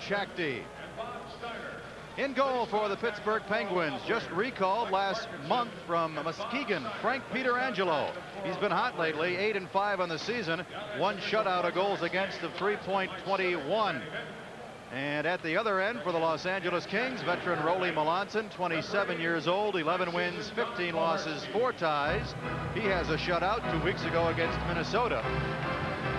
Shakti. In goal for the Pittsburgh Penguins, just recalled last month from Muskegon, Frank Pietrangelo. He's been hot lately, 8-5 on the season, 1 shutout of goals against of 3.21. And at the other end for the Los Angeles Kings, veteran Rolly Melanson, 27 years old, 11 wins, 15 losses, 4 ties. He has a shutout 2 weeks ago against Minnesota.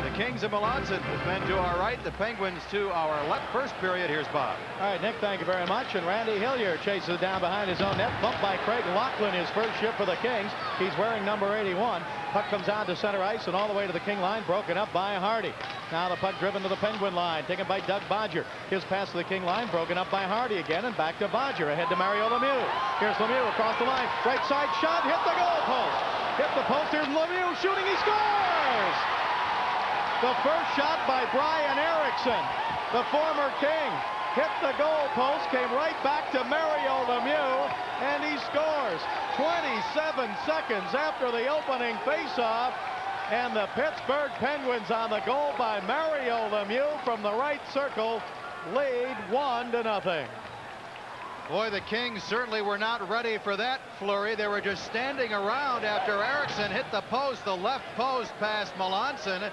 The Kings and Melanson, the men to our right, the Penguins to our left. First period, here's Bob. All right, Nick, thank you very much. And Randy Hillier chases it down behind his own net. Bumped by Craig Laughlin, his first shift for the Kings. He's wearing number 81. Puck comes out to center ice and all the way to the King line, broken up by Hardy. Now the puck driven to the Penguin line, taken by Doug Bodger. His pass to the King line, broken up by Hardy again, and back to Bodger. Ahead to Mario Lemieux. Here's Lemieux across the line. Right side shot, hit the goal post. Hit the post, here's Lemieux shooting, he scores! The first shot by Brian Erickson, the former King, hit the goal post, came right back to Mario Lemieux, and he scores 27 seconds after the opening faceoff. And the Pittsburgh Penguins, on the goal by Mario Lemieux from the right circle, lead 1-0. Boy, the Kings certainly were not ready for that flurry. They were just standing around after Erickson hit the post, the left post past Melanson.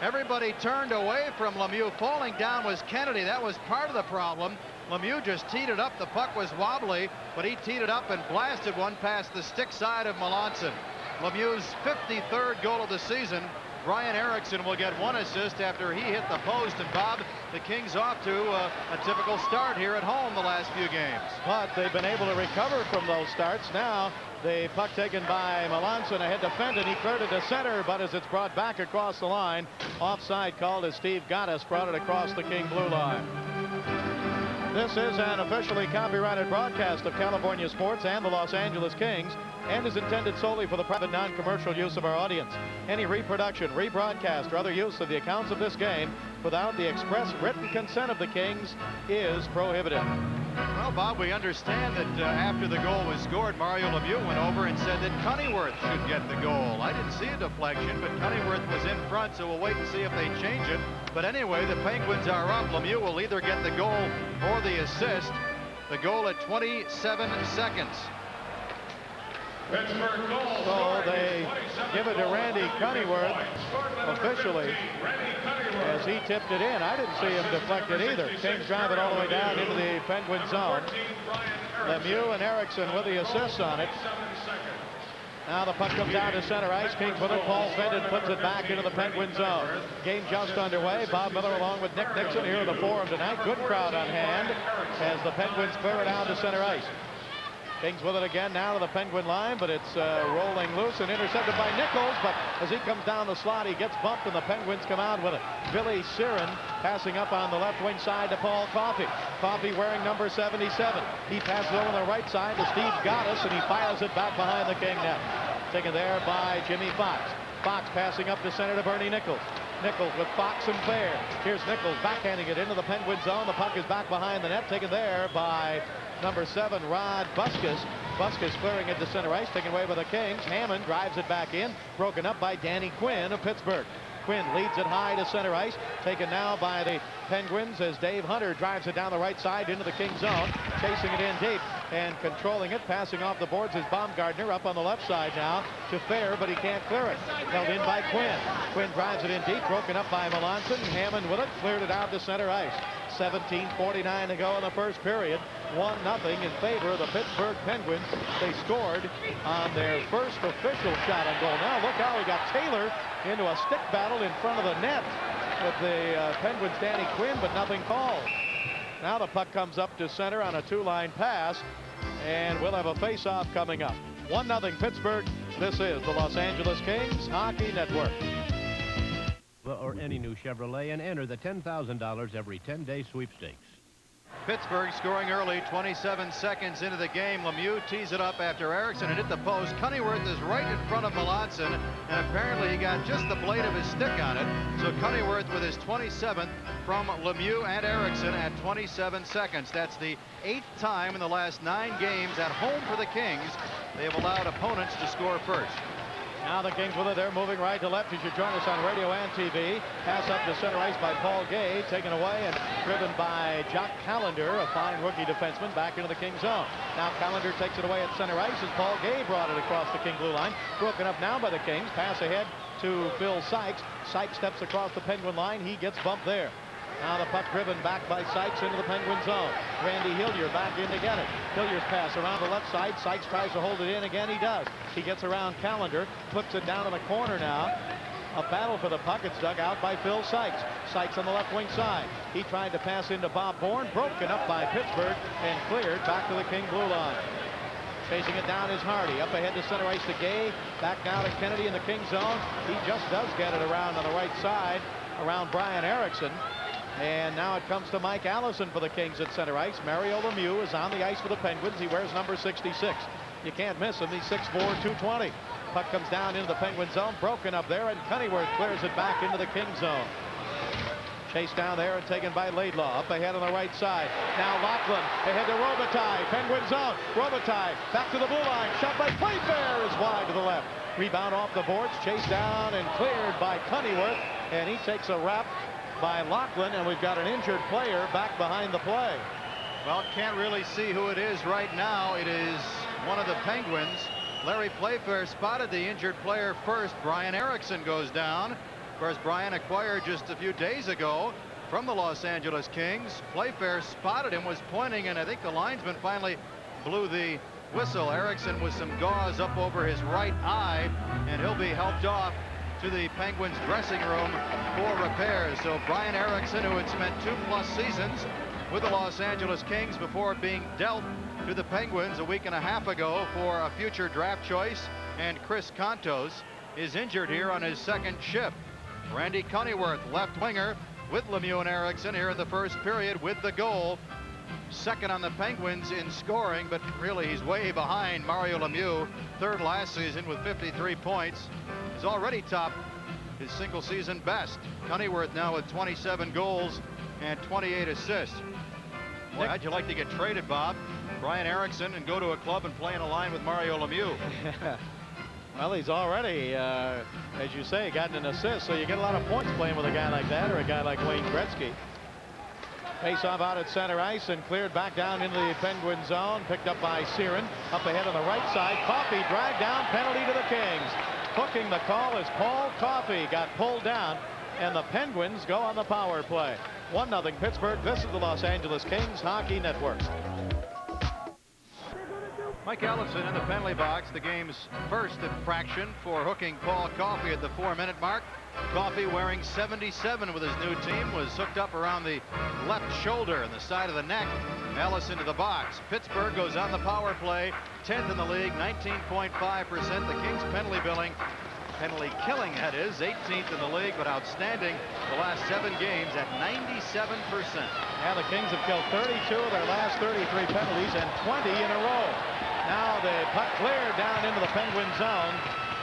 Everybody turned away from Lemieux. Falling down was Kennedy. That was part of the problem. Lemieux just teed it up. The puck was wobbly, but he teed it up and blasted one past the stick side of Melanson. Lemieux's 53rd goal of the season. Brian Erickson will get 1 assist after he hit the post. And Bob, the Kings off to a typical start here at home the last few games. But they've been able to recover from those starts. Now the puck taken by Melanson ahead to Fenton. He cleared it to center, but as it's brought back across the line, offside called as Steve Gattis brought it across the King blue line. This is an officially copyrighted broadcast of California sports and the Los Angeles Kings, and is intended solely for the private non-commercial use of our audience. Any reproduction, rebroadcast, or other use of the accounts of this game without the express written consent of the Kings is prohibited. Well, Bob, we understand that after the goal was scored, Mario Lemieux went over and said that Cunneyworth should get the goal. I didn't see a deflection, but Cunneyworth was in front, so we'll wait and see if they change it. But anyway, the Penguins are up. Lemieux will either get the goal or the assist. The goal at 27 seconds. So they give it to Randy Cunneyworth officially as he tipped it in. I didn't see him deflect it either. Kings drive it all the way down into the Penguin zone. Lemieux and Erickson with the assists on it. Now the puck comes down to center ice. Kings with it. Paul Fenton puts it back into the Penguin zone. Game just underway. Bob Miller along with Nick Nixon here are the 4 of tonight. Good crowd on hand as the Penguins clear it down to center ice. Kings with it again now to the Penguin line, but it's rolling loose and intercepted by Nichols. But as he comes down the slot, he gets bumped, and the Penguins come out with it. Billy Siren passing up on the left wing side to Paul Coffey. Coffey wearing number 77. He passes over the right side to Steve Gattis, and he fires it back behind the King net. Taken there by Jimmy Fox. Fox passing up to center to Bernie Nichols. Nichols with Fox and Fair. Here's Nichols backhanding it into the Penguin zone. The puck is back behind the net, taken there by number 7, Rod Busquets. Busquets clearing it to center ice, taken away by the Kings. Hammond drives it back in, broken up by Danny Quinn of Pittsburgh. Quinn leads it high to center ice, taken now by the Penguins as Dave Hunter drives it down the right side into the King zone, chasing it in deep and controlling it, passing off the boards is Baumgartner up on the left side now to Fair, but he can't clear it. Held in by Quinn. Quinn drives it in deep, broken up by Melanson. Hammond with it, cleared it out to center ice. 17:49 to go in the first period. 1-0 in favor of the Pittsburgh Penguins. They scored on their first official shot on goal. Now look how he got Taylor into a stick battle in front of the net with the Penguins' Danny Quinn, but nothing called. Now the puck comes up to center on a 2-line pass, and we'll have a face-off coming up. 1-0 Pittsburgh. This is the Los Angeles Kings Hockey Network. Or any new Chevrolet and enter the $10,000 every 10-day sweepstakes. Pittsburgh scoring early, 27 seconds into the game. Lemieux tees it up after Erickson and hit the post. Cunneyworth is right in front of Melanson, and apparently he got just the blade of his stick on it. So Cunneyworth with his 27th from Lemieux and Erickson at 27 seconds. That's the 8th time in the last 9 games at home for the Kings they have allowed opponents to score first. Now the Kings with it. They're moving right to left. You should join us on radio and TV. Pass up to center ice by Paul Gay. Taken away and driven by Jock Callender, a fine rookie defenseman, back into the King zone. Now Callender takes it away at center ice as Paul Gay brought it across the King blue line. Broken up now by the Kings. Pass ahead to Phil Sykes. Sykes steps across the Penguin line. He gets bumped there. Now the puck driven back by Sykes into the Penguin zone. Randy Hillier back in to get it. Hillier's pass around the left side. Sykes tries to hold it in again. He does. He gets around Callender. Puts it down in the corner now. A battle for the puck. It's dug out by Phil Sykes. Sykes on the left wing side. He tried to pass into Bob Bourne. Broken up by Pittsburgh and cleared back to the King blue line. Chasing it down is Hardy. Up ahead to center ice to Gay. Back now to Kennedy in the King zone. He just does get it around on the right side around Brian Erickson. And now it comes to Mike Allison for the Kings at center ice. Mario Lemieux is on the ice for the Penguins. He wears number 66. You can't miss him. He's 6'4", 220. Puck comes down into the Penguin zone. Broken up there, and Cunneyworth clears it back into the King zone. Chased down there and taken by Laidlaw. Up ahead on the right side. Now Lachlan ahead to Robitaille. Penguin zone. Robitaille back to the blue line. Shot by Playfair is wide to the left. Rebound off the boards. Chased down and cleared by Cunneyworth. And he takes a wrap by Lachlan, and we've got an injured player back behind the play. Well, can't really see who it is right now. It is one of the Penguins. Larry Playfair spotted the injured player first. Brian Erickson goes down. Of course, Brian acquired just a few days ago from the Los Angeles Kings. Playfair spotted him, was pointing, and I think the linesman finally blew the whistle. Erickson with some gauze up over his right eye, and he'll be helped off to the Penguins dressing room for repairs. So Brian Erickson, who had spent 2+ seasons with the Los Angeles Kings before being dealt to the Penguins a week and a half ago for a future draft choice, and Chris Kontos is injured here on his second shift. Randy Cunneyworth, left winger, with Lemieux and Erickson here in the first period with the goal. Second on the Penguins in scoring, but really he's way behind Mario Lemieux, third last season with 53 points. He's already topped his single season best. Cunneyworth now with 27 goals and 28 assists. Boy, how'd you like to get traded, Bob? Brian Erickson, and go to a club and play in a line with Mario Lemieux. Well, he's already, as you say, gotten an assist, so you get a lot of points playing with a guy like that or a guy like Wayne Gretzky. Face-off out at center ice and cleared back down into the Penguin zone. Picked up by Sheeran. Up ahead on the right side. Coffey dragged down. Penalty to the Kings. Hooking the call as Paul Coffey got pulled down, and the Penguins go on the power play. 1-0 Pittsburgh. This is the Los Angeles Kings Hockey Network. Mike Allison in the penalty box. The game's first infraction for hooking Paul Coffey at the 4-minute mark. Coffey, wearing 77 with his new team, was hooked up around the left shoulder and the side of the neck. Allison to the box. Pittsburgh goes on the power play, 10th in the league, 19.5%. The Kings penalty killing, that is, 18th in the league, but outstanding the last 7 games at 97%. And the Kings have killed 32 of their last 33 penalties and 20 in a row. Now the puck cleared down into the Penguin zone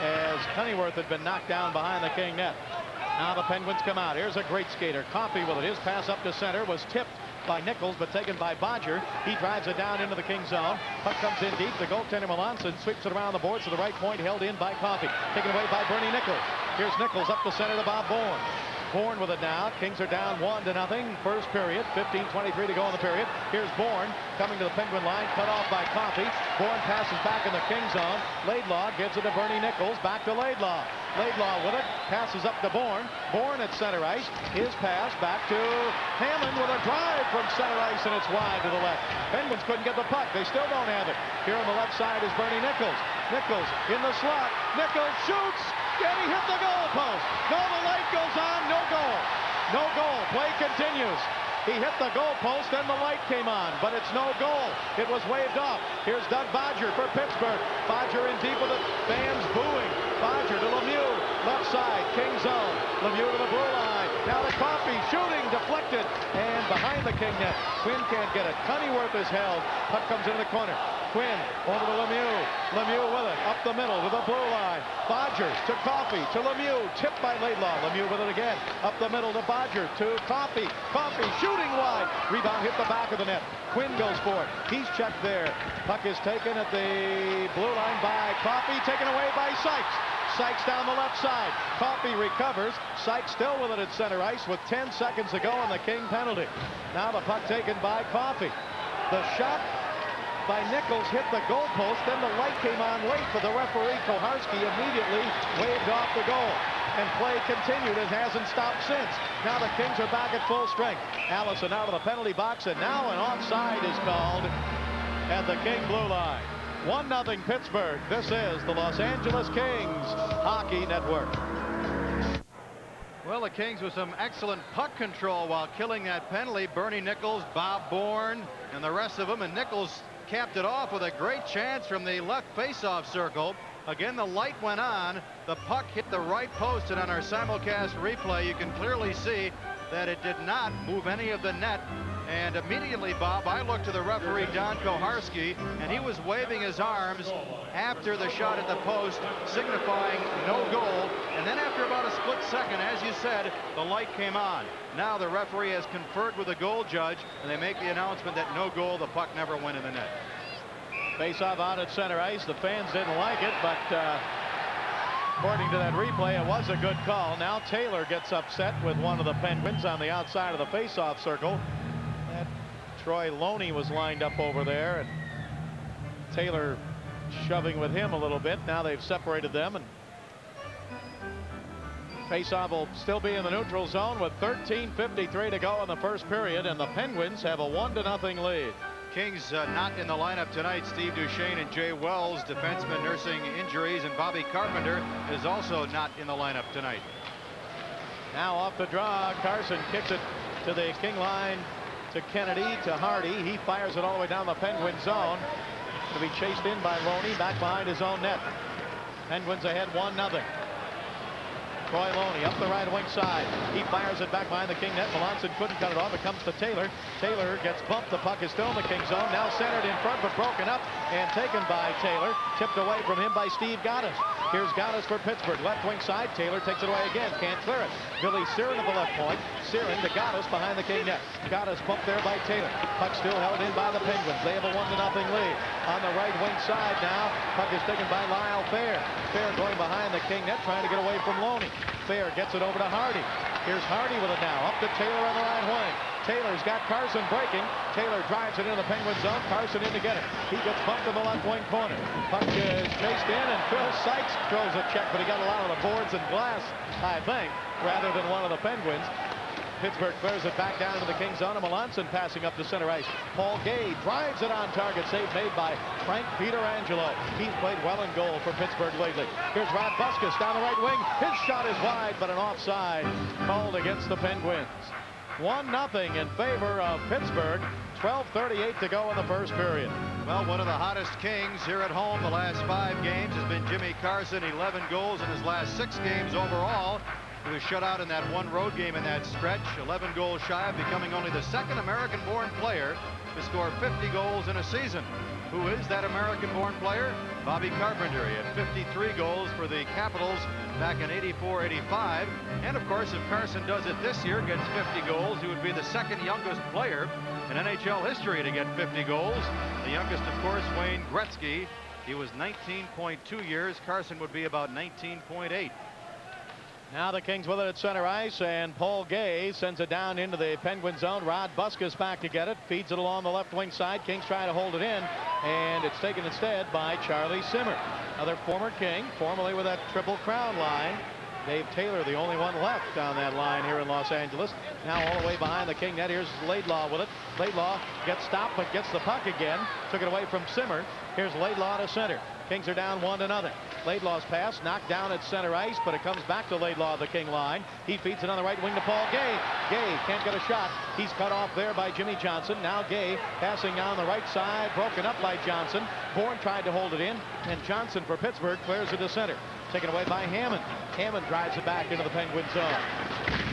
as Cunneyworth had been knocked down behind the King net. Now the Penguins come out. Here's a great skater. Coffey with it. His pass up to center was tipped by Nichols, but taken by Bodger. He drives it down into the King zone. Puck comes in deep. The goaltender Melanson sweeps it around the boards to the right point, held in by Coffey. Taken away by Bernie Nichols. Here's Nichols up the center to Bob Bourne. Bourne with it now. Kings are down 1-0. First period. 15:23 to go in the period. Here's Bourne coming to the Penguin line. Cut off by Coffey. Bourne passes back in the King zone. Laidlaw gives it to Bernie Nichols. Back to Laidlaw. Laidlaw with it. Passes up to Bourne. Bourne at center ice. His pass back to Hammond with a drive from center ice, and it's wide to the left. Penguins couldn't get the puck. They still don't have it. Here on the left side is Bernie Nichols. Nichols in the slot. Nichols shoots. And he hit the goal post. No, the light goes on. No goal. No goal. Play continues. He hit the goal post, then the light came on, but it's no goal. It was waved off. Here's Doug Bodger for Pittsburgh. Bodger in deep with it. Fans booing. Bodger to Lemieux. Left side. King zone. Lemieux to the blue line. Now the Coffey shooting. Deflected. And behind the King net. Quinn can't get it. Cunneyworth is held. Puck comes into the corner. Quinn over to Lemieux. Lemieux with it. Up the middle to the blue line. Bodger to Coffey to Lemieux. Tipped by Laidlaw. Lemieux with it again. Up the middle to Bodger to Coffey. Coffey shooting wide. Rebound hit the back of the net. Quinn goes for it. He's checked there. Puck is taken at the blue line by Coffey. Taken away by Sykes. Sykes down the left side. Coffey recovers. Sykes still with it at center ice with 10 seconds to go on the King penalty. Now the puck taken by Coffey. The shot by Nichols hit the goalpost. Then the light came on late for the referee. Koharski immediately waved off the goal. And play continued and hasn't stopped since. Now the Kings are back at full strength. Allison out of the penalty box, and now an offside is called at the King blue line. 1-0 Pittsburgh. This is the Los Angeles Kings Hockey Network. Well, the Kings with some excellent puck control while killing that penalty. Bernie Nichols, Bob Bourne, and the rest of them. And Nichols capped it off with a great chance from the left faceoff circle. Again, the light went on. The puck hit the right post, and on our simulcast replay, you can clearly see that it did not move any of the net. And immediately, Bob, I looked to the referee, Don Koharski, and he was waving his arms after the shot at the post, signifying no goal. And then after about a split second, as you said, the light came on. Now the referee has conferred with the goal judge, and they make the announcement that no goal, the puck never went in the net. Face-off out at center ice. The fans didn't like it, but according to that replay, it was a good call. Now Taylor gets upset with one of the Penguins on the outside of the face-off circle. That Troy Loney was lined up over there, and Taylor shoving with him a little bit. Now they've separated them, and face-off will still be in the neutral zone with 13:53 to go in the first period, and the Penguins have a 1-0 lead. Kings not in the lineup tonight. Steve Duchesne and Jay Wells, defenseman, nursing injuries, and Bobby Carpenter is also not in the lineup tonight. Now off the draw, Carson kicks it to the King line to Kennedy, to Hardy. He fires it all the way down the Penguin zone. To be chased in by Loney back behind his own net. Penguins ahead 1-0. Troy Loney up the right wing side. He fires it back behind the King net. Melanson couldn't cut it off. It comes to Taylor. Taylor gets bumped. The puck is still in the King zone. Now centered in front, but broken up and taken by Taylor. Tipped away from him by Steve Gattis. Here's Gattis for Pittsburgh. Left wing side. Taylor takes it away again. Can't clear it. Billy Siren at the left point. Siren to Gattis behind the King net. Gattis bumped there by Taylor. Puck still held in by the Penguins. They have a 1-0 lead. On the right wing side now. Puck is taken by Lyle Fair. Fair going behind the King net, trying to get away from Loney. Fair gets it over to Hardy. Here's Hardy with it now. Up to Taylor on the right wing. Taylor's got Carson breaking. Taylor drives it into the Penguin zone. Carson in to get it. He gets bumped in the left wing corner. Puck is chased in, and Phil Sykes throws a check, but he got a lot of the boards and glass, I think, rather than one of the Penguins. Pittsburgh clears it back down to the King zone. Melanson passing up to center ice. Paul Gay drives it on target. Save made by Frank Pietrangelo. He's played well in goal for Pittsburgh lately. Here's Rod Buskus down the right wing. His shot is wide, but an offside called against the Penguins. 1-0 in favor of Pittsburgh. 12:38 to go in the first period. Well, one of the hottest Kings here at home the last 5 games has been Jimmy Carson. 11 goals in his last 6 games overall. He was shut out in that one road game in that stretch. 11 goals shy of becoming only the second American-born player to score 50 goals in a season. Who is that American-born player? Bobby Carpenter. He had 53 goals for the Capitals back in 84-85. And of course, if Carson does it this year, gets 50 goals, he would be the second youngest player in NHL history to get 50 goals. The youngest, of course, Wayne Gretzky. He was 19.2 years. Carson would be about 19.8. Now the Kings with it at center ice, and Paul Gay sends it down into the Penguin zone. Rod Buskus back to get it, feeds it along the left wing side. Kings trying to hold it in, and it's taken instead by Charlie Simmer, another former King, formerly with that Triple Crown line. Dave Taylor, the only one left on that line here in Los Angeles. Now all the way behind the King net. Here's Laidlaw with it. Laidlaw gets stopped, but gets the puck again. Took it away from Simmer. Here's Laidlaw to center. Kings are down 1-0. Laidlaw's pass knocked down at center ice, but it comes back to Laidlaw, the King line. He feeds it on the right wing to Paul Gay. Gay can't get a shot. He's cut off there by Jimmy Johnson. Now Gay passing down the right side, broken up by Johnson. Bourne tried to hold it in, and Johnson for Pittsburgh clears it to center. Taken away by Hammond. Hammond drives it back into the Penguin zone.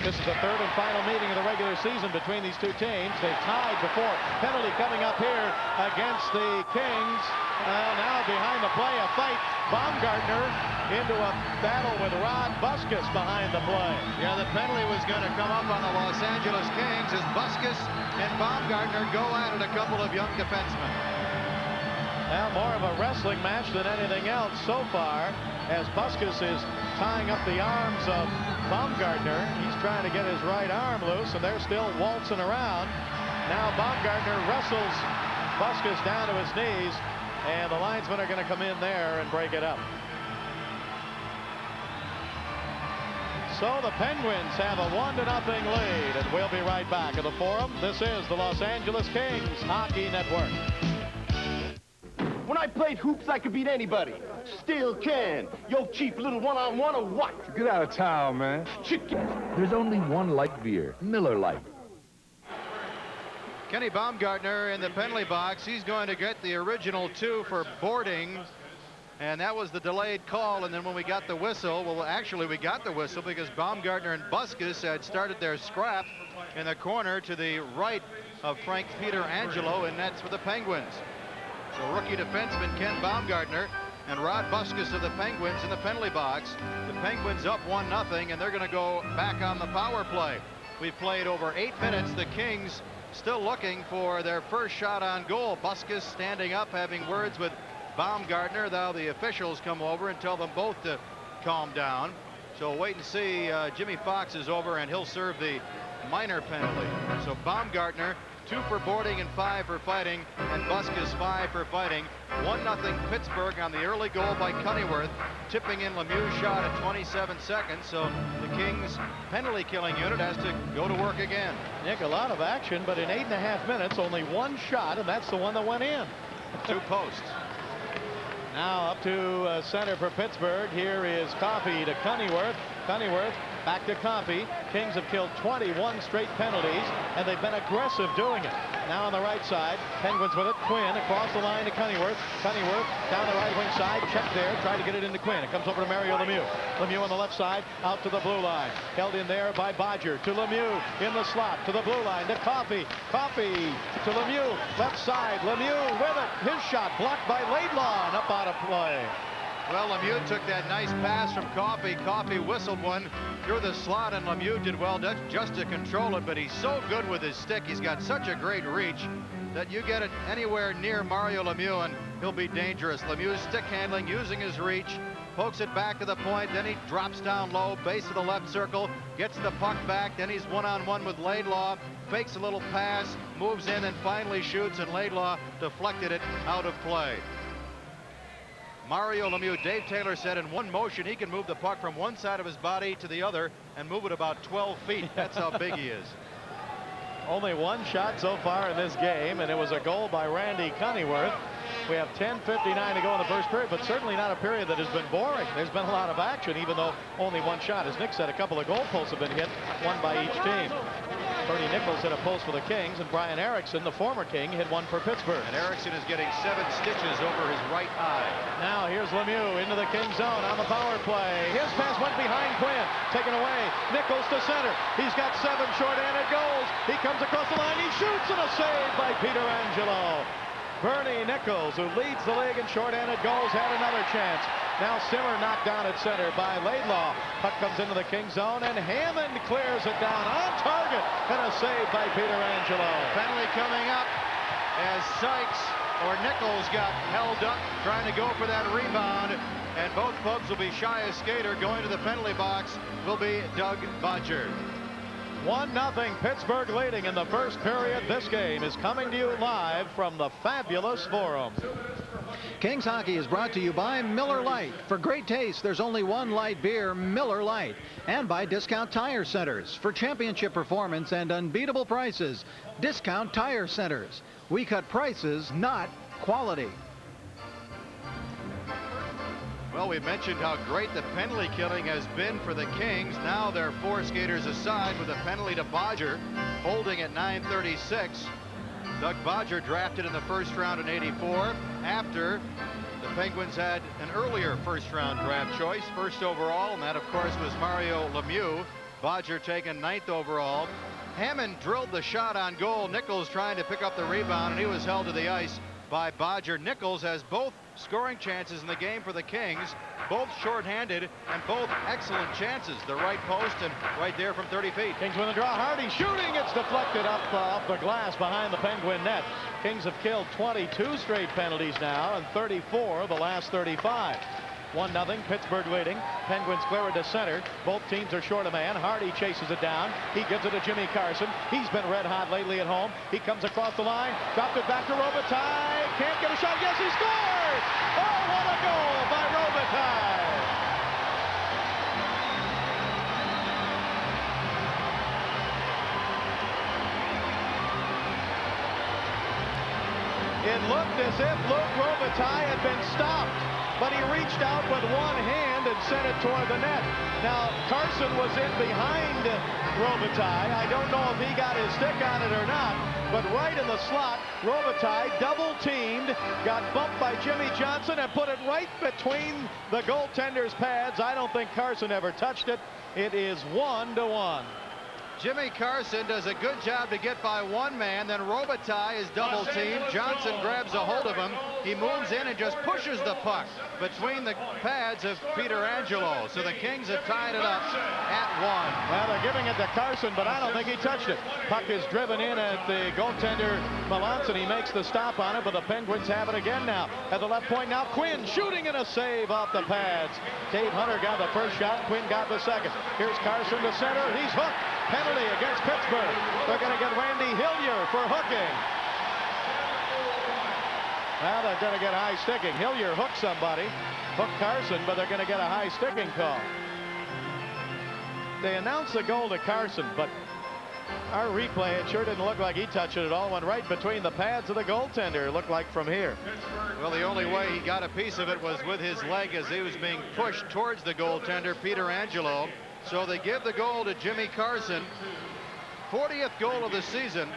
This is the third and final meeting of the regular season between these two teams. They've tied before. Penalty coming up here against the Kings. Now behind the play, a fight. Baumgartner into a battle with Rod Buskus behind the play. Yeah, the penalty was going to come up on the Los Angeles Kings as Buskus and Baumgartner go at it, a couple of young defensemen. Now more of a wrestling match than anything else so far. as Buskus is tying up the arms of Baumgartner. He's trying to get his right arm loose, and they're still waltzing around. Now Baumgartner wrestles Buskus down to his knees, and the linesmen are going to come in there and break it up. So the Penguins have a 1-0 lead, and we'll be right back at the Forum. This is the Los Angeles Kings Hockey Network. When I played hoops, I could beat anybody. Still can. Yo, cheap little one-on-one or what? Get out of town, man. Chicken. There's only one light beer, Miller Lite. Kenny Baumgartner in the penalty box. He's going to get the original 2 for boarding. And that was the delayed call. And then when we got the whistle, well, actually we got the whistle because Baumgartner and Buskus had started their scrap in the corner to the right of Frank Pietrangelo, and that's for the Penguins. So rookie defenseman Ken Baumgartner and Rod Buskus of the Penguins in the penalty box. The Penguins up 1-0, and they're going to go back on the power play. We've played over 8 minutes. The Kings still looking for their first shot on goal. Buskus standing up, having words with Baumgartner. Now the officials come over and tell them both to calm down. So wait and see. Jimmy Fox is over, and he'll serve the minor penalty. So Baumgartner 2 for boarding and 5 for fighting, and Buskus 5 for fighting. 1-0 Pittsburgh on the early goal by Cunneyworth, tipping in Lemieux's shot at 27 seconds. So the Kings penalty killing unit has to go to work again. Nick, a lot of action, but in 8.5 minutes, only 1 shot, and that's the one that went in. 2 posts. Now up to center for Pittsburgh. Here is Coffey to Cunneyworth. Cunneyworth back to Coffey. Kings have killed 21 straight penalties, and they've been aggressive doing it. Now on the right side, Penguins with it. Quinn across the line to Cunneyworth. Cunneyworth down the right wing side. Check there. Try to get it into Quinn. It comes over to Mario Lemieux. Lemieux on the left side. Out to the blue line. Held in there by Bodger. To Lemieux in the slot. To the blue line. To Coffey. Coffey to Lemieux. Left side. Lemieux with it. His shot blocked by Laidlaw and up out of play. Well, Lemieux took that nice pass from Coffey. Coffey whistled one through the slot, and Lemieux did well just to control it, but he's so good with his stick. He's got such a great reach that you get it anywhere near Mario Lemieux, and he'll be dangerous. Lemieux's stick handling, using his reach, pokes it back to the point, then he drops down low, base of the left circle, gets the puck back, then he's one-on-one with Laidlaw, fakes a little pass, moves in, and finally shoots, and Laidlaw deflected it out of play. Mario Lemieux, Dave Taylor said in one motion he can move the puck from one side of his body to the other and move it about 12 feet. That's how big he is. Only 1 shot so far in this game, and it was a goal by Randy Cunneyworth. We have 10:59 to go in the first period, but certainly not a period that has been boring. There's been a lot of action, even though only 1 shot. As Nick said, a couple of goal posts have been hit, 1 by each team. Bernie Nichols hit a post for the Kings, and Brian Erickson, the former King, hit 1 for Pittsburgh. And Erickson is getting 7 stitches over his right eye. Now here's Lemieux into the King zone on the power play. His pass went behind Quinn, taken away. Nichols to center. He's got 7 short-handed goals. He comes across the line. He shoots, and a save by Pietrangelo. Bernie Nichols, who leads the league in short-handed goals, had another chance. Now Simmer knocked down at center by Laidlaw. Puck comes into the King zone, and Hammond clears it down on target, and a save by Pietrangelo. Penalty coming up as Sykes or Nichols got held up trying to go for that rebound, and both folks will be shy of skater. Going to the penalty box will be Doug Bodger. 1-0 Pittsburgh leading in the first period. This game is coming to you live from the fabulous Forum. Kings Hockey is brought to you by Miller Lite. For great taste, there's only one light beer, Miller Lite. And by Discount Tire Centers. For championship performance and unbeatable prices, Discount Tire Centers. We cut prices, not quality. Well, we mentioned how great the penalty killing has been for the Kings. Now they're 4 skaters aside with a penalty to Bodger, holding at 9:36. Doug Bodger drafted in the first round in '84 after the Penguins had an earlier first-round draft choice, 1st overall, and that, of course, was Mario Lemieux. Bodger taken 9th overall. Hammond drilled the shot on goal. Nichols trying to pick up the rebound, and he was held to the ice by Bodger. Nichols has both scoring chances in the game for the Kings, both shorthanded and both excellent chances. The right post and right there from 30 feet. Kings win the draw. Hardy shooting. It's deflected up off the glass behind the Penguin net. Kings have killed 22 straight penalties now and 34 of the last 35. 1-0, Pittsburgh leading. Penguins clear it to center. Both teams are short a man. Hardy chases it down. He gives it to Jimmy Carson. He's been red hot lately at home. He comes across the line, dropped it back to Robitaille. Can't get a shot. Yes, he scores! Oh, what a goal by Robitaille! It looked as if Luc Robitaille had been stopped, but he reached out with one hand and sent it toward the net. Now, Carson was in behind Robitaille. I don't know if he got his stick on it or not, but right in the slot, Robitaille double-teamed, got bumped by Jimmy Johnson and put it right between the goaltender's pads. I don't think Carson ever touched it. It is 1-1. Jimmy Carson does a good job to get by one man, then Robitaille is double teamed. Johnson grabs a hold of him. He moves in and just pushes the puck between the pads of Peter Angelo. So the Kings have tied it up at 1. Well, they're giving it to Carson, but I don't think he touched it. Puck is driven in at the goaltender Melanson. He makes the stop on it, but the Penguins have it again now. At the left point now, Quinn shooting and a save off the pads. Dave Hunter got the first shot. Quinn got the second. Here's Carson to center. He's hooked. Penalty against Pittsburgh. They're going to get Randy Hillier for hooking. Well, they're going to get high sticking. Hillier hooked somebody, hooked Carson, but they're going to get a high sticking call. They announced the goal to Carson, but our replay, it sure didn't look like he touched it at all. Went right between the pads of the goaltender, it looked like from here. Well, the only way he got a piece of it was with his leg as he was being pushed towards the goaltender, Peter Angelo. So they give the goal to Jimmy Carson. 40th goal of the season.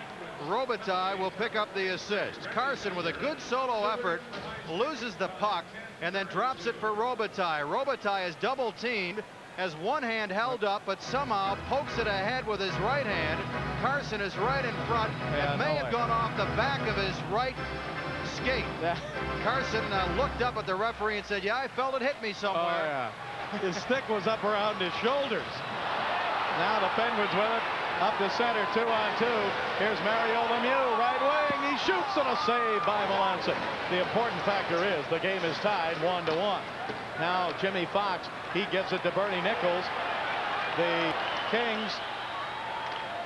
Robitaille will pick up the assist. Carson, with a good solo effort, loses the puck and then drops it for Robitaille. Robitaille is double teamed, has one hand held up, but somehow pokes it ahead with his right hand. Carson is right in front. It may have gone off the back of his right skate. Carson looked up at the referee and said, "Yeah, I felt it hit me somewhere." Oh, yeah. His stick was up around his shoulders. Now the Penguins with it. Up the center, 2-on-2. Here's Mario Lemieux, right wing. He shoots and a save by Melanson. The important factor is the game is tied 1-1. Now Jimmy Fox, he gives it to Bernie Nichols. The Kings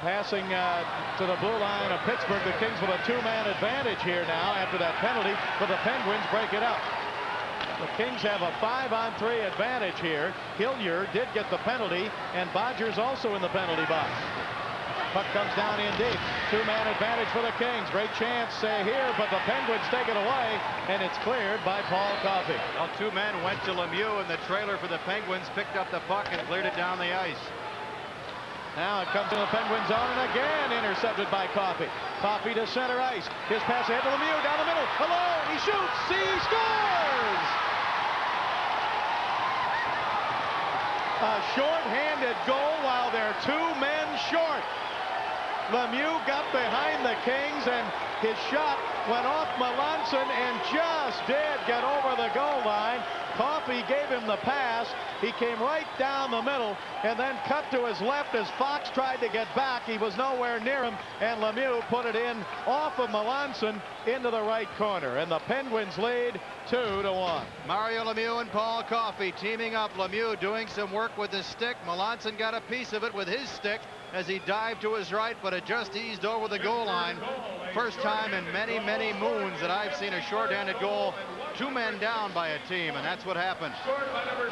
passing to the blue line of Pittsburgh. The Kings with a two-man advantage here now after that penalty, but the Penguins break it up. The Kings have a 5-on-3 advantage here. Hillier did get the penalty, and Bodger's also in the penalty box. Puck comes down in deep. Two-man advantage for the Kings. Great chance here, but the Penguins take it away, and it's cleared by Paul Coffey. Well, two men went to Lemieux, and the trailer for the Penguins picked up the puck and cleared it down the ice. Now it comes to the Penguin zone, and again intercepted by Coffey. Coffey to center ice. His pass ahead to Lemieux down the middle. Alone, he shoots. He scores! A short-handed goal while they're two men short. Lemieux got behind the Kings, and his shot went off Melanson and just did get over the goal line. Coffey gave him the pass. He came right down the middle and then cut to his left as Fox tried to get back. He was nowhere near him, and Lemieux put it in off of Melanson into the right corner, and the Penguins lead 2-1. Mario Lemieux and Paul Coffey teaming up. Lemieux doing some work with his stick. Melanson got a piece of it with his stick as he dived to his right, but it just eased over the goal line. First time in many, many moons that I've seen a short-handed goal, two men down by a team, and that's what happened.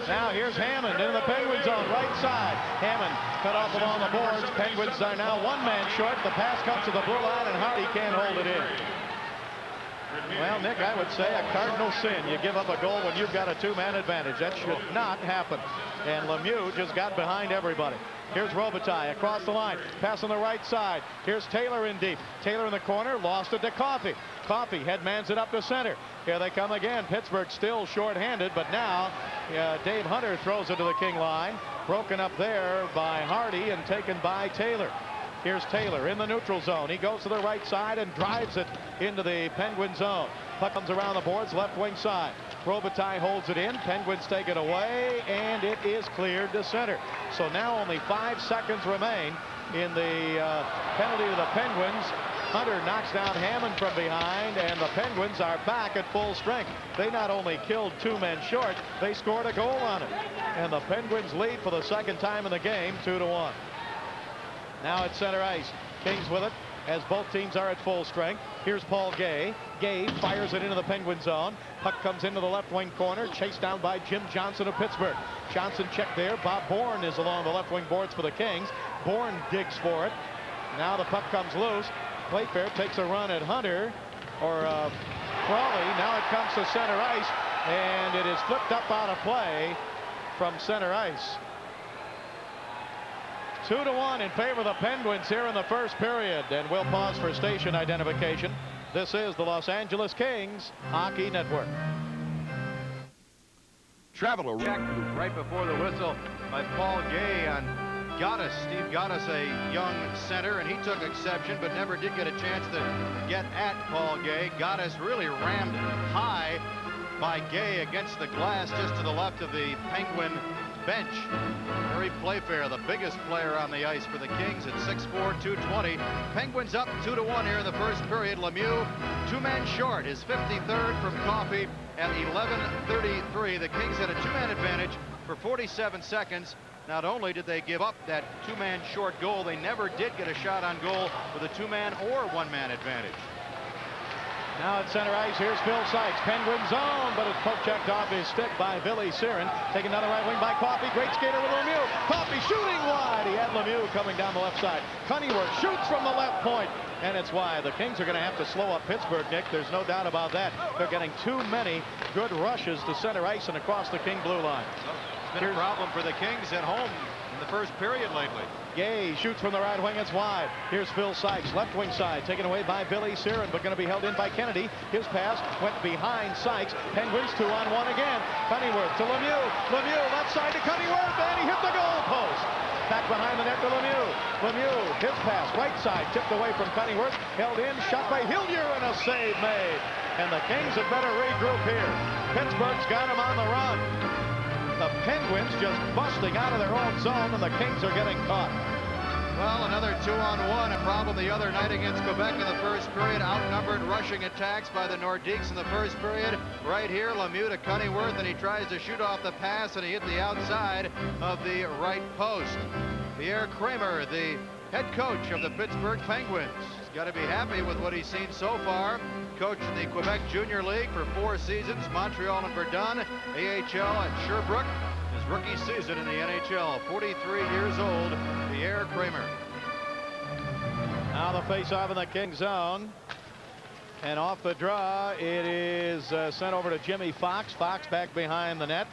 Now here's Hammond in the Penguin zone, right side. Hammond cut off along the boards. Penguins are now one man short. The pass comes to the blue line, and Hardy can't hold it in. Well, Nick, I would say a cardinal sin. You give up a goal when you've got a two-man advantage. That should not happen. And Lemieux just got behind everybody. Here's Robitaille across the line. Pass on the right side. Here's Taylor in deep. Taylor in the corner. Lost it to Coffey. Coffey headmans it up to center. Here they come again. Pittsburgh still short-handed, but now Dave Hunter throws it to the King line. Broken up there by Hardy and taken by Taylor. Here's Taylor in the neutral zone. He goes to the right side and drives it into the Penguin zone. Puck comes around the boards, left wing side. Robitaille holds it in. Penguins take it away, and it is cleared to center. So now only 5 seconds remain in the penalty to the Penguins. Hunter knocks down Hammond from behind, and the Penguins are back at full strength. They not only killed 2 men short, they scored a goal on it. And the Penguins lead for the second time in the game, 2-1. Now at center ice. Kings with it as both teams are at full strength. Here's Paul Gay. Gay fires it into the Penguin zone. Puck comes into the left wing corner, chased down by Jim Johnson of Pittsburgh. Johnson checked there. Bob Bourne is along the left wing boards for the Kings. Bourne digs for it. Now the puck comes loose. Playfair takes a run at Hunter, or Crawley. Now it comes to center ice, and it is flipped up out of play from center ice. 2-1 in favor of the Penguins here in the first period, and we'll pause for station identification. This is the Los Angeles Kings Hockey Network. Traveler check right before the whistle by Paul Gay on Gaddis. Steve Gaddis, a young center, and he took exception but never did get a chance to get at Paul Gay. Gaddis really rammed high by Gay against the glass just to the left of the Penguin bench. Harry Playfair, the biggest player on the ice for the Kings at 6'4", 220. Penguins up 2-1 here in the first period. Lemieux, 2 men short, his 53rd from Coffey at 11:33. The Kings had a 2-man advantage for 47 seconds. Not only did they give up that 2-man short goal, they never did get a shot on goal with a 2-man or 1-man advantage. Now at center ice, here's Phil Sykes. Penguin zone, but it's poke checked off his stick by Billy Siren. Take another right wing by Coffey. Great skater with Lemieux. Coffey shooting wide. He had Lemieux coming down the left side. Cunneyworth shoots from the left point, and it's wide. The Kings are going to have to slow up Pittsburgh, Nick. There's no doubt about that. They're getting too many good rushes to center ice and across the King blue line. It's been a problem for the Kings at home in the first period lately. Gay shoots from the right wing. It's wide. Here's Phil Sykes, left wing side, taken away by Billy Siren, but going to be held in by Kennedy. His pass went behind Sykes. Penguins 2-on-1 again. Cunneyworth to Lemieux. Lemieux left side to Cunneyworth, and he hit the goal post. Back behind the net to Lemieux. Lemieux, his pass, right side, tipped away from Cunneyworth. Held in, shot by Hillier, and a save made. And the Kings had better regroup here. Pittsburgh's got him on the run. The Penguins just busting out of their own zone, and the Kings are getting caught. Well, another 2-on-1, a problem the other night against Quebec in the first period. Outnumbered rushing attacks by the Nordiques in the first period. Right here, Lemieux to Cunneyworth, and he tries to shoot off the pass, and he hit the outside of the right post. Pierre Kramer, the head coach of the Pittsburgh Penguins, has got to be happy with what he's seen so far. Coached in the Quebec Junior League for 4 seasons, Montreal and Verdun, AHL at Sherbrooke. His rookie season in the NHL, 43 years old, Pierre Kramer. Now the face-off in the King zone. And off the draw, it is sent over to Jimmy Fox. Fox back behind the net.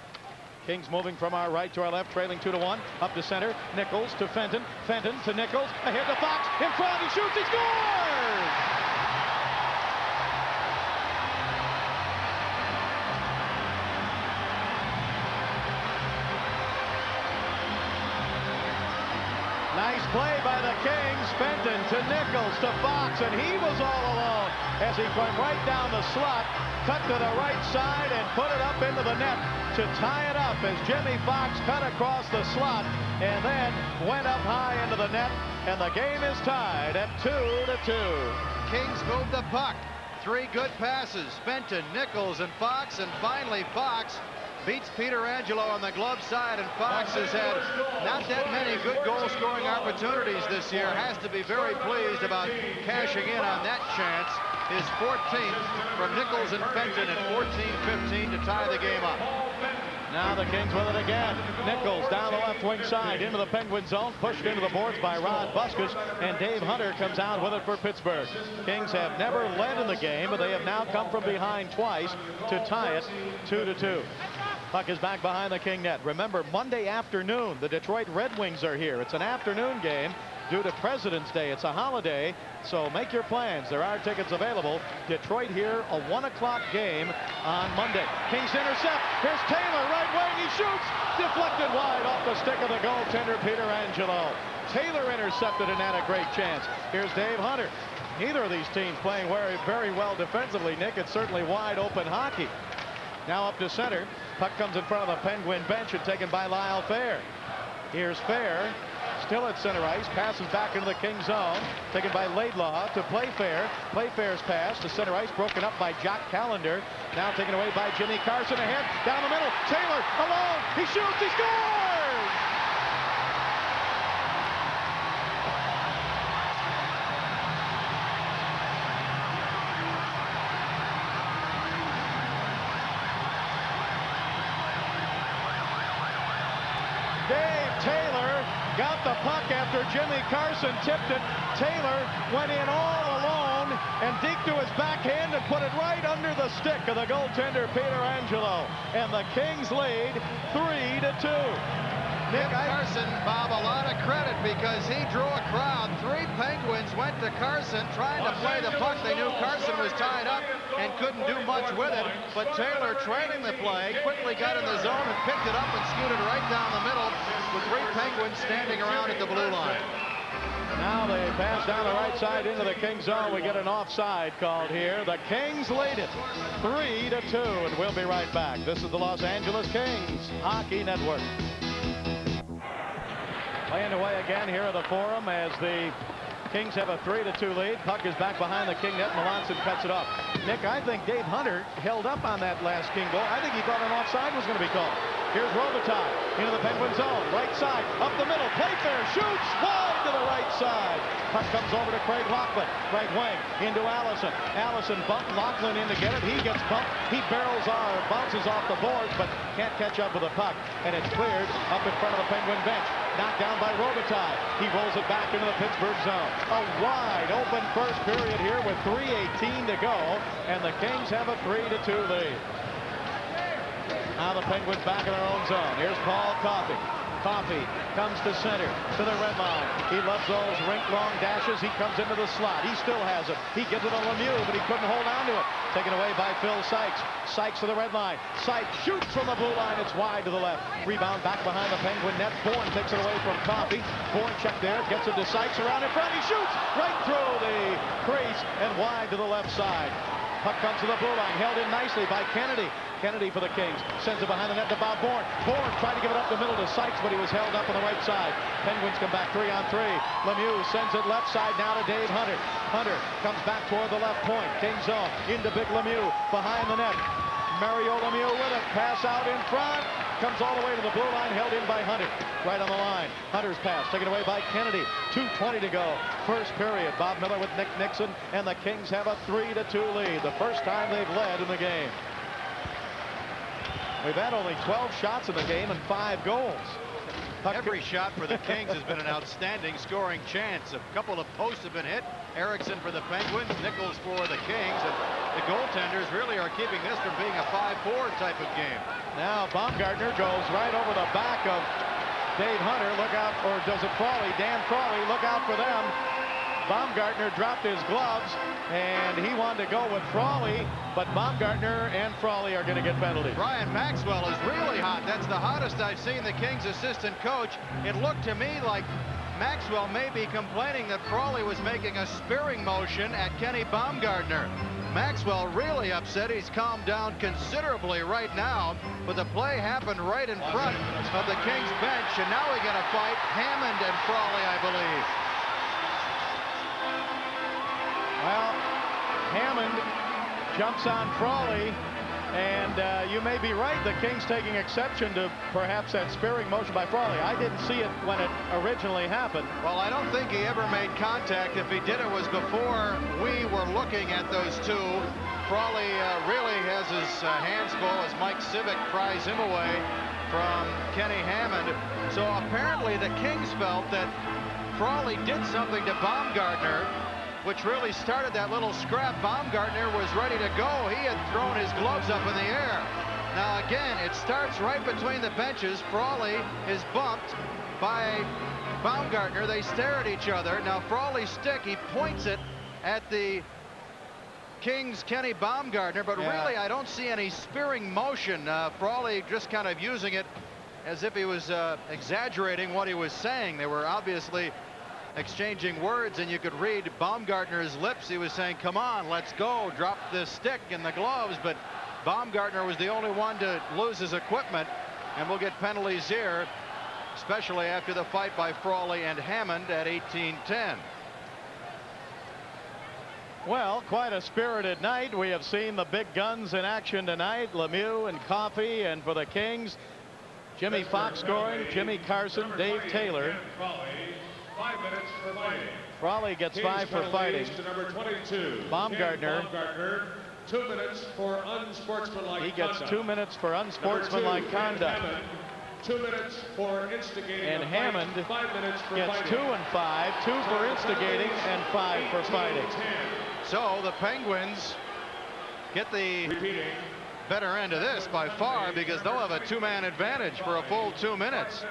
Kings moving from our right to our left, trailing 2-1. Up to center, Nichols to Fenton. Fenton to Nichols, ahead to Fox, in front, he shoots, he scores! Nice play by the Kings. Fenton to Nichols to Fox, and he was all alone as he went right down the slot, cut to the right side, and put it up into the net to tie it up as Jimmy Fox cut across the slot and then went up high into the net, and the game is tied at 2-2. Kings move the puck. 3 good passes. Fenton, Nichols, and Fox, and finally Fox beats Peter Angelo on the glove side, and Fox has had not that many good goal-scoring opportunities this year. Has to be very pleased about cashing in on that chance. His 14th from Nichols and Fenton at 14-15 to tie the game up. Now the Kings with it again. Nichols down the left wing side into the Penguin zone, pushed into the boards by Rod Busquets, and Dave Hunter comes out with it for Pittsburgh. Kings have never led in the game, but they have now come from behind twice to tie it 2-2. Puck is back behind the King net. Remember, Monday afternoon, the Detroit Red Wings are here. It's an afternoon game due to President's Day. It's a holiday, so make your plans. There are tickets available. Detroit here, a 1 o'clock game on Monday. Kings intercept. Here's Taylor, right wing. He shoots. Deflected wide off the stick of the goaltender, Peter Angelo. Taylor intercepted and had a great chance. Here's Dave Hunter. Neither of these teams playing very well defensively, Nick. It's certainly wide open hockey. Now up to center. Puck comes in front of the Penguin bench and taken by Lyle Fair. Here's Fair. still at center ice. Passes back into the King zone. Taken by Laidlaw to Playfair. Playfair's pass to center ice. Broken up by Jock Callender. Now taken away by Jimmy Carson. Ahead. Down the middle. Taylor alone. He shoots. He scores! Taylor got the puck after Jimmy Carson tipped it. Taylor went in all alone and deked to his backhand and put it right under the stick of the goaltender Peter Angelo. And the Kings lead 3-2. Nick Carson, Bob, a lot of credit because he drew a crowd. 3 Penguins went to Carson trying to play the puck. They knew Carson was tied up and couldn't do much with it. But Taylor, trailing the play, quickly got in the zone and picked it up and scooted right down the middle with 3 Penguins standing around at the blue line. Now they pass down the right side into the Kings zone. We get an offside called here. The Kings lead it 3-2, and we'll be right back. This is the Los Angeles Kings Hockey Network. Playing away again here at the Forum as the Kings have a 3-2 lead. Puck is back behind the King net. Melanson cuts it off. Nick, I think Dave Hunter held up on that last King goal. I think he thought an offside was going to be called. Here's Robitaille into the Penguin zone. Right side, up the middle. Playfair shoots wide to the right side. Puck comes over to Craig Laughlin. Right wing into Allison. Allison bumped Laughlin in to get it. He gets bumped. He bounces off the boards, but can't catch up with the puck. And it's cleared up in front of the Penguin bench. Knocked down by Robitaille. He rolls it back into the Pittsburgh zone. A wide open first period here with 3:18 to go. And the Kings have a 3-2 lead. Now the Penguins back in their own zone. Here's Paul Coffey. Coffey comes to center, to the red line. He loves those rink-long dashes. He comes into the slot. He still has it. He gives it to Lemieux, but he couldn't hold on to it. Taken away by Phil Sykes. Sykes to the red line. Sykes shoots from the blue line. It's wide to the left. Rebound back behind the Penguin net. Bourne takes it away from Coffey. Bourne check there. Gets it to Sykes around in front. He shoots right through the crease and wide to the left side. Puck comes to the blue line. Held in nicely by Kennedy. Kennedy for the Kings. Sends it behind the net to Bob Bourne. Bourne tried to give it up the middle to Sykes, but he was held up on the right side. Penguins come back 3-on-3. Lemieux sends it left side now to Dave Hunter. Hunter comes back toward the left point. Kings zone into Big Lemieux behind the net. Mario Lemieux with it. Pass out in front. Comes all the way to the blue line, held in by Hunter. Right on the line. Hunter's pass taken away by Kennedy. 2:20 to go. First period. Bob Miller with Nick Nixon, and the Kings have a 3-2 lead. The first time they've led in the game. We've had only 12 shots in the game and 5 goals. Every shot for the Kings has been an outstanding scoring chance. A couple of posts have been hit. Erickson for the Penguins, Nichols for the Kings, and the goaltenders really are keeping this from being a 5-4 type of game. Now Baumgartner goes right over the back of Dave Hunter. Look out, or does it Frawley? Dan Frawley, look out for them. Baumgartner dropped his gloves, and he wanted to go with Frawley, but Baumgartner and Frawley are going to get penalties. Brian Maxwell is really hot. That's the hottest I've seen the Kings assistant coach. It looked to me like Maxwell may be complaining that Frawley was making a spearing motion at Kenny Baumgartner. Maxwell really upset. He's calmed down considerably right now, but the play happened right in front of the Kings bench, and now we get a fight. Hammond and Frawley, I believe. Well, Hammond jumps on Frawley, and you may be right. The Kings taking exception to perhaps that spearing motion by Frawley. I didn't see it when it originally happened. Well, I don't think he ever made contact. If he did, it was before we were looking at those two. Frawley really has his hands full as Mike Civic pries him away from Kenny Hammond. So apparently the Kings felt that Frawley did something to Baumgartner, which really started that little scrap. Baumgartner was ready to go. He had thrown his gloves up in the air. Now again, it starts right between the benches. Frawley is bumped by Baumgartner. They stare at each other. Now Frawley's stick, he points it at the Kings' Kenny Baumgartner, but really I don't see any spearing motion. Frawley just kind of using it as if he was exaggerating what he was saying. They were obviously exchanging words, and you could read Baumgartner's lips. He was saying, come on, let's go, drop the stick and the gloves, but Baumgartner was the only one to lose his equipment, and we'll get penalties here. especially after the fight by Frawley and Hammond at 18-10. Well, quite a spirited night. We have seen the big guns in action tonight. Lemieux and Coffey, and for the Kings, Jimmy Fox scoring, Jimmy Carson, Dave Taylor. 5 minutes for fighting. Frawley gets 5 for fighting. To number 22. Baumgartner. 2 minutes for unsportsmanlike He gets conduct. 2 minutes for unsportsmanlike conduct. Hammond, 2 minutes for instigating. And Hammond 5 minutes for gets fighting. 2 and 5, 2 for instigating and 5 for fighting. So the Penguins get the better end of this by far, because they'll have a 2-man advantage for a full 2 minutes.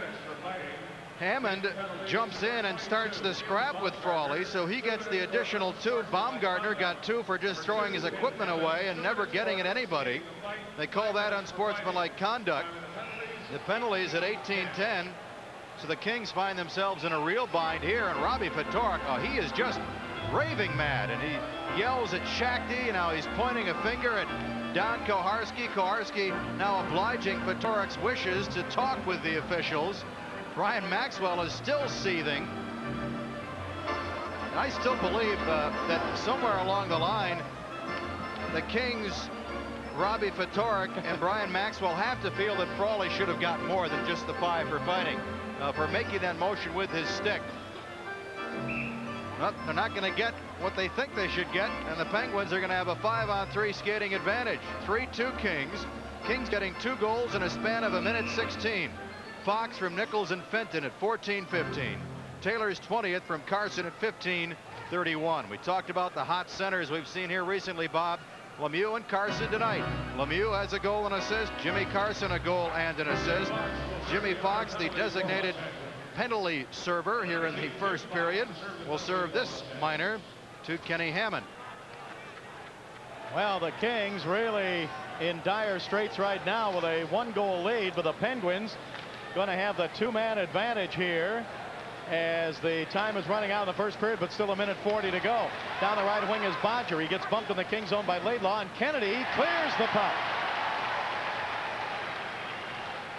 Hammond jumps in and starts the scrap with Frawley, so he gets the additional 2. Baumgartner got 2 for just throwing his equipment away and never getting at anybody. They call that unsportsmanlike conduct. The penalties at 18-10, so the Kings find themselves in a real bind here. And Robbie Ftorek, oh, he is just raving mad, and he yells at Shakti. Now he's pointing a finger at Don Koharski. Koharski now obliging Ftorek's wishes to talk with the officials. Brian Maxwell is still seething. And I still believe that somewhere along the line, the Kings, Robbie Ftorek and Brian Maxwell have to feel that Frawley should have got more than just the 5 for fighting, for making that motion with his stick. Well, they're not going to get what they think they should get, and the Penguins are going to have a 5-on-3 skating advantage. 3-2 Kings. Kings getting 2 goals in a span of 1:16. Fox from Nichols and Fenton at 14-15. Taylor's 20th from Carson at 15-31. We talked about the hot centers we've seen here recently, Bob. Lemieux and Carson tonight. Lemieux has a goal and assist. Jimmy Carson a goal and an assist. Jimmy Fox, the designated penalty server here in the first period, will serve this minor to Kenny Hammond. Well, the Kings really in dire straits right now with a 1-goal lead, but the Penguins going to have the 2-man advantage here as the time is running out in the first period, but still 1:40 to go. Down the right wing is Bodger. He gets bumped in the Kings zone by Laidlaw, and Kennedy clears the puck.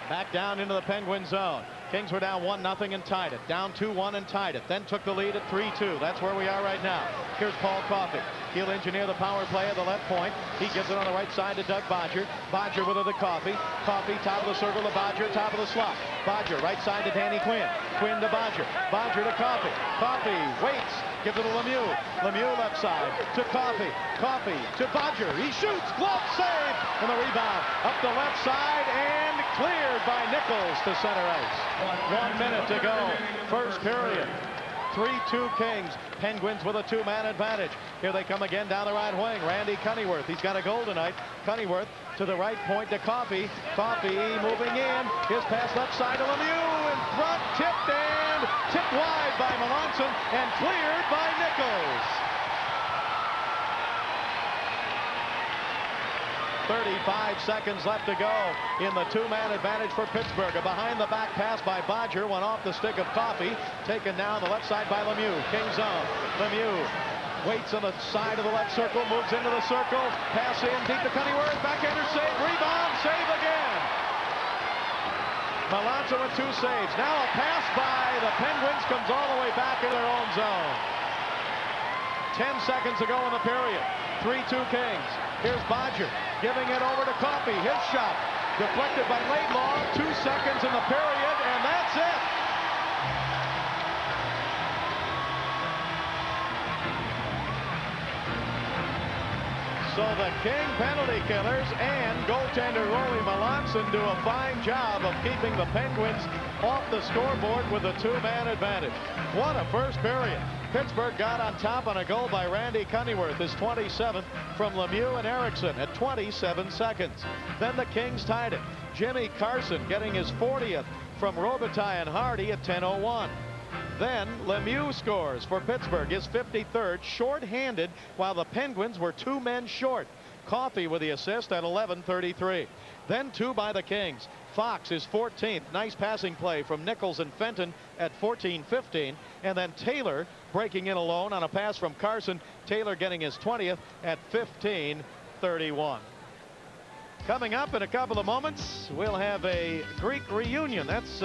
Back down into the Penguin zone. Kings were down 1-0 and tied it. Down 2-1 and tied it. Then took the lead at 3-2. That's where we are right now. Here's Paul Coffey. He'll engineer the power play at the left point. He gives it on the right side to Doug Bodger. Bodger with it to Coffey. Coffey, top of the circle to Bodger, top of the slot. Bodger, right side to Danny Quinn. Quinn to Bodger. Bodger to Coffey. Coffey waits. Gives it to Lemieux. Lemieux left side to Coffey. Coffey to Bodger. He shoots. Glove save. And the rebound up the left side and cleared by Nichols to center ice. 1 minute to go. First period. 3-2 Kings. Penguins with a 2-man advantage. Here they come again down the right wing. Randy Cunneyworth. He's got a goal tonight. Cunneyworth to the right point to Coffey. Coffey moving in. His pass left side to Lemieux. In front. Tipped wide by Melanson and cleared by Nichols. 35 seconds left to go in the 2-man advantage for Pittsburgh. A behind-the-back pass by Bodger went off the stick of Coffey. Taken down the left side by Lemieux. King's zone. Lemieux waits on the side of the left circle. Moves into the circle. Pass in deep to Cunneyworth. Backhander save. Rebound. Save again. Melanson with 2 saves. Now a pass by the Penguins comes all the way back in their own zone. 10 seconds to go in the period. 3-2 Kings. Here's Bodger giving it over to Coffey. His shot deflected by Laidlaw. 2 seconds in the period, and that's it. So the King penalty killers and goaltender Rory Melanson do a fine job of keeping the Penguins off the scoreboard with a 2-man advantage. What a first period. Pittsburgh got on top on a goal by Randy Cunneyworth, his 27th from Lemieux and Erickson at 27 seconds. Then the Kings tied it. Jimmy Carson getting his 40th from Robitaille and Hardy at 10:01. Then Lemieux scores for Pittsburgh, his 53rd, short-handed, while the Penguins were 2 men short. Coffey with the assist at 11:33. Then 2 by the Kings. Fox his 14th. Nice passing play from Nichols and Fenton at 14:15. And then Taylor breaking in alone on a pass from Carson. Taylor getting his 20th at 15:31. Coming up in a couple of moments, we'll have a Greek reunion. That's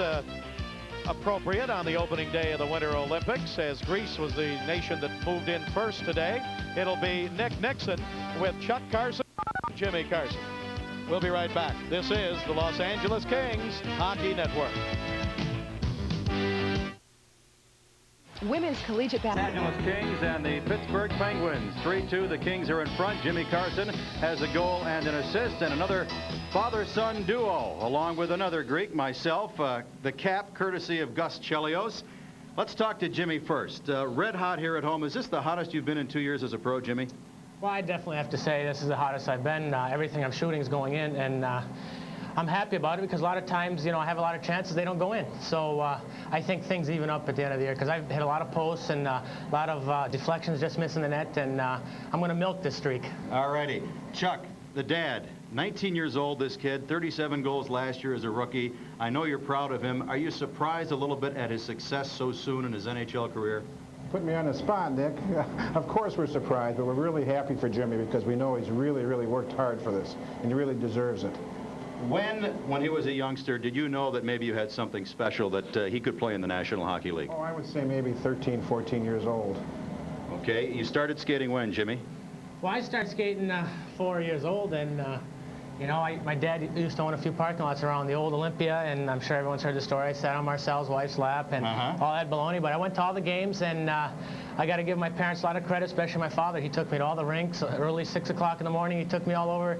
appropriate on the opening day of the Winter Olympics, as Greece was the nation that moved in first today. It'll be Nick Nixon with Chuck Carson, Jimmy Carson. We'll be right back. This is the Los Angeles Kings Hockey Network. Women's collegiate basketball. Los Angeles Kings and the Pittsburgh Penguins. 3-2, the Kings are in front. Jimmy Carson has a goal and an assist, and another father-son duo, along with another Greek, myself, the cap, courtesy of Gus Chelios. Let's talk to Jimmy first. Red hot here at home. Is this the hottest you've been in 2 years as a pro, Jimmy? Well, I definitely have to say this is the hottest I've been. Everything I'm shooting is going in, and I'm happy about it because a lot of times, you know, I have a lot of chances they don't go in. So I think things even up at the end of the year because I've hit a lot of posts and a lot of deflections just missing the net, and I'm going to milk this streak. All righty. Chuck, the dad, 19 years old, this kid, 37 goals last year as a rookie. I know you're proud of him. Are you surprised a little bit at his success so soon in his NHL career? Put me on the spot, Nick. Of course we're surprised, but we're really happy for Jimmy because we know he's really, really worked hard for this, and he really deserves it. When he was a youngster, did you know that maybe you had something special that he could play in the National Hockey League? Oh, I would say maybe 13, 14 years old. Okay, you started skating when, Jimmy? Well, I started skating 4 years old, and you know, my dad used to own a few parking lots around the old Olympia, and I'm sure everyone's heard the story. I sat on Marcel's wife's lap and all that baloney, but I went to all the games, and I got to give my parents a lot of credit, especially my father. He took me to all the rinks early, 6 o'clock in the morning. He took me all over,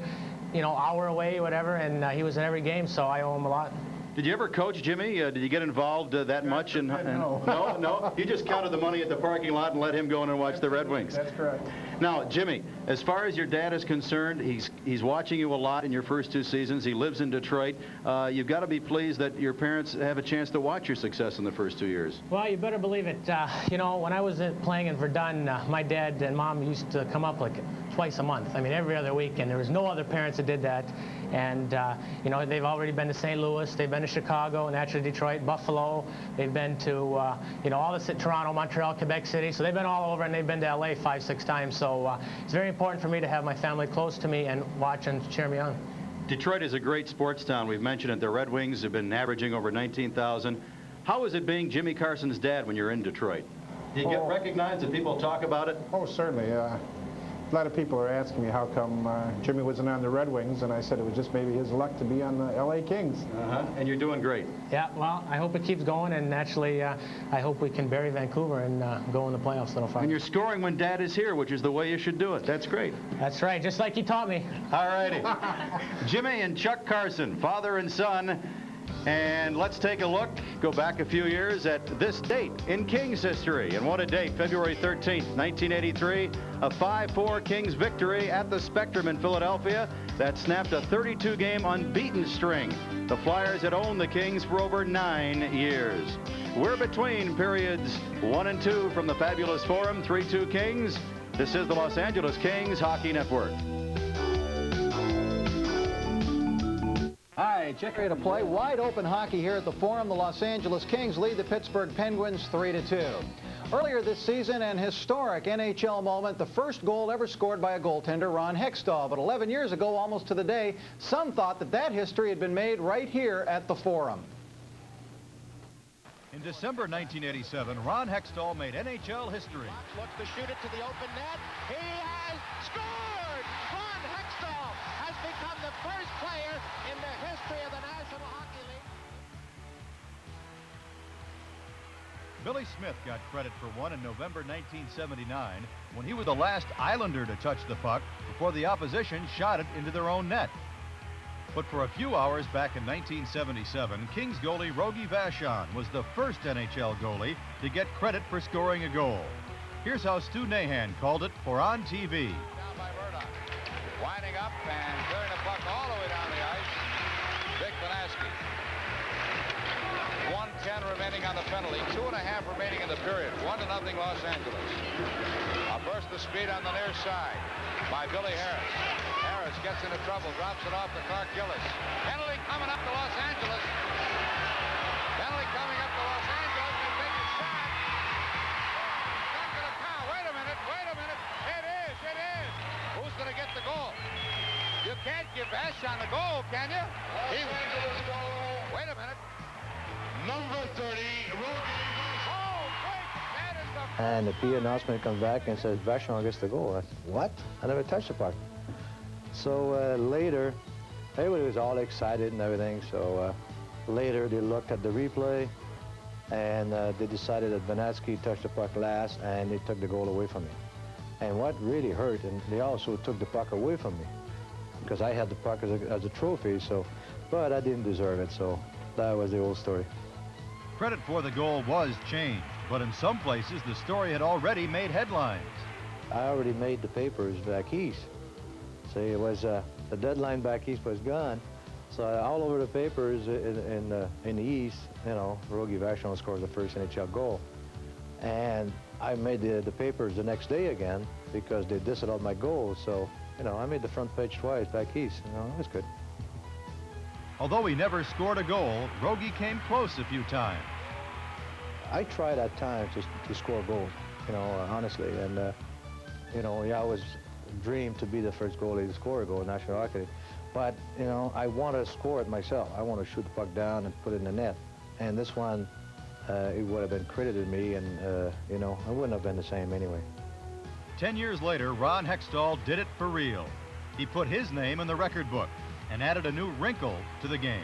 you know, hour away, whatever, and he was in every game, so I owe him a lot. Did you ever coach, Jimmy? Did you get involved that much? No. No? You just counted the money at the parking lot and let him go in and watch the Red Wings. That's correct. Now, Jimmy, as far as your dad is concerned, he's watching you a lot in your first 2 seasons. He lives in Detroit. You've got to be pleased that your parents have a chance to watch your success in the first 2 years. Well, you better believe it. You know, when I was playing in Verdun, my dad and mom used to come up like twice a month. I mean, every other week, and there was no other parents that did that. And, you know, they've already been to St. Louis, they've been to Chicago, naturally Detroit, Buffalo. They've been to, you know, all the Toronto, Montreal, Quebec City. So they've been all over, and they've been to LA 5, 6 times. So it's very important for me to have my family close to me and watch and cheer me on. Detroit is a great sports town. We've mentioned it. The Red Wings have been averaging over 19,000. How is it being Jimmy Carson's dad when you're in Detroit? Do you get recognized and people talk about it? Oh, certainly. A lot of people are asking me how come Jimmy wasn't on the Red Wings, and I said it was just maybe his luck to be on the LA Kings. And you're doing great. Yeah, well, I hope it keeps going, and naturally, I hope we can bury Vancouver and go in the playoffs a little far. And you're scoring when Dad is here, which is the way you should do it. That's great. That's right, just like he taught me. All righty. Jimmy and Chuck Carson, father and son. And let's take a look, go back a few years at this date in Kings history. And what a date, February 13th, 1983, a 5-4 Kings victory at the Spectrum in Philadelphia that snapped a 32-game unbeaten string. The Flyers had owned the Kings for over 9 years. We're between periods 1 and 2 from the fabulous Forum, 3-2 Kings. This is the Los Angeles Kings Hockey Network. Hi, check ready to play wide open hockey here at the Forum. The Los Angeles Kings lead the Pittsburgh Penguins 3-2. Earlier this season, an historic NHL moment, the first goal ever scored by a goaltender, Ron Hextall. But 11 years ago, almost to the day, some thought that history had been made right here at the Forum. In December 1987, Ron Hextall made NHL history. Looks to shoot it to the open net. He has scored! Ron Hextall has become the first player in the history of the National Hockey League. Billy Smith got credit for one in November 1979 when he was the last Islander to touch the puck before the opposition shot it into their own net. But for a few hours back in 1977, Kings goalie Rogie Vachon was the first NHL goalie to get credit for scoring a goal. Here's how Stu Nahan called it for On TV. Down by Murdoch. Winding up and clearing the puck all the way down the ice. Vic Vanaski. 1:10 remaining on the penalty. 2.5 remaining in the period. 1-0 Los Angeles. A burst of speed on the near side by Billy Harris. Harris gets into trouble, drops it off to Clark Gillis. Penalty coming up to Los Angeles. Penalty coming up to Los Angeles. They take a shot. Not going to count. Wait a minute. It is. Who's going to get the goal? You can't give Vachon the goal, can you? Wait a minute. Number 30, And the PA announcement comes back and says, Vachon gets the goal. I said, what? I never touched the puck. So later, everybody was all excited and everything. So later they looked at the replay and they decided that Vanatsky touched the puck last and they took the goal away from me. And what really hurt, and they also took the puck away from me because I had the puck as a trophy, so, but I didn't deserve it, so that was the old story. Credit for the goal was changed, but in some places the story had already made headlines. I already made the papers back east. See, it was the deadline back east was gone, so all over the papers in the east, you know, Rogie Vachon scores the first NHL goal, and I made the papers the next day again because they disallowed my goals. So, you know, I made the front page twice back east. You know, it was good. Although he never scored a goal, Rogie came close a few times. I tried at times to score goals, you know, honestly. And, you know, I always dreamed to be the first goalie to score a goal in National Hockey League. But, you know, I want to score it myself. I want to shoot the puck down and put it in the net. And this one, it would have been credited me, and, you know, it wouldn't have been the same anyway. 10 years later, Ron Hextall did it for real. He put his name in the record book and added a new wrinkle to the game.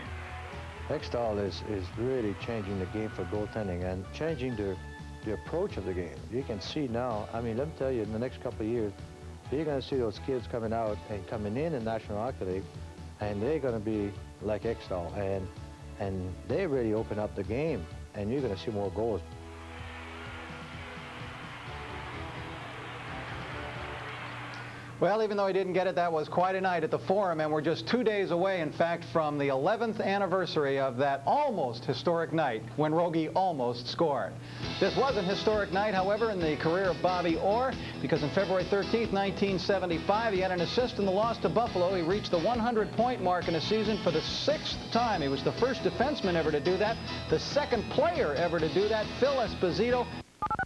Hextall is really changing the game for goaltending and changing the approach of the game. You can see now, I mean, let me tell you, in the next couple of years, you're going to see those kids coming out and coming in National Hockey League, and they're going to be like Hextall, and they really open up the game, and you're going to see more goals. Well, even though he didn't get it, that was quite a night at the Forum, and we're just 2 days away, in fact, from the 11th anniversary of that almost historic night when Rogie almost scored. This was an historic night, however, in the career of Bobby Orr, because on February 13th, 1975, he had an assist in the loss to Buffalo. He reached the 100-point mark in a season for the 6th time. He was the first defenseman ever to do that, the second player ever to do that, Phil Esposito,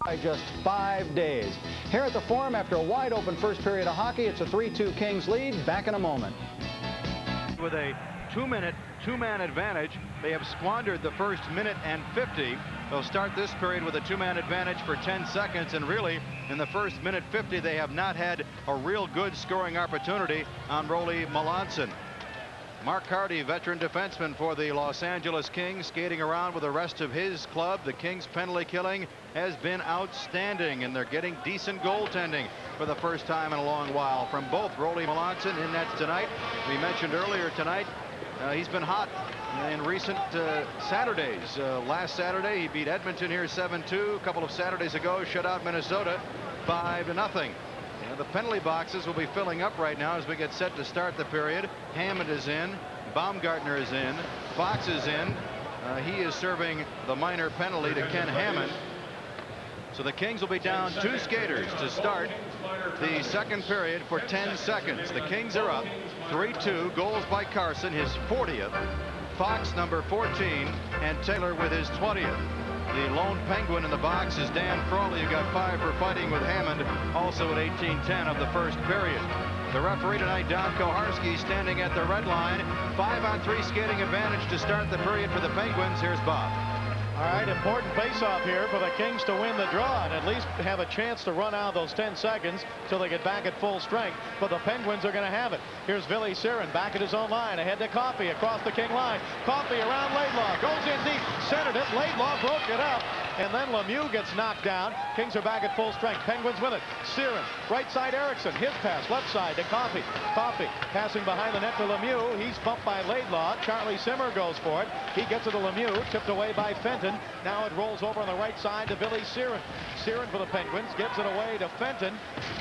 by just 5 days. Here at the Forum, after a wide-open first period of hockey, it's a 3-2 Kings lead. Back in a moment. With a 2-minute, two-man advantage, they have squandered the first minute and 50. They'll start this period with a two-man advantage for 10 seconds, and really, in the first minute 50, they have not had a real good scoring opportunity on Rolly Melanson. Mark Hardy, veteran defenseman for the Los Angeles Kings, skating around with the rest of his club. The Kings' penalty killing has been outstanding, and they're getting decent goaltending for the first time in a long while from both Rolly Melanson in nets tonight. We mentioned earlier tonight, he's been hot in recent Saturdays. Last Saturday, he beat Edmonton here 7-2. A couple of Saturdays ago, shut out Minnesota 5-0. The penalty boxes will be filling up right now as we get set to start the period. Hammond is in. Baumgartner is in. Fox is in. He is serving the minor penalty to Ken Hammond. So the Kings will be down 2 skaters to start the second period for 10 seconds. The Kings are up 3-2. Goals by Carson, his 40th. Fox, number 14, and Taylor with his 20th. The lone Penguin in the box is Dan Frawley, who got 5 for fighting with Hammond, also at 18:10 of the first period. The referee tonight, Don Koharski, standing at the red line. 5-on-3 skating advantage to start the period for the Penguins. Here's Bob. All right, important face-off here for the Kings to win the draw and at least have a chance to run out those 10 seconds till they get back at full strength. But the Penguins are going to have it. Here's Ville Siren back at his own line, ahead to Coffey across the King line. Coffey around Laidlaw, goes in deep, centered it. Laidlaw broke it up, and then Lemieux gets knocked down. Kings are back at full strength. Penguins with it. Siren, right side Erickson, his pass, left side to Coffey. Coffey passing behind the net to Lemieux. He's bumped by Laidlaw. Charlie Simmer goes for it. He gets it to Lemieux, tipped away by Fenton. Now it rolls over on the right side to Ville Siren. Siren for the Penguins, gives it away to Fenton.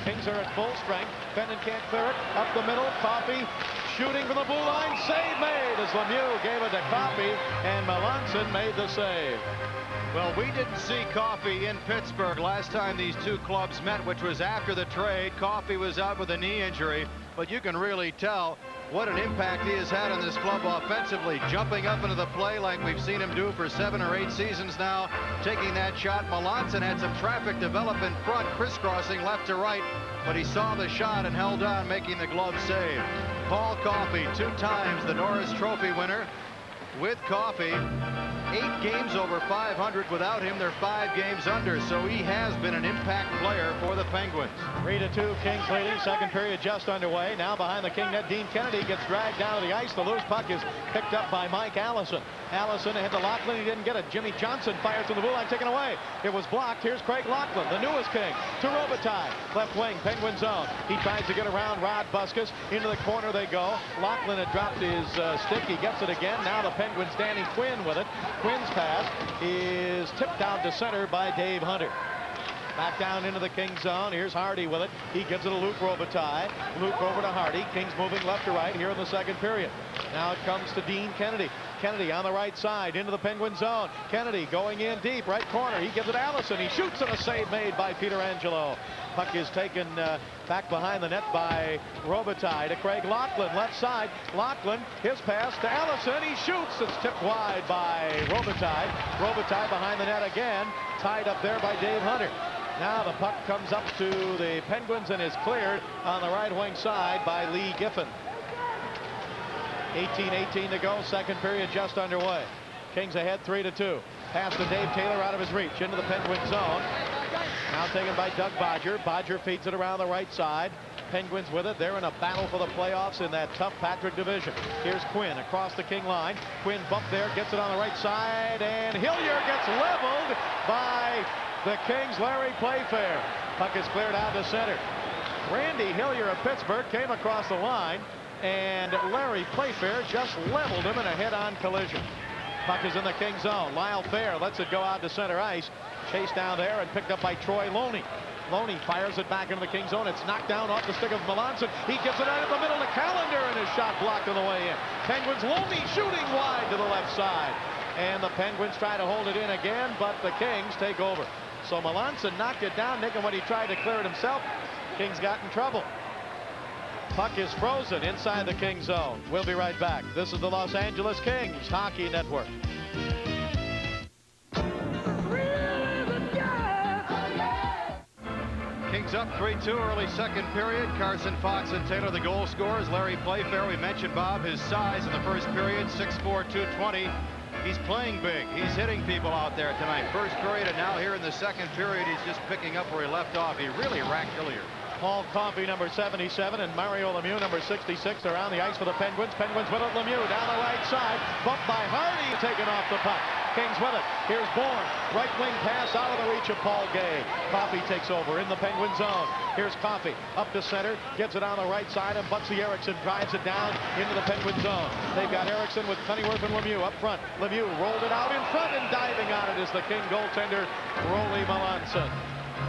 Kings are at full strength. Fenton can't clear it. Up the middle, Coffey shooting from the blue line. Save made as Lemieux gave it to Coffey, and Melanson made the save. Well, we didn't see Coffey in Pittsburgh last time these two clubs met, which was after the trade. Coffey was out with a knee injury, but you can really tell what an impact he has had on this club offensively, jumping up into the play like we've seen him do for 7 or 8 seasons now, taking that shot. Melanson had some traffic develop in front, crisscrossing left to right, but he saw the shot and held on, making the glove save. Paul Coffey, 2 times the Norris Trophy winner with Coffey. 8 games over 500 without him. They're 5 games under, so he has been an impact player for the Penguins. 3-2, Kings leading. Second period just underway. Now behind the King net, Dean Kennedy gets dragged down to the ice. The loose puck is picked up by Mike Allison. Allison ahead to Laughlin. He didn't get it. Jimmy Johnson fires from the blue line, taken away. It was blocked. Here's Craig Laughlin, the newest King, to Robitaille. Left wing, Penguin zone. He tries to get around Rod Buskus. Into the corner they go. Laughlin had dropped his stick. He gets it again. Now the Penguins, Danny Quinn with it. Quinn's pass is tipped down to center by Dave Hunter. Back down into the Kings zone. Here's Hardy with it. He gives it to Luc Robitaille. Luc over to Hardy. Kings moving left to right here in the second period. Now it comes to Dean Kennedy. Kennedy on the right side into the Penguin zone. Kennedy going in deep, right corner. He gives it to Allison. He shoots, and a save made by Peter Angelo. Puck is taken back behind the net by Robitaille to Craig Laughlin, left side. Laughlin, his pass to Allison. He shoots. It's tipped wide by Robitaille. Robitaille behind the net again, tied up there by Dave Hunter. Now the puck comes up to the Penguins and is cleared on the right wing side by Lee Giffen. 18-18 to go. Second period just underway. Kings ahead 3-2. Pass to Dave Taylor out of his reach into the Penguin zone. Now taken by Doug Bodger. Bodger feeds it around the right side. Penguins with it. They're in a battle for the playoffs in that tough Patrick division. Here's Quinn across the King line. Quinn bumped there, gets it on the right side, and Hillier gets leveled by the Kings' Larry Playfair. Puck is cleared out to center. Randy Hillier of Pittsburgh came across the line, and Larry Playfair just leveled him in a head-on collision. Puck is in the King zone. Lyle Fair lets it go out to center ice. Chased down there and picked up by Troy Loney. Loney fires it back into the King zone. It's knocked down off the stick of Melanson. He gives it out in the middle to Callender, and his shot blocked on the way in. Penguins, Loney shooting wide to the left side. And the Penguins try to hold it in again, but the Kings take over. So Melanson knocked it down, Nick, and when he tried to clear it himself, Kings got in trouble. Puck is frozen inside the King zone. We'll be right back. This is the Los Angeles Kings Hockey Network. Kings up 3-2 early second period. Carson Fox and Taylor the goal scorers. Larry Playfair, we mentioned, Bob, his size in the first period, 6'4", 220. He's playing big. He's hitting people out there tonight. First period, and now here in the second period, he's just picking up where he left off. He really racked earlier. Paul Coffey, number 77, and Mario Lemieux, number 66, are on the ice for the Penguins. Penguins with it. Lemieux down the right side. Bumped by Hardy, taken off the puck. Kings with it. Here's Bourne. Right wing pass out of the reach of Paul Gay. Coffey takes over in the Penguin zone. Here's Coffey up to center. Gets it on the right side, and Butsy Erickson drives it down into the Penguin zone. They've got Erickson with Cunneyworth and Lemieux up front. Lemieux rolled it out in front, and diving on it is the King goaltender, Rolly Melanson.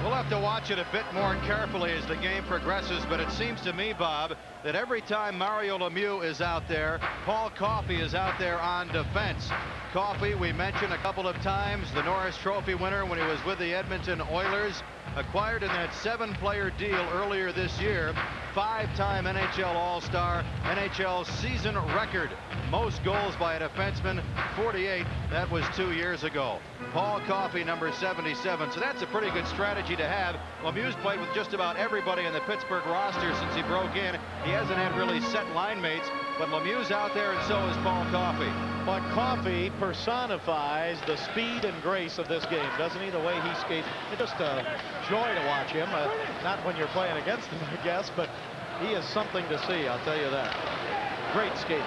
We'll have to watch it a bit more carefully as the game progresses, but it seems to me, Bob, that every time Mario Lemieux is out there, Paul Coffey is out there on defense. Coffey, we mentioned a couple of times, the Norris Trophy winner when he was with the Edmonton Oilers, acquired in that 7-player deal earlier this year, 5-time NHL All-Star, NHL season record. Most goals by a defenseman, 48. That was 2 years ago. Paul Coffey, number 77. So that's a pretty good strategy to have. Lemieux's played with just about everybody in the Pittsburgh roster since he broke in. He hasn't had really set line mates, but Lemieux's out there, and so is Paul Coffey. But Coffey personifies the speed and grace of this game, doesn't he? The way he skates. It's just a joy to watch him. Not when you're playing against him, I guess, but he is something to see, I'll tell you that. Great skating.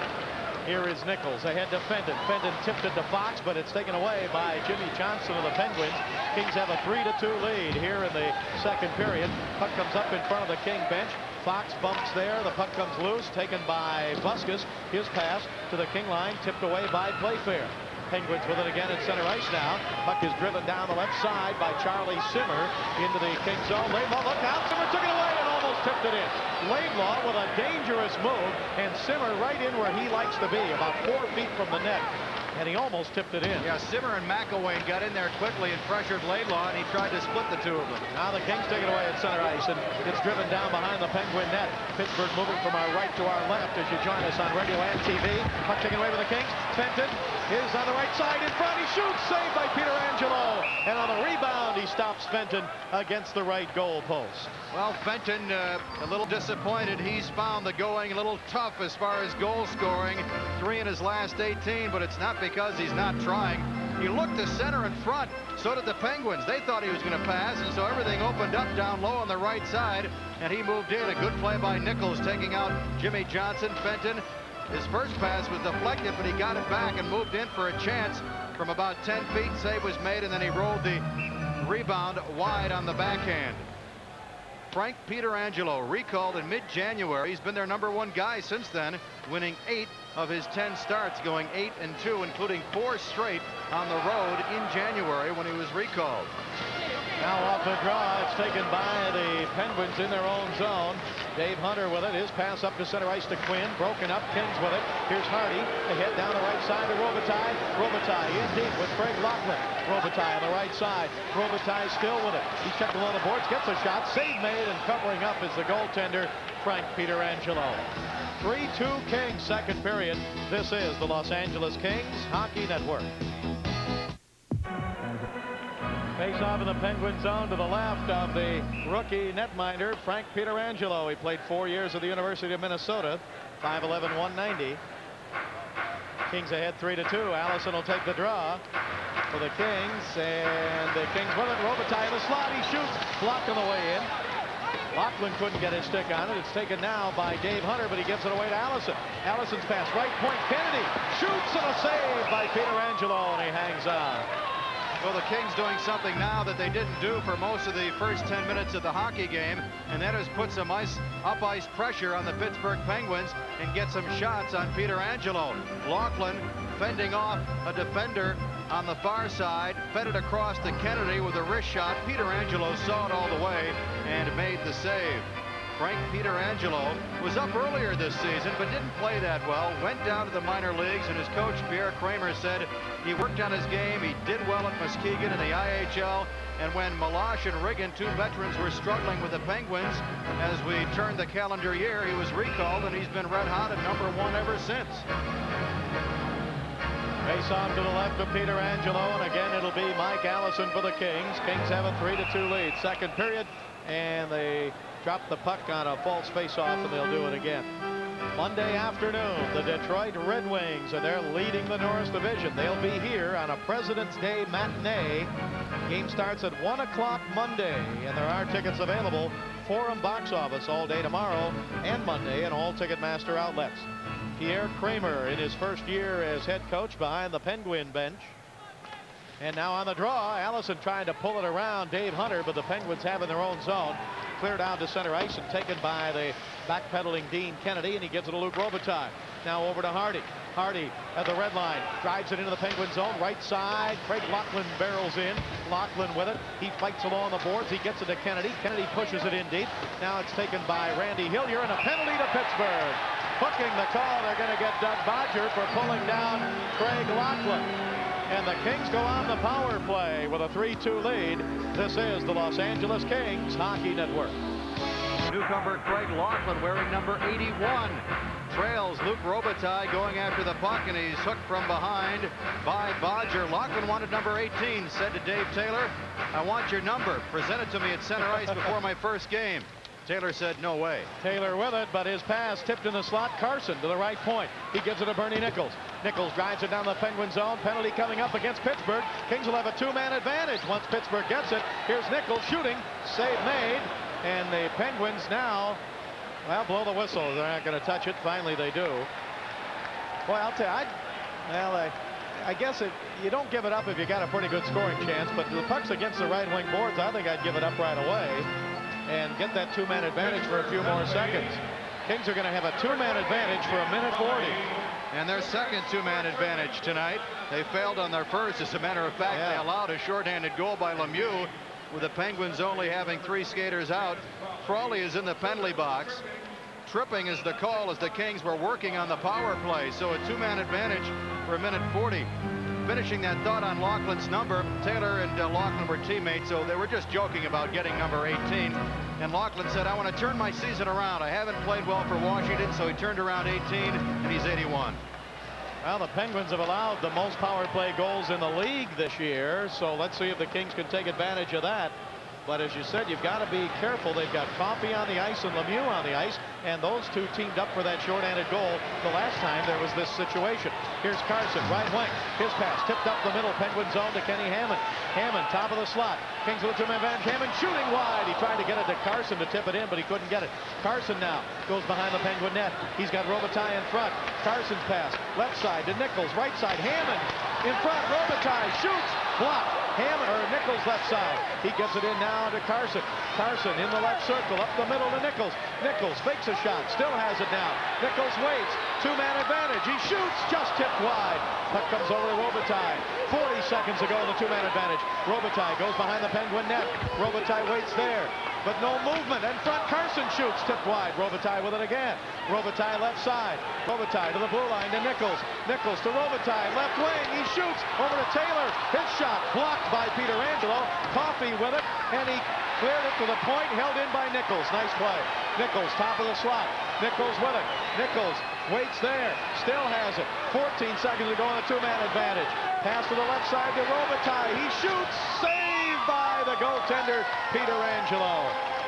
Here is Nichols ahead to Fenton. Fenton tipped it to Fox, but it's taken away by Jimmy Johnson of the Penguins. Kings have a 3-2 lead here in the second period. Puck comes up in front of the King bench. Fox bumps there. The puck comes loose, taken by Buskus. His pass to the King line, tipped away by Playfair. Penguins with it again at center ice now. Puck is driven down the left side by Charlie Simmer into the King zone. Laidlaw, look out. Simmer took it away and almost tipped it in. Laidlaw with a dangerous move, and Simmer right in where he likes to be, about 4 feet from the net. And he almost tipped it in. Yeah, Simmer and McElwain got in there quickly and pressured Laidlaw, and he tried to split the two of them. Now the Kings take it away at center ice, and it's driven down behind the Penguin net. Pittsburgh moving from our right to our left as you join us on Radioland TV. Puck taken away with the Kings. Fenton is on the right side in front. He shoots, saved by Peter Angelo. And on the rebound, he stops Fenton against the right goal post. Well, Fenton a little disappointed. He's found the going a little tough as far as goal scoring. 3 in his last 18, but it's not because he's not trying. He looked to center and front. So did the Penguins. They thought he was going to pass, and so everything opened up down low on the right side, and he moved in. A good play by Nichols, taking out Jimmy Johnson. Fenton, his first pass was deflected, but he got it back and moved in for a chance from about 10 feet. Save was made, and then he rolled the rebound wide on the backhand. Frank Pietrangelo, recalled in mid-January. He's been their #1 guy since then, winning 8 of his 10 starts, going 8-2, including 4 straight on the road in January when he was recalled. Now off the draw, it's taken by the Penguins in their own zone. Dave Hunter with it. His pass up to center ice to Quinn. Broken up. Kings with it. Here's Hardy. Ahead down the right side to Robitaille. Robitaille in deep with Craig Laughlin. Robitaille on the right side. Robitaille still with it. He's checked below the boards. Gets a shot. Save made, and covering up is the goaltender, Frank Pietrangelo. 3-2 Kings, second period. This is the Los Angeles Kings Hockey Network. Face off in the Penguin zone to the left of the rookie netminder, Frank Pietrangelo. He played 4 years at the University of Minnesota, 5'11", 190. Kings ahead 3-2. Allison will take the draw for the Kings, and the Kings with it. Robitaille in the slot. He shoots. Blocked on the way in. Laughlin couldn't get his stick on it. It's taken now by Dave Hunter, but he gives it away to Allison. Allison's pass, right point. Kennedy shoots, and a save by Pietrangelo, and he hangs on. Well, the Kings doing something now that they didn't do for most of the first 10 minutes of the hockey game, and that is put some up-ice pressure on the Pittsburgh Penguins and get some shots on Pietrangelo. Laughlin fending off a defender on the far side, fed it across to Kennedy with a wrist shot. Pietrangelo saw it all the way and made the save. Frank Pietrangelo was up earlier this season but didn't play that well. Went down to the minor leagues, and his coach Pierre Kramer said he worked on his game. He did well at Muskegon in the IHL, and when Malash and Riggin, 2 veterans, were struggling with the Penguins as we turned the calendar year, he was recalled, and he's been red hot at #1 ever since. Face off to the left of Pietrangelo, and again it'll be Mike Allison for the Kings. Kings have a 3-2 lead. Second period, and they drop the puck on a false face-off, and they'll do it again. Monday afternoon, the Detroit Red Wings, and they're leading the Norris Division. They'll be here on a President's Day matinee. Game starts at 1 o'clock Monday, and there are tickets available. Forum box office all day tomorrow and Monday, and all Ticketmaster outlets. Pierre Kramer in his first year as head coach behind the Penguin bench. And now on the draw, Allison trying to pull it around Dave Hunter, but the Penguins have in their own zone. Cleared out to center ice and taken by the backpedaling Dean Kennedy, and he gives it to Luc Robitaille. Now over to Hardy. Hardy at the red line, drives it into the Penguin zone, right side. Craig Laughlin barrels in. Laughlin with it. He fights along the boards. He gets it to Kennedy. Kennedy pushes it in deep. Now it's taken by Randy Hillier, and a penalty to Pittsburgh. Hooking the call, they're going to get Doug Bodger for pulling down Craig Laughlin. And the Kings go on the power play with a 3-2 lead. This is the Los Angeles Kings Hockey Network. Newcomer Craig Laughlin wearing number 81. Trails Luc Robitaille going after the puck, and he's hooked from behind by Bodger. Laughlin wanted number 18, said to Dave Taylor, "I want your number. Present it to me at center ice before my first game." Taylor said, "No way." Taylor with it, but his pass tipped in the slot. Carson to the right point. He gives it to Bernie Nichols. Nichols drives it down the Penguin zone. Penalty coming up against Pittsburgh. Kings will have a 2-man advantage once Pittsburgh gets it. Here's Nichols shooting. Save made. And the Penguins now, well, blow the whistle. They're not going to touch it. Finally, they do. Boy, I'll tell you, I guess you don't give it up if you got a pretty good scoring chance, but the puck's against the right wing boards. I think I'd give it up right away and get that 2-man advantage for a few more seconds. Kings are going to have a 2-man advantage for 1:40. And their second 2-man advantage tonight. They failed on their first. As a matter of fact, they allowed a shorthanded goal by Lemieux, with the Penguins only having 3 skaters out. Frawley is in the penalty box. Tripping is the call as the Kings were working on the power play. So a 2-man advantage for 1:40. Finishing that thought on Laughlin's number, Taylor and Laughlin were teammates, so they were just joking about getting number 18. And Laughlin said, "I want to turn my season around. I haven't played well for Washington," so he turned around 18, and he's 81. Well, the Penguins have allowed the most power play goals in the league this year, so let's see if the Kings can take advantage of that. But as you said, you've got to be careful. They've got Coffey on the ice and Lemieux on the ice, and those two teamed up for that short-handed goal the last time there was this situation. Here's Carson, right wing. His pass tipped up the middle, Penguin zone to Kenny Hammond. Hammond, top of the slot. Kings with a two-man advantage. Hammond shooting wide. He tried to get it to Carson to tip it in, but he couldn't get it. Carson now goes behind the Penguin net. He's got Robitaille in front. Carson's pass, left side to Nichols, right side. Hammond in front. Robitaille shoots, blocked. Hammond, or Nichols left side. He gets it in now to Carson. Carson in the left circle, up the middle to Nichols. Nichols fakes a shot, still has it now. Nichols waits, two-man advantage. He shoots, just tipped wide. Puck comes over to Robitaille. 40 seconds to go in the two-man advantage. Robitaille goes behind the Penguin net. Robitaille waits there, but no movement. In front, Carson shoots, tipped wide. Robitaille with it again. Robitaille left side. Robitaille to the blue line to Nichols. Nichols to Robitaille, left wing. He shoots over to Taylor. His shot blocked by Peter Angelo. Coffey with it, and he cleared it to the point, held in by Nichols. Nice play. Nichols, top of the slot. Nichols with it. Nichols waits there, still has it. 14 seconds to go on a two-man advantage. Pass to the left side to Robitaille. He shoots, saved by the goaltender, Peter Angelo.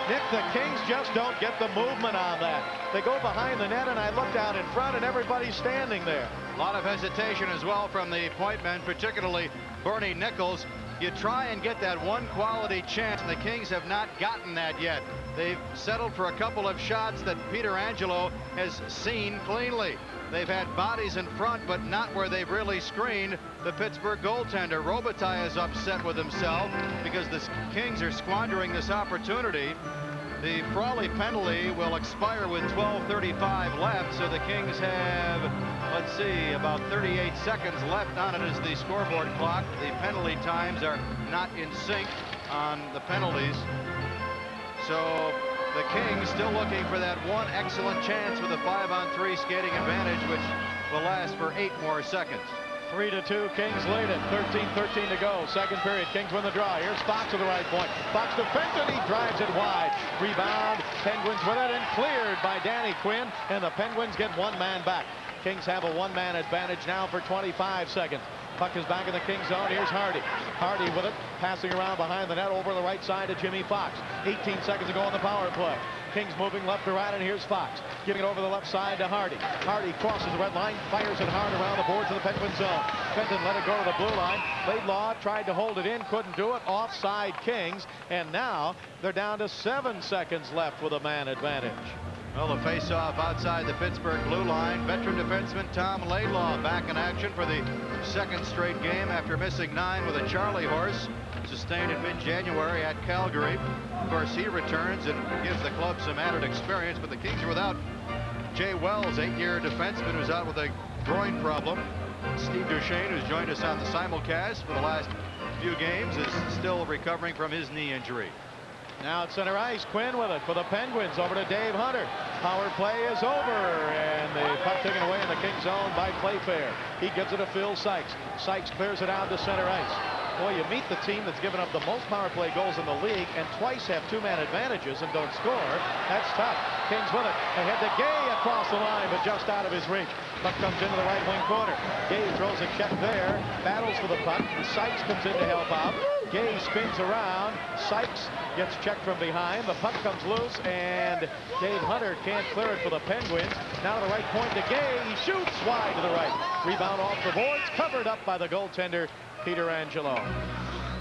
Nick, the Kings just don't get the movement on that. They go behind the net, and I look down in front, and everybody's standing there. A lot of hesitation as well from the point men, particularly Bernie Nichols. You try and get that one quality chance, and the Kings have not gotten that yet. They've settled for a couple of shots that Peter Angelo has seen cleanly. They've had bodies in front, but not where they've really screened the Pittsburgh goaltender. Robitaille is upset with himself because the Kings are squandering this opportunity. The Frawley penalty will expire with 12:35 left, so the Kings have, let's see, about 38 seconds left on it as the scoreboard clock. The penalty times are not in sync on the penalties. So the Kings still looking for that one excellent chance with a 5-on-3 skating advantage, which will last for 8 more seconds. 3-2, Kings lead it. 13-13 to go. Second period, Kings win the draw. Here's Fox to the right point. Fox to Fenton. He drives it wide. Rebound. Penguins with it and cleared by Danny Quinn. And the Penguins get one man back. Kings have a one-man advantage now for 25 seconds. Puck is back in the Kings zone. Here's Hardy. Hardy with it, passing around behind the net over the right side to Jimmy Fox. 18 seconds to go on the power play. Kings moving left to right, and here's Fox giving it over the left side to Hardy. Hardy crosses the red line, fires it hard around the boards of the Penguin zone. Fenton let it go to the blue line. Laidlaw tried to hold it in, couldn't do it. Offside Kings, and now they're down to 7 seconds left with a man advantage. Well, the face-off outside the Pittsburgh blue line. Veteran defenseman Tom Laidlaw back in action for the second straight game after missing 9 with a Charlie horse sustained in mid-January at Calgary. Of course, he returns and gives the club some added experience, but the Kings are without Jay Wells, 8-year defenseman who's out with a groin problem. Steve Duchesne, who's joined us on the simulcast for the last few games, is still recovering from his knee injury. Now at center ice, Quinn with it for the Penguins, over to Dave Hunter. Power play is over, and the puck taken away in the Kings zone by Playfair. He gives it to Phil Sykes. Sykes clears it out to center ice. Boy, you meet the team that's given up the most power play goals in the league and twice have two-man advantages and don't score. That's tough. Kings with it. Ahead to Gay across the line, but just out of his reach. Puck comes into the right wing corner. Gay throws a check there, battles for the puck. Sykes comes in to help out. Gay spins around. Sykes gets checked from behind. The puck comes loose, and Dave Hunter can't clear it for the Penguins. Now to the right point to Gay. He shoots wide to the right. Rebound off the boards, covered up by the goaltender, Peter Angelo.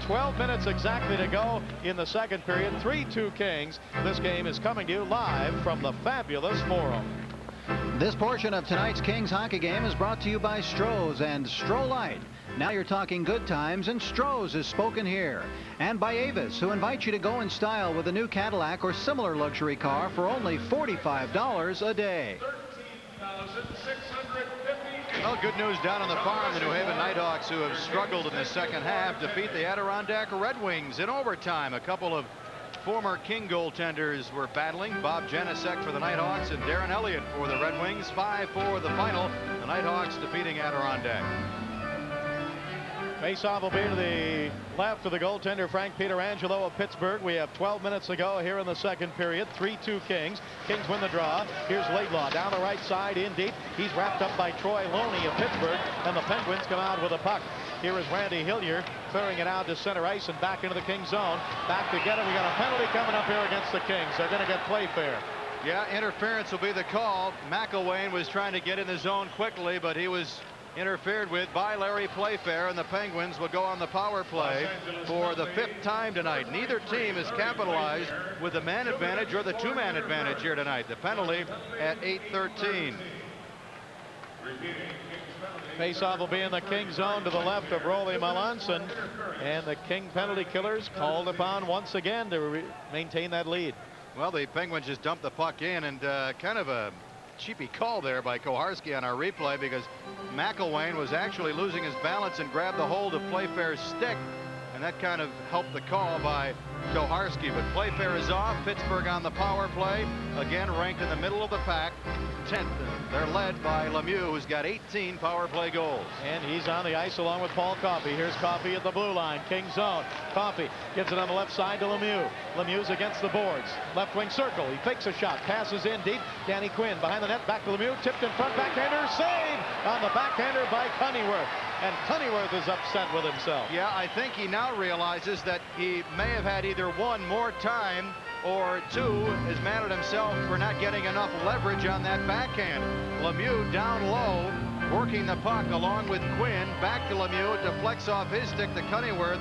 12 minutes exactly to go in the second period. 3-2 Kings. This game is coming to you live from the fabulous Forum. This portion of tonight's Kings hockey game is brought to you by Stroh's and Stroh Light. Now you're talking good times, and Stroh's is spoken here. And by Avis, who invites you to go in style with a new Cadillac or similar luxury car for only $45 a day. Well, good news down on the farm. The New Haven Nighthawks, who have struggled in the second half, defeat the Adirondack Red Wings in overtime. A couple of former King goaltenders were battling. Bob Janicek for the Nighthawks and Darren Elliott for the Red Wings. 5-4 the final. The Nighthawks defeating Adirondack. Face-off will be to the left of the goaltender, Frank Pietrangelo of Pittsburgh. We have 12 minutes to go here in the second period. 3-2 Kings. Kings win the draw. Here's Laidlaw down the right side in deep. He's wrapped up by Troy Loney of Pittsburgh, and the Penguins come out with a puck. Here is Randy Hillier clearing it out to center ice and back into the Kings zone. Back to get it. We got a penalty coming up here against the Kings. They're going to get play fair. Yeah, interference will be the call. McElwain was trying to get in the zone quickly, but he was interfered with by Larry Playfair, and the Penguins will go on the power play for the 5th time tonight. Neither team has capitalized with the man advantage or the two-man advantage here tonight. The penalty at 8:13. Faceoff will be in the King zone to the left of Rolly Melanson, and the King penalty killers called upon once again to maintain that lead. Well, the Penguins just dumped the puck in, and kind of a cheapy call there by Koharski on our replay, because McElwain was actually losing his balance and grabbed the hold of Playfair's stick, and that kind of helped the call by Koharski. But Playfair is off. Pittsburgh on the power play, again ranked in the middle of the pack, 10th. They're led by Lemieux, who's got 18 power play goals. And he's on the ice along with Paul Coffey. Here's Coffey at the blue line. King zone. Coffey gives it on the left side to Lemieux. Lemieux's against the boards. Left wing circle. He fakes a shot. Passes in deep. Danny Quinn behind the net. Back to Lemieux. Tipped in front. Backhander. Save on the backhander by Cunneyworth. And Cunneyworth is upset with himself. Yeah, I think he now realizes that he may have had either one, more time, or two, is mad at himself for not getting enough leverage on that backhand. Lemieux down low, working the puck along with Quinn. Back to Lemieux. It deflects off his stick to Cunneyworth,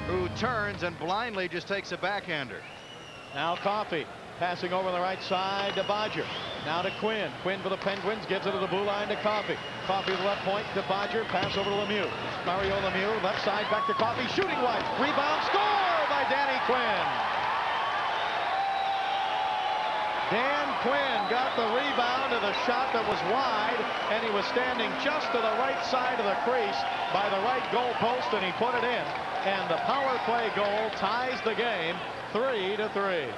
who turns and blindly just takes a backhander. Now Coffey passing over the right side to Bodger. Now to Quinn. Quinn for the Penguins gives it to the blue line to Coffey. Coffey to the left point to Bodger. Pass over to Lemieux. Mario Lemieux left side back to Coffey. Shooting wide. Rebound. Score by Danny Quinn. Dan Quinn got the rebound of the shot that was wide, and he was standing just to the right side of the crease by the right goal post, and he put it in. And the power play goal ties the game 3-3.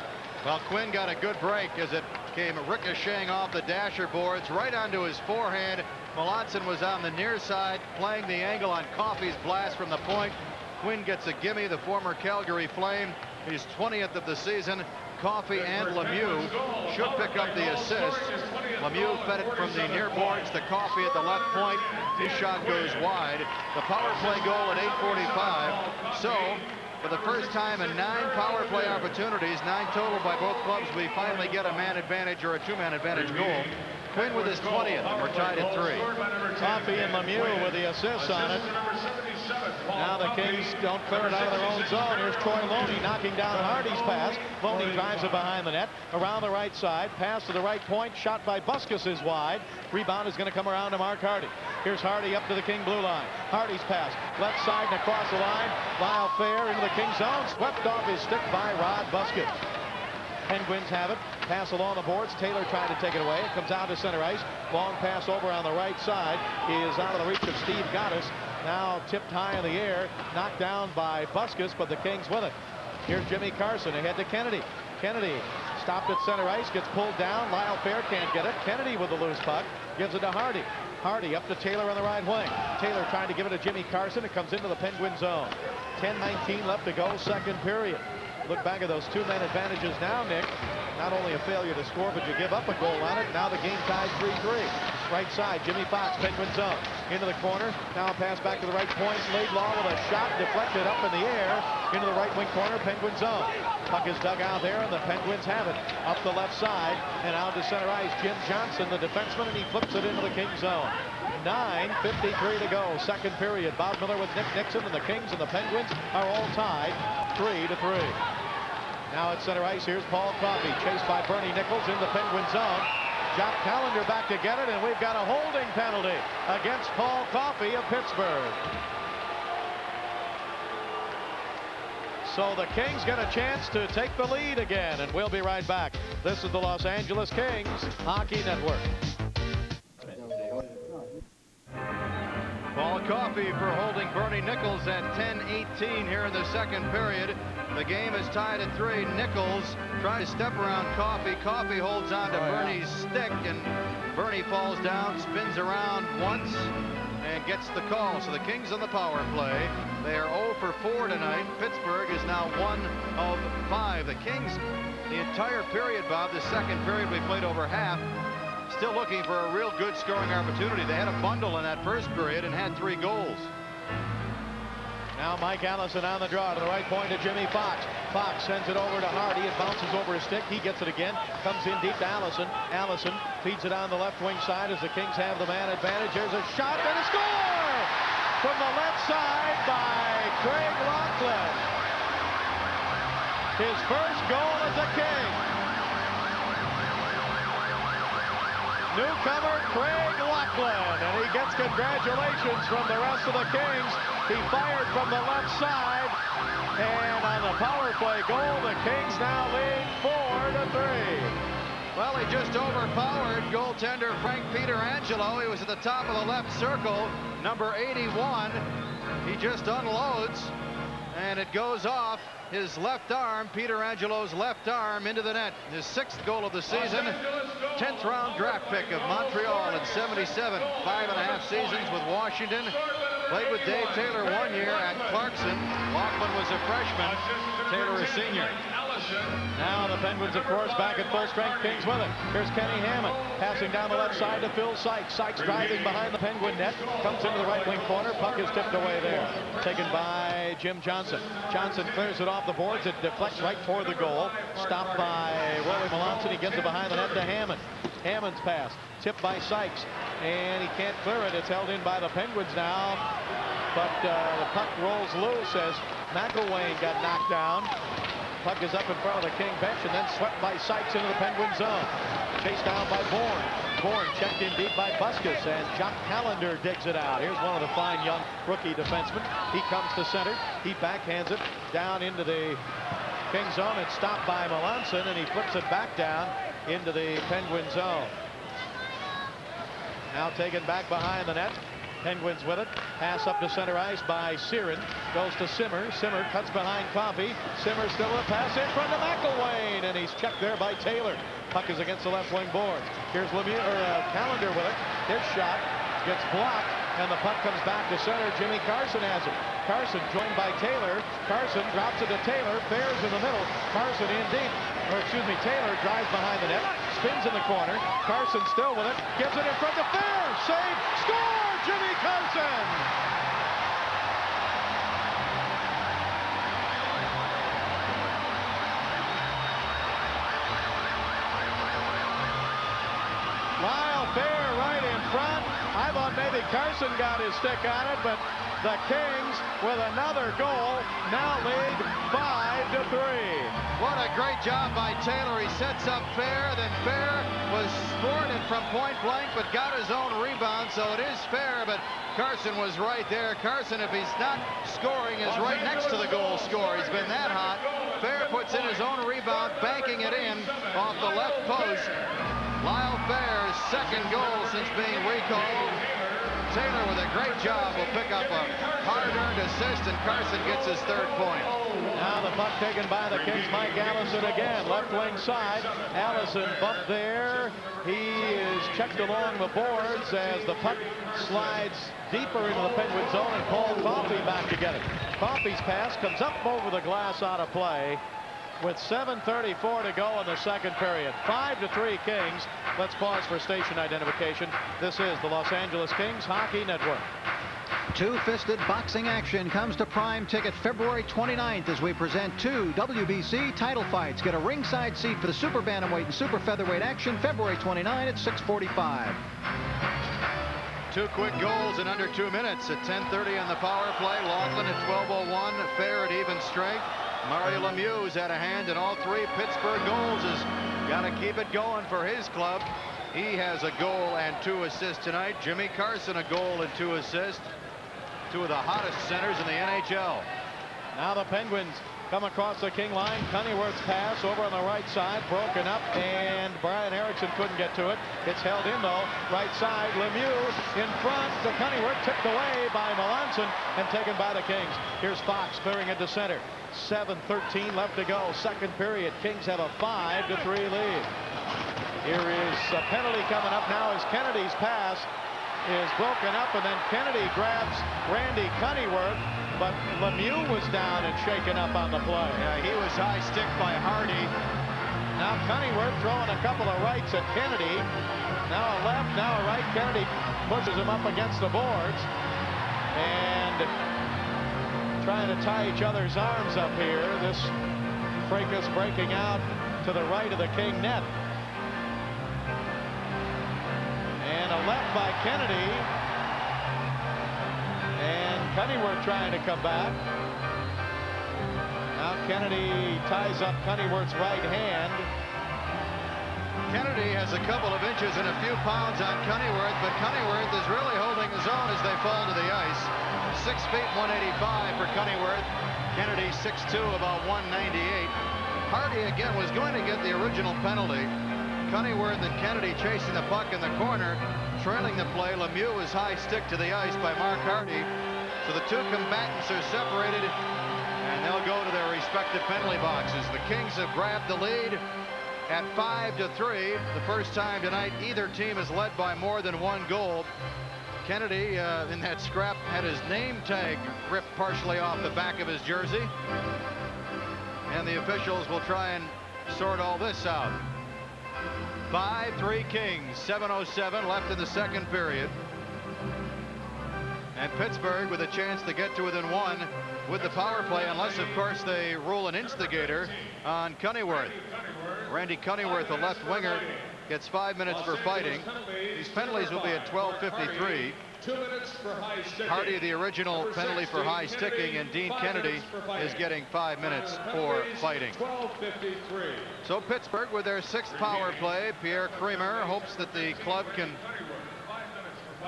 Well, Quinn got a good break as it came ricocheting off the dasher boards right onto his forehand. Melanson was on the near side playing the angle on Coffey's blast from the point. Quinn gets a gimme, the former Calgary Flame. His 20th of the season. Coffey and Lemieux should pick up the assist. Lemieux fed it from the near boards to Coffey at the left point. His shot goes wide. The power play goal at 8:45. So, for the first time in 9 power play opportunities, 9 total by both clubs, we finally get a man advantage or a two-man advantage goal. Quinn with his 20th. We're tied at 3. Coffey and Lemieux with the assists on it. Now the Kings don't clear it out of their own zone. Here's Troy Loney knocking down Hardy's pass. Loney drives it behind the net. Around the right side. Pass to the right point. Shot by Buskus is wide. Rebound is going to come around to Mark Hardy. Here's Hardy up to the King blue line. Hardy's pass. Left side and across the line. Lyle Fair into the King zone. Swept off his stick by Rod Buskus. Penguins have it. Pass along the boards. Taylor trying to take it away. It comes out to center ice. Long pass over on the right side. He is out of the reach of Steve Gottis. Now tipped high in the air. Knocked down by Buskus, but the Kings with it. Here's Jimmy Carson ahead to Kennedy. Kennedy stopped at center ice. Gets pulled down. Lyle Fair can't get it. Kennedy with the loose puck. Gives it to Hardy. Hardy up to Taylor on the right wing. Taylor trying to give it to Jimmy Carson. It comes into the Penguin zone. 10:19 left to go, second period. Look back at those two-man advantages now, Nick. Not only a failure to score, but you give up a goal on it. Now the game tied 3-3. Right side, Jimmy Fox, Penguin zone. Into the corner. Now a pass back to the right point. Laidlaw with a shot deflected up in the air. Into the right wing corner, Penguin zone. Puck is dug out there, and the Penguins have it. Up the left side, and out to center ice. Jim Johnson, the defenseman, and he flips it into the King zone. 9:53 to go, second period. Bob Miller with Nick Nixon, and the Kings and the Penguins are all tied 3-3. Now at center ice, here's Paul Coffey, chased by Bernie Nichols in the Penguin zone. Jock Callender back to get it, and we've got a holding penalty against Paul Coffey of Pittsburgh. So the Kings get a chance to take the lead again, and we'll be right back. This is the Los Angeles Kings Hockey Network. Paul Coffey for holding Bernie Nichols at 10:18 here in the second period. The game is tied at 3. Nichols trying to step around Coffey. Coffey holds on to Bernie's stick, and Bernie falls down, spins around once, and gets the call. So the Kings on the power play. They are 0 for 4 tonight. Pittsburgh is now 1 of 5. The Kings, the entire period, Bob, the second period we played over half, still looking for a real good scoring opportunity. They had a bundle in that first period and had 3 goals. Now Mike Allison on the draw to the right point to Jimmy Fox. Fox sends it over to Hardy. It bounces over his stick. He gets it again. Comes in deep to Allison. Allison feeds it on the left wing side as the Kings have the man advantage. Here's a shot and a score from the left side by Craig Laughlin. His first goal as a King. Newcomer Craig Laughlin, and he gets congratulations from the rest of the Kings. He fired from the left side, and on the power play goal, the Kings now lead 4-3. Well, he just overpowered goaltender Frank Pietrangelo. He was at the top of the left circle, number 81. He just unloads, and it goes off his left arm, Pietrangelo's left arm, into the net. His 6th goal of the season, 10th round draft pick of Montreal in '77. 5.5 seasons with Washington. Played with Dave Taylor 1 year at Clarkson. Laughlin was a freshman, Taylor a senior. Now the Penguins, of course, back at full strength. Kings with it. Here's Kenny Hammond passing down the left side to Phil Sykes. Sykes driving behind the Penguin net. Comes into the right wing corner. Puck is tipped away there. Taken by Jim Johnson. Johnson clears it off the boards. It deflects right toward the goal. Stopped by Rolly Melanson. He gets it behind the net to Hammond. Hammond's pass. Tipped by Sykes. And he can't clear it. It's held in by the Penguins now. But the puck rolls loose as McElwain got knocked down. Puck is up in front of the King bench and then swept by Sykes into the Penguin zone. Chased down by Bourne. Bourne checked in deep by Buskus, and Jock Callender digs it out. Here's one of the fine young rookie defensemen. He comes to center. He backhands it down into the King zone. It's stopped by Melanson, and he flips it back down into the Penguin zone. Now taken back behind the net. Penguins with it. Pass up to center ice by Siren. Goes to Simmer. Simmer cuts behind Coffey. Simmer still a pass in front of McElwain, and he's checked there by Taylor. Puck is against the left wing boards. Here's Lemieux, Callender with it. His shot gets blocked, and the puck comes back to center. Jimmy Carson has it. Carson joined by Taylor. Carson drops it to Taylor. Fair's in the middle. Carson in deep. Taylor drives behind the net. Spins in the corner. Carson still with it. Gives it in front of Fair. Save. Score! Jimmy Carson! Lyle Fair right in front. I thought maybe Carson got his stick on it, but the Kings with another goal now lead 5-3. What a great job by Taylor. He sets up Fair, then Fair was thwarted from point blank, but got his own rebound, so it is fair, but Carson was right there. Carson, if he's not scoring, is right next to the goal scorer. He's been that hot. Fair puts in his own rebound, banking it in off the left post. Lyle Fair's 2nd goal since being recalled. Taylor with a great job will pick up a hard-earned assist, and Carson gets his 3rd point. Now the puck taken by the Kings. Mike Allison again, left wing side. Allison bumped there. He is checked along the boards as the puck slides deeper into the Penguin zone, and Paul Coffey back to get it. Coffey's pass comes up over the glass, out of play. With 7:34 to go in the 2nd period. 5-3 Kings. Let's pause for station identification. This is the Los Angeles Kings Hockey Network. Two-fisted boxing action comes to Prime Ticket February 29th as we present 2 WBC title fights. Get a ringside seat for the super bantamweight and super featherweight action February 29 at 6:45. 2 quick goals in under 2 minutes at 10:30 on the power play. Laughlin at 12:01. Fair at even strength. Mario Lemieux had a hand in all 3 Pittsburgh goals. Has got to keep it going for his club. He has a goal and 2 assists tonight. Jimmy Carson a goal and 2 assists. 2 of the hottest centers in the NHL. Now the Penguins come across the King line. Cunneyworth's pass over on the right side, broken up, and Brian Erickson couldn't get to it. It's held in though. Right side, Lemieux in front to Cunneyworth, tipped away by Melanson and taken by the Kings. Here's Fox clearing into center. 7:13 left to go. 2nd period. Kings have a 5-3 lead. Here is a penalty coming up now as Kennedy's pass is broken up, and then Kennedy grabs Randy Cunneyworth, but Lemieux was down and shaken up on the play. Yeah, he was high stick by Hardy. Now Cunneyworth throwing a couple of rights at Kennedy. Now a left, now a right. Kennedy pushes him up against the boards and trying to tie each other's arms up here. This fracas breaking out to the right of the King net. And a left by Kennedy. And Cunneyworth trying to come back. Now Kennedy ties up Cunneyworth's right hand. Kennedy has a couple of inches and a few pounds on Cunneyworth, but Cunneyworth is really holding his own as they fall to the ice. 6 feet 185 for Cunneyworth. Kennedy 6'2", about 198. Hardy again was going to get the original penalty. Cunneyworth and Kennedy chasing the puck in the corner, trailing the play. Lemieux was high stick to the ice by Mark Hardy. So the two combatants are separated, and they'll go to their respective penalty boxes. The Kings have grabbed the lead at 5-3. The first time tonight either team has led by more than one goal. Kennedy in that scrap had his name tag ripped partially off the back of his jersey. And the officials will try and sort all this out. 5-3 Kings, 7:07 left in the second period. And Pittsburgh with a chance to get to within one with the power play, unless of course they rule an instigator on Cunneyworth. Randy Cunneyworth, the left winger, gets 5 minutes for fighting. These penalties will be at 12:53. 2 minutes for high sticking. Hardy, the original penalty for high sticking, and Dean Kennedy is getting 5 minutes for fighting. 12:53. So Pittsburgh with their 6th power play. Pierre Creamer hopes that the club can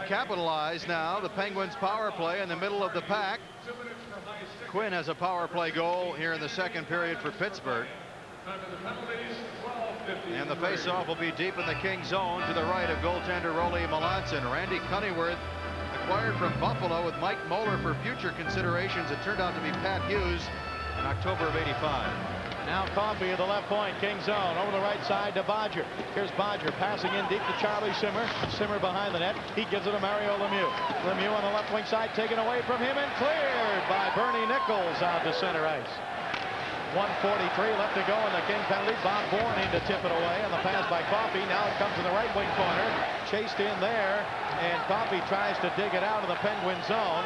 capitalize now. The Penguins power play in the middle of the pack. Quinn has a power play goal here in the second period for Pittsburgh. And the faceoff will be deep in the King zone to the right of goaltender Rolly Melanson. Randy Cunneyworth, acquired from Buffalo with Mike Moeller for future considerations. It turned out to be Pat Hughes in October of '85. Now Coffey at the left point, King zone, over the right side to Bodger. Here's Bodger passing in deep to Charlie Simmer. Simmer behind the net. He gives it to Mario Lemieux. Lemieux on the left wing side, taken away from him and cleared by Bernie Nichols out to center ice. 1:43 left to go in the King penalty. Bob Bourne in to tip it away on the pass by Coffey. Now it comes to the right wing corner. Chased in there, and Coffey tries to dig it out of the Penguin zone.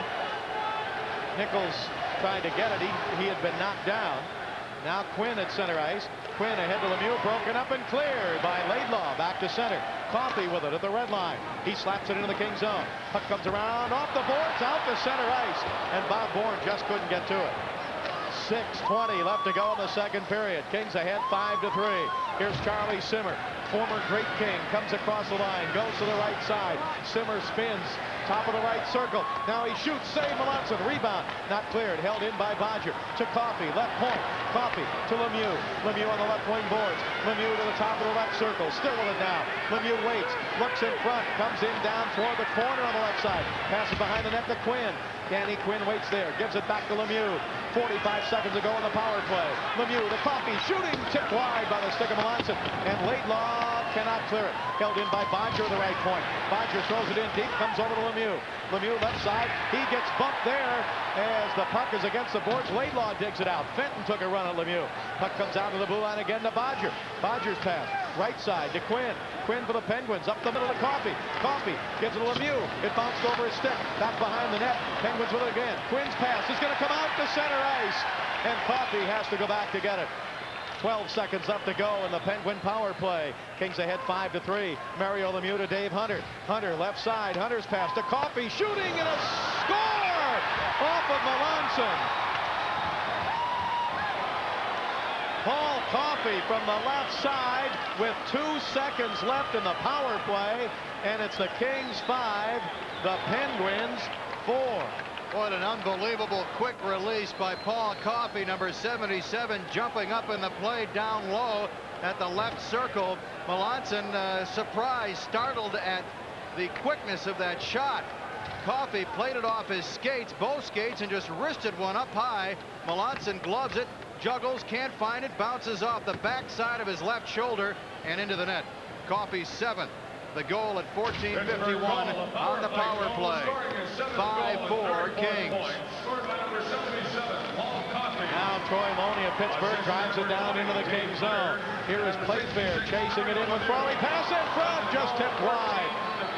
Nichols tried to get it. He had been knocked down. Now Quinn at center ice. Quinn ahead to Lemieux, broken up and cleared by Laidlaw. Back to center. Coffey with it at the red line. He slaps it into the King zone. Puck comes around off the boards, out to center ice, and Bob Bourne just couldn't get to it. 6:20 left to go in the second period. Kings ahead 5-3. Here's Charlie Simmer, former great King, comes across the line, goes to the right side. Simmer spins, top of the right circle. Now he shoots, save Melanson, rebound, not cleared, held in by Bodger. To Coffey, left point. Coffey to Lemieux. Lemieux on the left wing boards. Lemieux to the top of the left circle, still with it now. Lemieux waits, looks in front, comes in down toward the corner on the left side. Passes behind the net to Quinn. Danny Quinn waits there, gives it back to Lemieux. 45 seconds to go in the power play. Lemieux to Coffey, shooting, tipped wide by the stick of Melanson, and Laidlaw cannot clear it. Held in by Bodger at the right point. Bodger throws it in deep, comes over to Lemieux. Lemieux left side, he gets bumped there as the puck is against the boards. Laidlaw digs it out. Fenton took a run at Lemieux. Puck comes out to the blue line again to Bodger. Bodger's pass, right side to Quinn. Quinn for the Penguins, up the middle to Coffey. Coffey gives it to Lemieux. It bounced over his stick, back behind the net. Penguins with it again. Quinn's pass is going to come out to center ice, and Coffey has to go back to get it. 12 seconds left to go in the Penguin power play. Kings ahead 5-3. Mario Lemieux to Dave Hunter. Hunter left side. Hunter's pass to Coffey, shooting and a score off of Melanson. Paul Coffey from the left side with 2 seconds left in the power play, and it's the Kings 5, the Penguins 4. What an unbelievable quick release by Paul Coffey, number 77, jumping up in the play down low at the left circle. Melanson surprised, startled at the quickness of that shot. Coffey played it off his skates, both skates, and just wristed one up high. Melanson gloves it, juggles, can't find it, bounces off the backside of his left shoulder and into the net. Coffey's 7th. The goal at 14:51 on the power play. 5-4 Kings. Now Troy Loney of Pittsburgh drives it down into the King zone. Here is Playfair chasing it in with Crawley. Pass in front, just tipped wide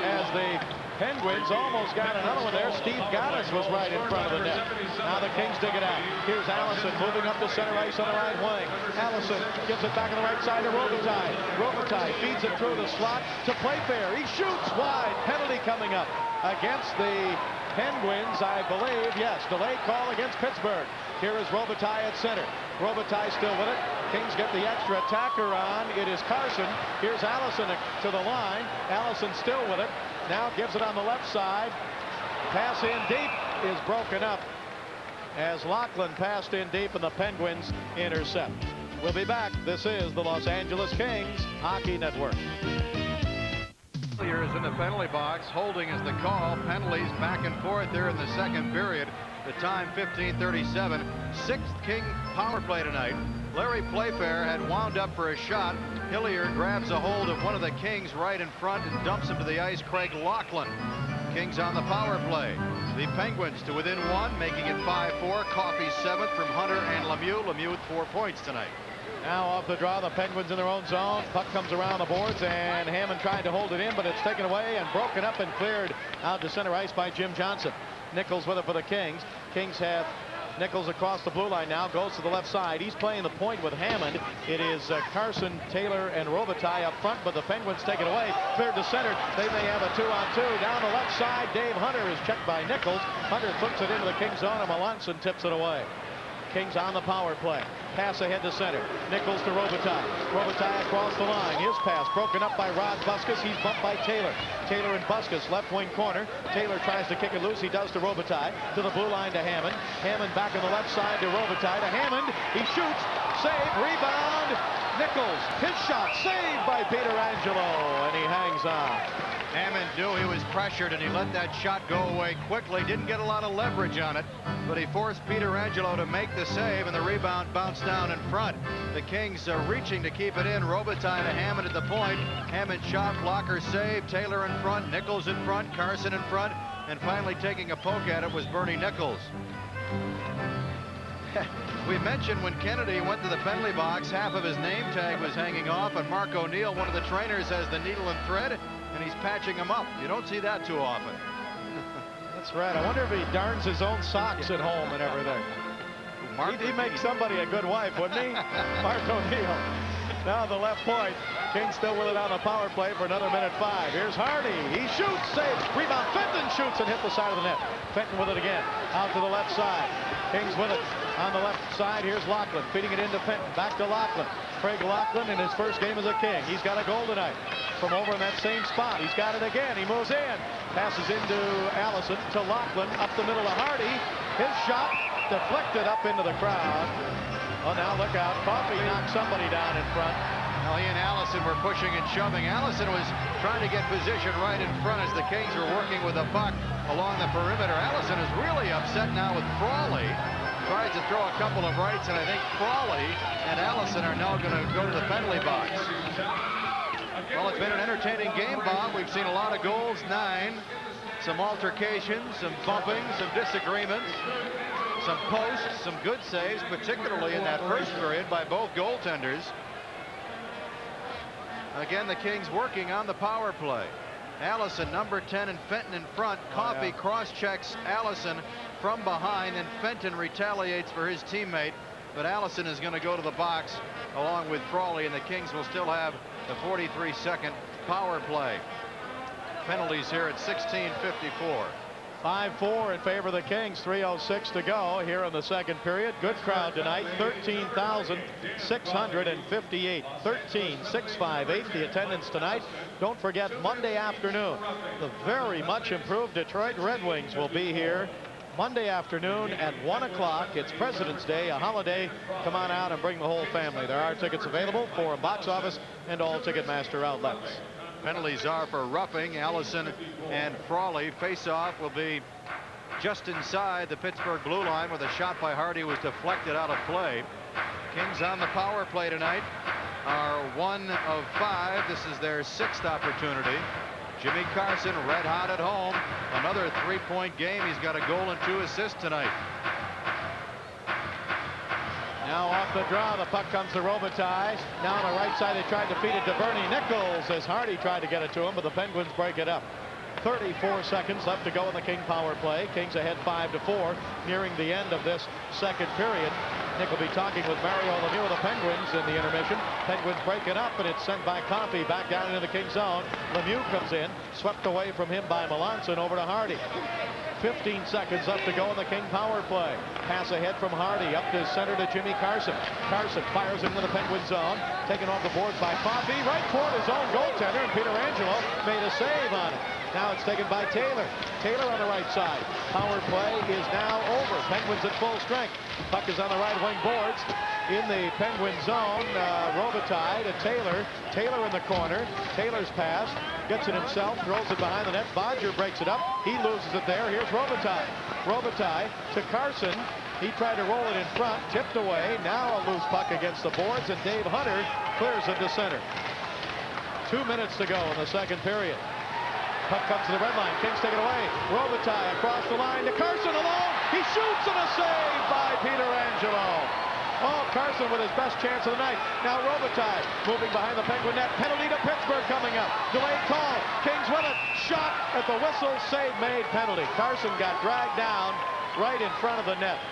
as the Penguins almost got another one there. Steve Gaddis was right in front of the net. Now the Kings dig it out. Here's Allison moving up to center ice on the right wing. Allison gives it back on the right side to Robitaille. Robitaille feeds it through the slot to Playfair. He shoots wide. Penalty coming up against the Penguins, I believe. Yes, delayed call against Pittsburgh. Here is Robitaille at center. Robitaille still with it. Kings get the extra attacker on. It is Carson. Here's Allison to the line. Allison still with it. Now gives it on the left side. Pass in deep is broken up as Lachlan passed in deep and the Penguins intercept. We'll be back. This is the Los Angeles Kings Hockey Network. Here is in the penalty box. Holding is the call. Penalties back and forth there in the second period. The time 15:37. Sixth King power play tonight. Larry Playfair had wound up for a shot. Hilliard grabs a hold of one of the Kings right in front and dumps him to the ice. Craig Lachlan. Kings on the power play. The Penguins to within one, making it 5-4. Coffey seventh from Hunter and Lemieux. Lemieux with 4 points tonight. Now off the draw, the Penguins in their own zone. Puck comes around the boards, and Hammond tried to hold it in, but it's taken away and broken up and cleared out to center ice by Jim Johnson. Nichols with it for the Kings. Kings have Nichols across the blue line now, goes to the left side. He's playing the point with Hammond. It is Carson, Taylor, and Robitaille up front, but the Penguins take it away. Cleared to center. They may have a 2-on-2. Down the left side, Dave Hunter is checked by Nichols. Hunter flips it into the Kings zone, and Melanson tips it away. Kings on the power play. Pass ahead to center. Nichols to Robitaille. Robitaille across the line. His pass broken up by Rod Buskus. He's bumped by Taylor. Taylor and Buskus, left wing corner. Taylor tries to kick it loose. He does to Robitaille. To the blue line to Hammond. Hammond back on the left side to Robitaille. To Hammond. He shoots. Save. Rebound. Nichols. His shot saved by Peter Angelo. And he hangs on. Hammond knew he was pressured, and he let that shot go away quickly. Didn't get a lot of leverage on it, but he forced Peter Angelo to make the save, and the rebound bounced down in front. The Kings are reaching to keep it in. Robitaille to Hammond at the point. Hammond shot blocker save. Taylor in front. Nichols in front. Carson in front. And finally taking a poke at it was Bernie Nichols. We mentioned when Kennedy went to the penalty box, half of his name tag was hanging off, and Mark O'Neill, one of the trainers, has the needle and thread, and he's patching him up. You don't see that too often. That's right. I wonder if he darns his own socks at home and everything. He'd make somebody a good wife, wouldn't he? Mark O'Neill. Now the left point. King still with it on the power play for another minute 5. Here's Hardy. He shoots, saves. Rebound. Fenton shoots and hit the side of the net. Fenton with it again. Out to the left side. Kings with it. On the left side, here's Lachlan. Feeding it into Fenton. Back to Lachlan. Craig Lachlan in his first game as a King. He's got a goal tonight. From over in that same spot. He's got it again. He moves in. Passes into Allison to Lachlan. Up the middle to Hardy. His shot deflected up into the crowd. Oh, now look out. Coffey knocked somebody down in front. Well, he and Allison were pushing and shoving. Allison was trying to get position right in front as the Kings were working with the puck along the perimeter. Allison is really upset now with Frawley. Tries to throw a couple of rights, and I think Frawley and Allison are now going to go to the penalty box. Well, it's been an entertaining game, Bob. We've seen a lot of goals, 9. Some altercations, some bumping, some disagreements. Some posts, some good saves, particularly in that first period by both goaltenders. Again, the Kings working on the power play. Allison, number 10, and Fenton in front. Coffey cross-checks Allison from behind, and Fenton retaliates for his teammate. But Allison is going to go to the box along with Frawley, and the Kings will still have the 43-second power play. Penalties here at 16:54. 5-4 in favor of the Kings. 3:06 to go here in the second period. Good crowd tonight. 13,658. 13,658 the attendance tonight. Don't forget Monday afternoon. The very much improved Detroit Red Wings will be here Monday afternoon at 1 o'clock. It's President's Day, a holiday. Come on out and bring the whole family. There are tickets available for a box office and all Ticketmaster outlets. Penalties are for roughing. Allison and Frawley. Face-off will be just inside the Pittsburgh blue line, where the shot by Hardy was deflected out of play. Kings on the power play tonight are 1 of 5. This is their 6th opportunity. Jimmy Carson red hot at home. Another 3-point game. He's got a goal and 2 assists tonight. Now off the draw, the puck comes to Robitaille. Now on the right side, they tried to feed it to Bernie Nichols as Hardy tried to get it to him, but the Penguins break it up. 34 seconds left to go in the King power play. Kings ahead 5-4, nearing the end of this second period. Nick will be talking with Mario Lemieux of the Penguins in the intermission. Penguins break it up, and it's sent by Coffey back down into the King zone. Lemieux comes in, swept away from him by Melanson over to Hardy. 15 seconds left to go in the King power play. Pass ahead from Hardy up to center to Jimmy Carson. Carson fires into the Penguin zone, taken off the boards by Coffey, right toward his own goaltender, and Peter Angelo made a save on it. Now it's taken by Taylor. Taylor on the right side. Power play is now over. Penguins at full strength. Puck is on the right wing boards. In the Penguin zone, Robitaille to Taylor. Taylor in the corner. Taylor's pass. Gets it himself. Throws it behind the net. Bodger breaks it up. He loses it there. Here's Robitaille. Robitaille to Carson. He tried to roll it in front. Tipped away. Now a loose puck against the boards. And Dave Hunter clears it to center. 2 minutes to go in the second period. Puck comes to the red line. Kings take it away. Robitaille across the line to Carson alone. He shoots, and a save by Peter Angelo. Oh, Carson with his best chance of the night. Now Robitaille moving behind the Penguin net. Penalty to Pittsburgh coming up. Delayed call. Kings with it. Shot at the whistle. Save made. Penalty. Carson got dragged down right in front of the net.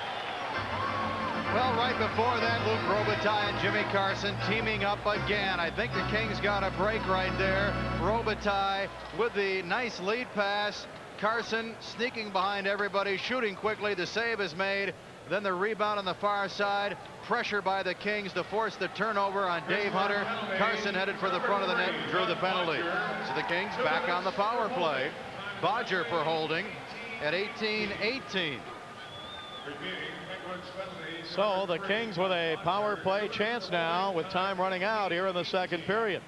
Well, right before that, Luc Robitaille and Jimmy Carson teaming up again. I think the Kings got a break right there. Robitaille with the nice lead pass. Carson sneaking behind everybody, shooting quickly. The save is made. Then the rebound on the far side. Pressure by the Kings to force the turnover on Dave Hunter. Carson headed for the front of the net and drew the penalty. So the Kings back on the power play. Bodger for holding at 18-18. So the Kings with a power play chance now with time running out here in the second period.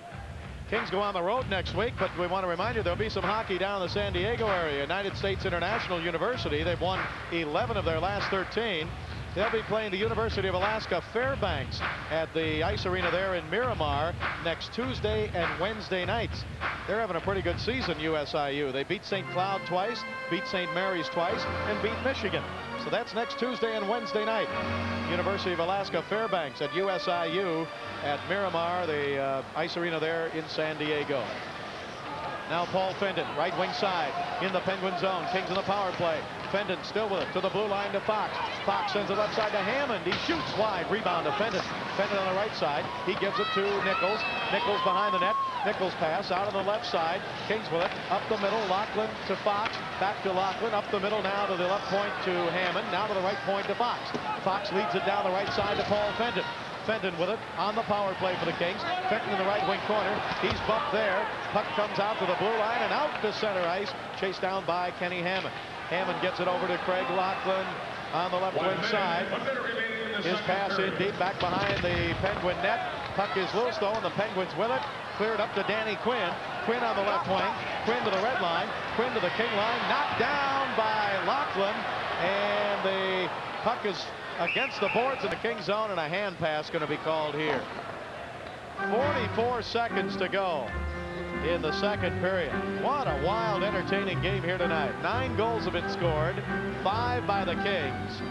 Kings go on the road next week, but we want to remind you there'll be some hockey down in the San Diego area. United States International University, they've won 11 of their last 13. They'll be playing the University of Alaska Fairbanks at the ice arena there in Miramar next Tuesday and Wednesday nights. They're having a pretty good season, USIU. They beat St. Cloud twice, beat St. Mary's twice, and beat Michigan. So that's next Tuesday and Wednesday night. University of Alaska Fairbanks at USIU at Miramar, the ice arena there in San Diego. Now Paul Fendon, right wing side, in the Penguin zone. Kings in the power play. Fendon still with it to the blue line to Fox. Fox sends it left side to Hammond. He shoots wide. Rebound to Fendon. Fendon on the right side. He gives it to Nichols. Nichols behind the net. Nichols pass out on the left side. Kings with it. Up the middle. Lachlan to Fox. Back to Lachlan. Up the middle now to the left point to Hammond. Now to the right point to Fox. Fox leads it down the right side to Paul Fendon. Fendon with it on the power play for the Kings. Fenton in the right wing corner. He's bumped there. Puck comes out to the blue line and out to center ice. Chased down by Kenny Hammond. Hammond gets it over to Craig Lachlan on the left wing side. His pass in deep back behind the Penguin net. Puck is loose though, and the Penguins with it. Cleared up to Danny Quinn. Quinn on the left wing. Quinn to the red line. Quinn to the King line. Knocked down by Lachlan. And the puck is against the boards in the King zone, and a hand pass going to be called here. 44 seconds to go in the second period. What a wild, entertaining game here tonight. 9 goals have been scored, 5 by the Kings.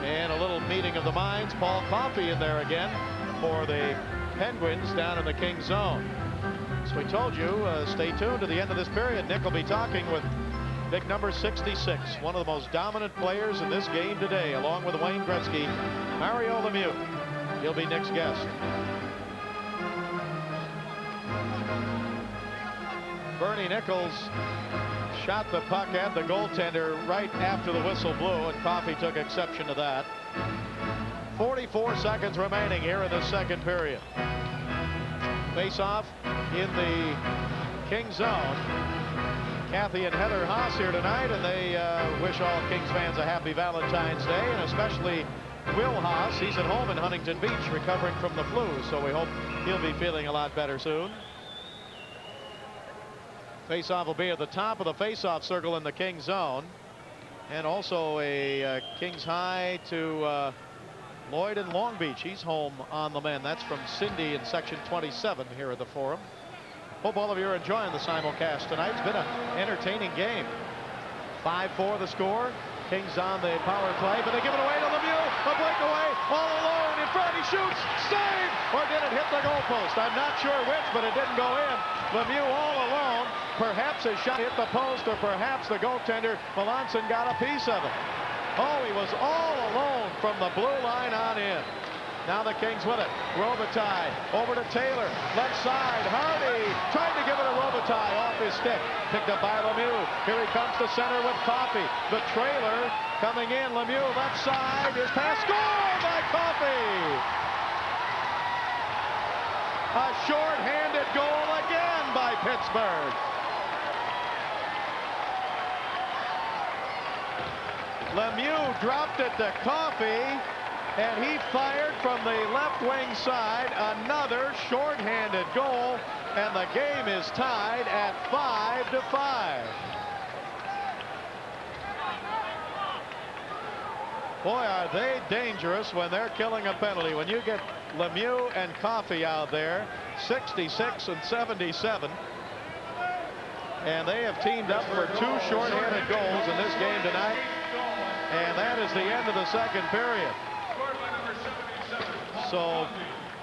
And a little meeting of the minds. Paul Coffey in there again for the Penguins down in the King zone. So we told you, stay tuned to the end of this period. Nick will be talking with big number 66, one of the most dominant players in this game today, along with Wayne Gretzky, Mario Lemieux. He'll be Nick's guest. Bernie Nichols shot the puck at the goaltender right after the whistle blew, and Coffey took exception to that. 44 seconds remaining here in the second period. Face-off in the King zone. Kathy and Heather Haas here tonight, and they wish all Kings fans a happy Valentine's Day, and especially Will Haas. He's at home in Huntington Beach recovering from the flu, so we hope he'll be feeling a lot better soon. Face-off will be at the top of the face-off circle in the King zone, and also a Kings high to Lloyd in Long Beach. He's home on the men. That's from Cindy in section 27 here at the Forum. Hope all of you are enjoying the simulcast tonight. It's been an entertaining game. 5-4 the score. Kings on the power play, but they give it away to Lemieux. A breakaway, all alone in front. He shoots, save, or did it hit the goalpost? I'm not sure which, but it didn't go in. Lemieux all alone perhaps his shot hit the post, or perhaps the goaltender, Melanson, got a piece of it. Oh, he was all alone from the blue line on in. Now the Kings with it. Robitaille over to Taylor. Left side. Hardy trying to give it to Robitaille off his stick. Picked up by Lemieux. Here he comes to center with Coffey. The trailer coming in. Lemieux left side. His pass scored by Coffey. A short-handed goal again by Pittsburgh. Lemieux dropped it to Coffey. And he fired from the left wing side, another short-handed goal, and the game is tied at 5-5. Boy, are they dangerous when they're killing a penalty. When you get Lemieux and Coffey out there, 66 and 77. And they have teamed up for 2 short-handed goals in this game tonight. And that is the end of the second period. So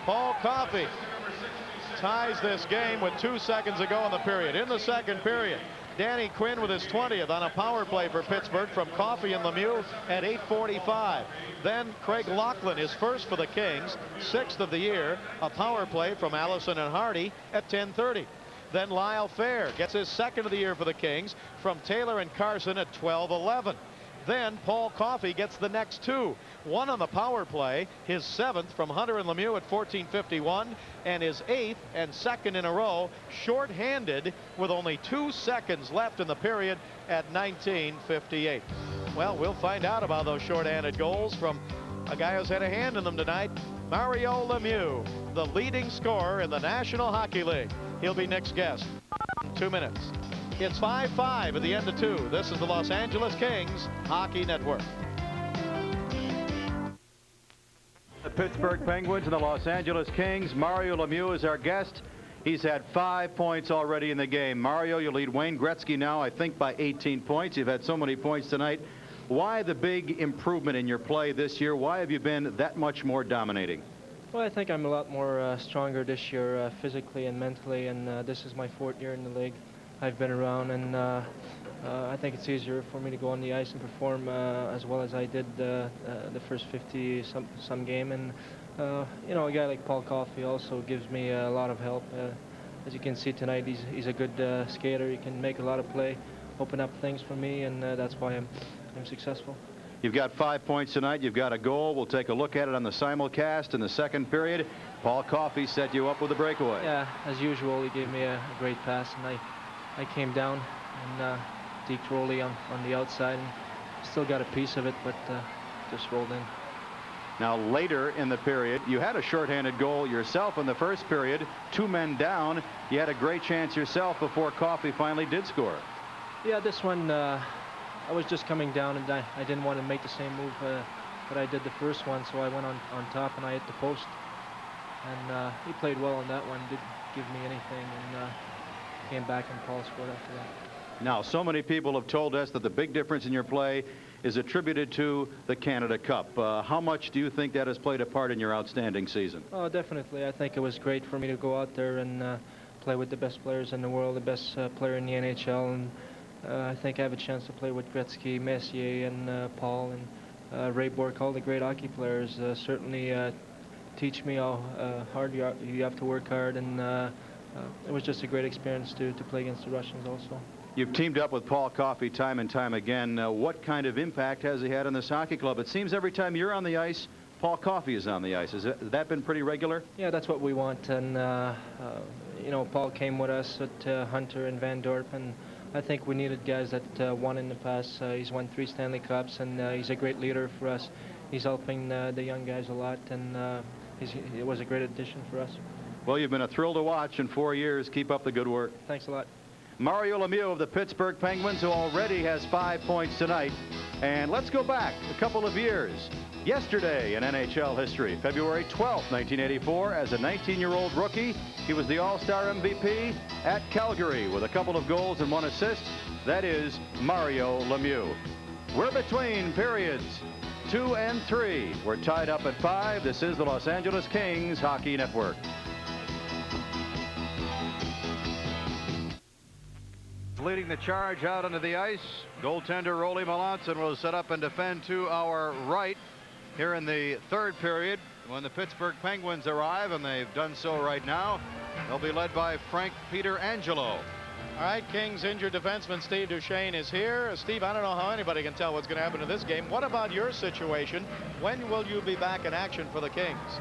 Paul Coffey ties this game with 2 seconds to go in the period. In the second period, Danny Quinn with his 20th on a power play for Pittsburgh from Coffey and Lemieux at 8:45. Then Craig Laughlin, his first for the Kings, 6th of the year, a power play from Allison and Hardy at 10:30. Then Lyle Fair gets his 2nd of the year for the Kings from Taylor and Carson at 12:11. Then Paul Coffey gets the next 2. One on the power play, his 7th from Hunter and Lemieux at 14:51, and his 8th and 2nd in a row, short-handed with only 2 seconds left in the period at 19:58. Well, we'll find out about those short-handed goals from a guy who's had a hand in them tonight, Mario Lemieux, the leading scorer in the National Hockey League. He'll be Nick's guest in 2 minutes. It's 5-5 at the end of 2. This is the Los Angeles Kings Hockey Network. The Pittsburgh Penguins and the Los Angeles Kings. Mario Lemieux is our guest. He's had 5 points already in the game. Mario, you lead Wayne Gretzky now, I think, by 18 points. You've had so many points tonight. Why the big improvement in your play this year? Why have you been that much more dominating? Well, I think I'm a lot more stronger this year physically and mentally, and this is my 4th year in the league. I've been around, and I think it's easier for me to go on the ice and perform as well as I did the first 50-some game. And you know, a guy like Paul Coffey also gives me a lot of help. As you can see tonight, he's a good skater. He can make a lot of play, open up things for me, and that's why I'm successful. You've got 5 points tonight. You've got a goal. We'll take a look at it on the simulcast in the second period. Paul Coffey set you up with a breakaway. Yeah, as usual, he gave me a great pass, and I came down and deked Roley on the outside, and still got a piece of it, but just rolled in. Now later in the period, you had a shorthanded goal yourself in the first period. 2 men down. You had a great chance yourself before Coffey finally did score. Yeah, this one I was just coming down, and I didn't want to make the same move that I did the first one, so I went on top and I hit the post. And he played well on that one, didn't give me anything, and came back and Paul scored after that. Now, so many people have told us that the big difference in your play is attributed to the Canada Cup. How much do you think that has played a part in your outstanding season? Oh, definitely. I think it was great for me to go out there and play with the best players in the world, the best player in the NHL, and I think I have a chance to play with Gretzky, Messier, and Paul, and Ray Bourque, all the great hockey players. Certainly teach me how hard you have to work hard, and it was just a great experience to play against the Russians also. You've teamed up with Paul Coffey time and time again. What kind of impact has he had on this hockey club? It seems every time you're on the ice, Paul Coffey is on the ice. Has that been pretty regular? Yeah, that's what we want. And, you know, Paul came with us at Hunter and Van Dorp, and I think we needed guys that won in the past. He's won 3 Stanley Cups, and he's a great leader for us. He's helping the young guys a lot, and it was a great addition for us. Well, you've been a thrill to watch in 4 years. Keep up the good work. Thanks a lot. Mario Lemieux of the Pittsburgh Penguins, who already has 5 points tonight. And let's go back a couple of years. Yesterday in NHL history, February 12th, 1984, as a 19-year-old rookie, he was the All-Star MVP at Calgary with a couple of goals and 1 assist. That is Mario Lemieux. We're between periods 2 and 3. We're tied up at 5. This is the Los Angeles Kings Hockey Network. Leading the charge out onto the ice. Goaltender Rolly Melanson will set up and defend to our right here in the third period. When the Pittsburgh Penguins arrive, and they've done so right now, they'll be led by Frank Peter Angelo. All right, Kings injured defenseman Steve Duchesne is here. Steve, I don't know how anybody can tell what's going to happen in this game. What about your situation? When will you be back in action for the Kings?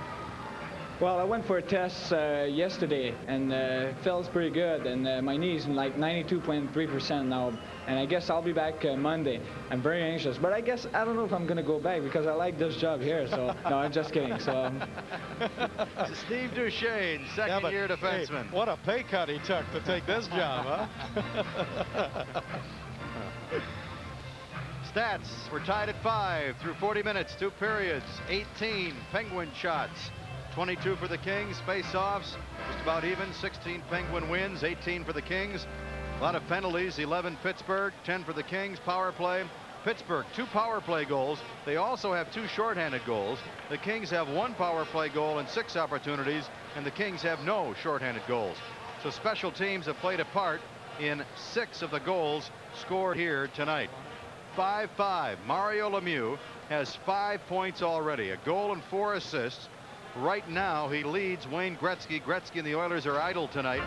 Well, I went for a test yesterday, and feels pretty good. And my knee's like 92.3% now. And I guess I'll be back Monday. I'm very anxious, but I guess I don't know if I'm going to go back because I like this job here. So no, I'm just kidding. So Steve Duchesne, second-year defenseman. Hey, what a pay cut he took to take this job, huh? Stats: we're tied at 5 through 40 minutes, 2 periods, 18 Penguin shots. 22 for the Kings. Face-offs just about even. 16 Penguin wins, 18 for the Kings. A lot of penalties. 11 Pittsburgh, 10 for the Kings. Power play. Pittsburgh 2 power play goals. They also have 2 shorthanded goals. The Kings have 1 power play goal and 6 opportunities, and the Kings have no shorthanded goals. So special teams have played a part in 6 of the goals scored here tonight. 5-5. Mario Lemieux has 5 points already, a goal and 4 assists. Right now, he leads Wayne Gretzky. Gretzky and the Oilers are idle tonight.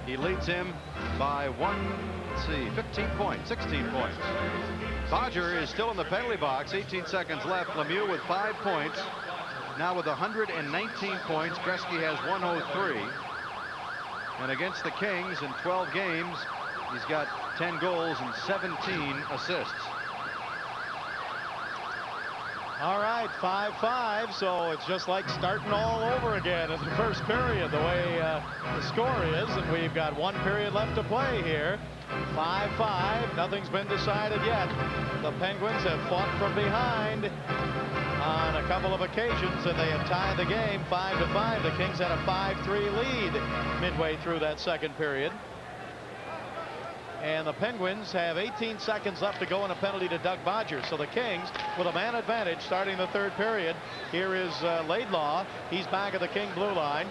He leads him by 16 points. Bodger is still in the penalty box. 18 seconds left. Lemieux with 5 points. Now with 119 points. Gretzky has 103. And against the Kings in 12 games, he's got 10 goals and 17 assists. All right, 5-5, so it's just like starting all over again in the first period, the way the score is, and we've got 1 period left to play here. 5-5, nothing's been decided yet. The Penguins have fought from behind on a couple of occasions, and they have tied the game 5-5. The Kings had a 5-3 lead midway through that second period. And the Penguins have 18 seconds left to go in a penalty to Doug Bodger. So the Kings with a man advantage starting the third period. Here is Laidlaw. He's back at the King blue line.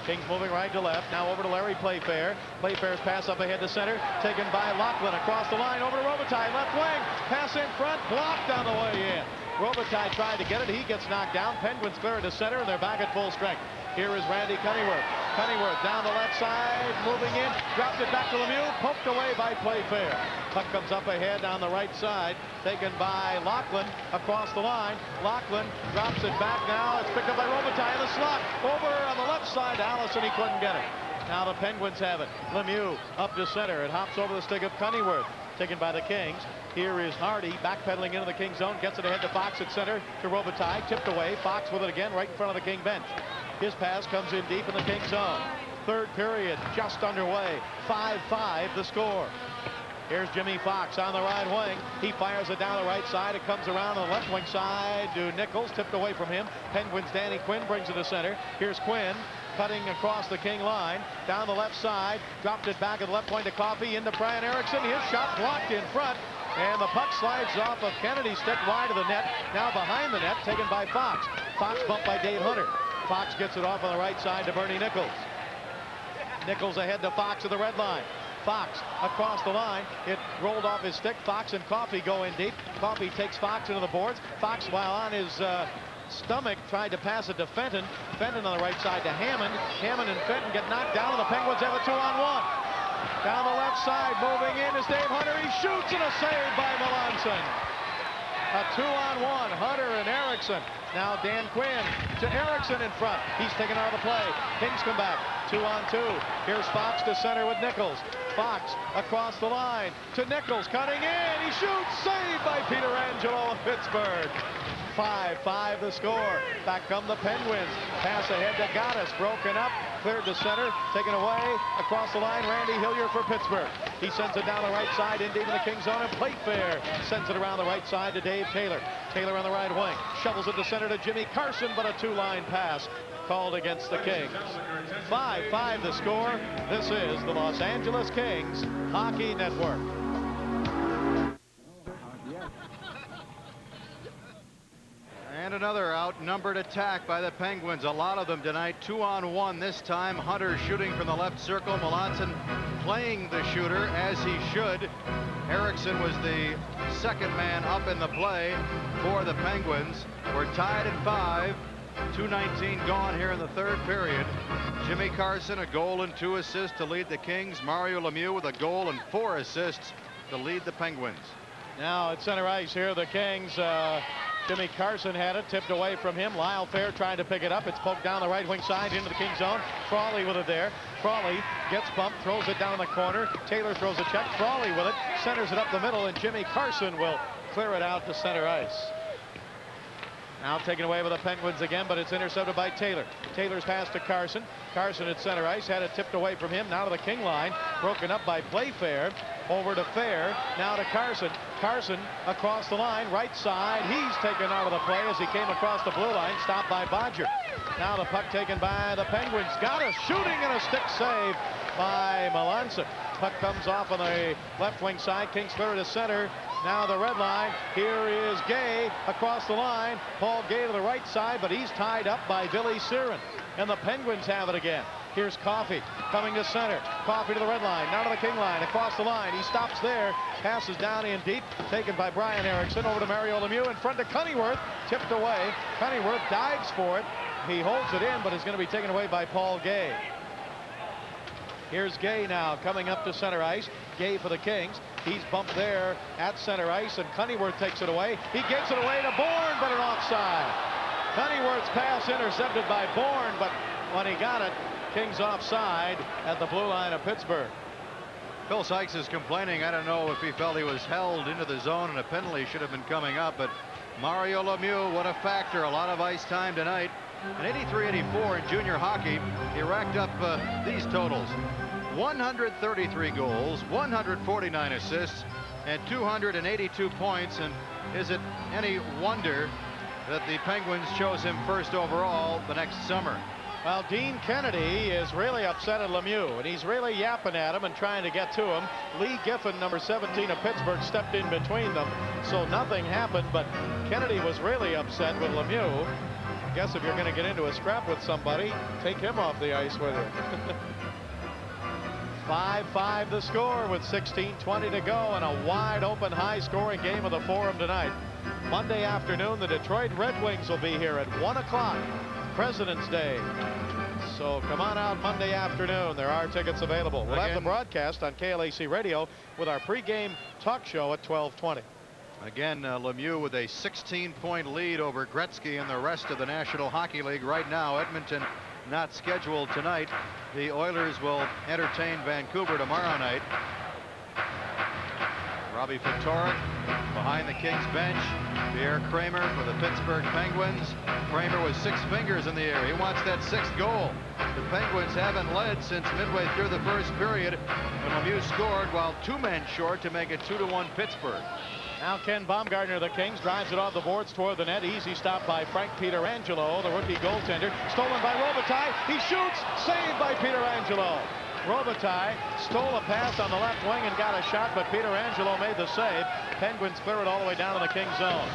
Kings moving right to left. Now over to Larry Playfair. Playfair's pass up ahead to center. Taken by Lachlan across the line over to Robitaille. Left wing. Pass in front. Blocked on the way in. Robitaille tried to get it. He gets knocked down. Penguins clear it to center, and they're back at full strength. Here is Randy Cunneyworth. Cunneyworth down the left side, moving in, drops it back to Lemieux, poked away by Playfair. Puck comes up ahead on the right side, taken by Lachlan across the line. Lachlan drops it back now. It's picked up by Robitaille in the slot. Over on the left side to Allison. He couldn't get it. Now the Penguins have it. Lemieux up to center. It hops over the stick of Cunneyworth. Taken by the Kings. Here is Hardy backpedaling into the King zone. Gets it ahead to Fox at center to Robitaille. Tipped away. Fox with it again right in front of the King bench. His pass comes in deep in the King zone. Third period just underway. 5-5 the score. Here's Jimmy Fox on the right wing. He fires it down the right side. It comes around on the left wing side to Nichols. Tipped away from him. Penguins' Danny Quinn brings it to center. Here's Quinn cutting across the King line. Down the left side. Dropped it back at the left point to Coffey. Into Brian Erickson. His shot blocked in front. And the puck slides off of Kennedy's stick wide of the net. Now behind the net. Taken by Fox. Fox bumped by Dave Hunter. Fox gets it off on the right side to Bernie Nichols. Nichols ahead to Fox at the red line. Fox across the line. It rolled off his stick. Fox and Coffey go in deep. Coffey takes Fox into the boards. Fox, while on his stomach, tried to pass it to Fenton. Fenton on the right side to Hammond. Hammond and Fenton get knocked down, and the Penguins have a 2-on-1. Down the left side, moving in is Dave Hunter. He shoots, and a save by Melanson. A 2-on-1, Hunter and Erickson. Now Dan Quinn to Erickson in front. He's taken out of the play. Kings come back. 2-on-2. Here's Fox to center with Nichols. Fox across the line to Nichols, cutting in. He shoots, saved by Peter Angelo of Pittsburgh. 5-5 the score. Back come the Penguins. Pass ahead to Gaddis, broken up, cleared to center, taken away across the line. Randy Hillier for Pittsburgh. He sends it down the right side, in deep in the King zone, and Playfair sends it around the right side to Dave Taylor. Taylor on the right wing, shovels it to center to Jimmy Carson, but a 2-line pass called against the Kings. 5-5 the score. This is the Los Angeles Kings Hockey Network. And another outnumbered attack by the Penguins. A lot of them tonight. 2-on-1 this time. Hunter shooting from the left circle. Melanson playing the shooter as he should. Erickson was the second man up in the play for the Penguins. We're tied at 5. 2:19 gone here in the third period. Jimmy Carson, a goal and 2 assists to lead the Kings. Mario Lemieux with a goal and 4 assists to lead the Penguins. Now at center ice here, the Kings. Jimmy Carson had it tipped away from him. Lyle Fair trying to pick it up. It's poked down the right wing side into the King zone. Frawley with it there. Frawley gets bumped, throws it down in the corner. Taylor throws a check. Frawley with it, centers it up the middle, and Jimmy Carson will clear it out to center ice. Now taken away by the Penguins again, but it's intercepted by Taylor. Taylor's pass to Carson. Carson at center ice, had it tipped away from him. Now to the King line, broken up by Playfair. Over to Fair, now to Carson. Carson across the line, right side. He's taken out of the play as he came across the blue line, stopped by Bodger. Now the puck taken by the Penguins. Got a shooting and a stick save by Melanson. Puck comes off on the left wing side. Kings clear to center. Now the red line. Here is Gay across the line. Paul Gay to the right side, but he's tied up by Billy Siren. And the Penguins have it again. Here's Coffey coming to center. Coffey to the red line. Now to the King line. Across the line. He stops there. Passes down in deep. Taken by Brian Erickson. Over to Mario Lemieux in front to Cunneyworth. Tipped away. Cunneyworth dives for it. He holds it in, but is going to be taken away by Paul Gay. Here's Gay now coming up to center ice. Gay for the Kings. He's bumped there at center ice, and Cunneyworth takes it away. He gets it away to Bourne, but an offside. Cunneyworth's pass intercepted by Bourne, but when he got it, Kings offside at the blue line of Pittsburgh. Phil Sykes is complaining. I don't know if he felt he was held into the zone and a penalty should have been coming up, but Mario Lemieux, what a factor. A lot of ice time tonight. In 83-84 in junior hockey, he racked up these totals: 133 goals, 149 assists, and 282 points. And is it any wonder that the Penguins chose him first overall the next summer? Well, Dean Kennedy is really upset at Lemieux, and he's really yapping at him and trying to get to him. Lee Giffen, number 17 of Pittsburgh, stepped in between them, so nothing happened, but Kennedy was really upset with Lemieux. I guess if you're going to get into a scrap with somebody, take him off the ice with you. 5-5 the score with 16:20 to go, and a wide open high-scoring game of the Forum tonight. Monday afternoon, the Detroit Red Wings will be here at 1 o'clock, President's Day. So come on out Monday afternoon. There are tickets available. We'll have the broadcast on KLAC Radio with our pregame talk show at 12:20. Again, Lemieux with a 16-point lead over Gretzky and the rest of the National Hockey League right now. Edmonton not scheduled tonight. The Oilers will entertain Vancouver tomorrow night. Robbie Ftorek behind the Kings bench. Pierre Kramer for the Pittsburgh Penguins. Kramer with 6 fingers in the air. He wants that 6th goal. The Penguins haven't led since midway through the first period when Lemieux scored, while 2 men short to make it 2-1 Pittsburgh. Now Ken Baumgartner of the Kings drives it off the boards toward the net. Easy stop by Frank Pietrangelo, the rookie goaltender. Stolen by Robitaille. He shoots. Saved by Pietrangelo. Robitaille stole a pass on the left wing and got a shot, but Pietrangelo made the save. Penguins clear it all the way down to the Kings zone.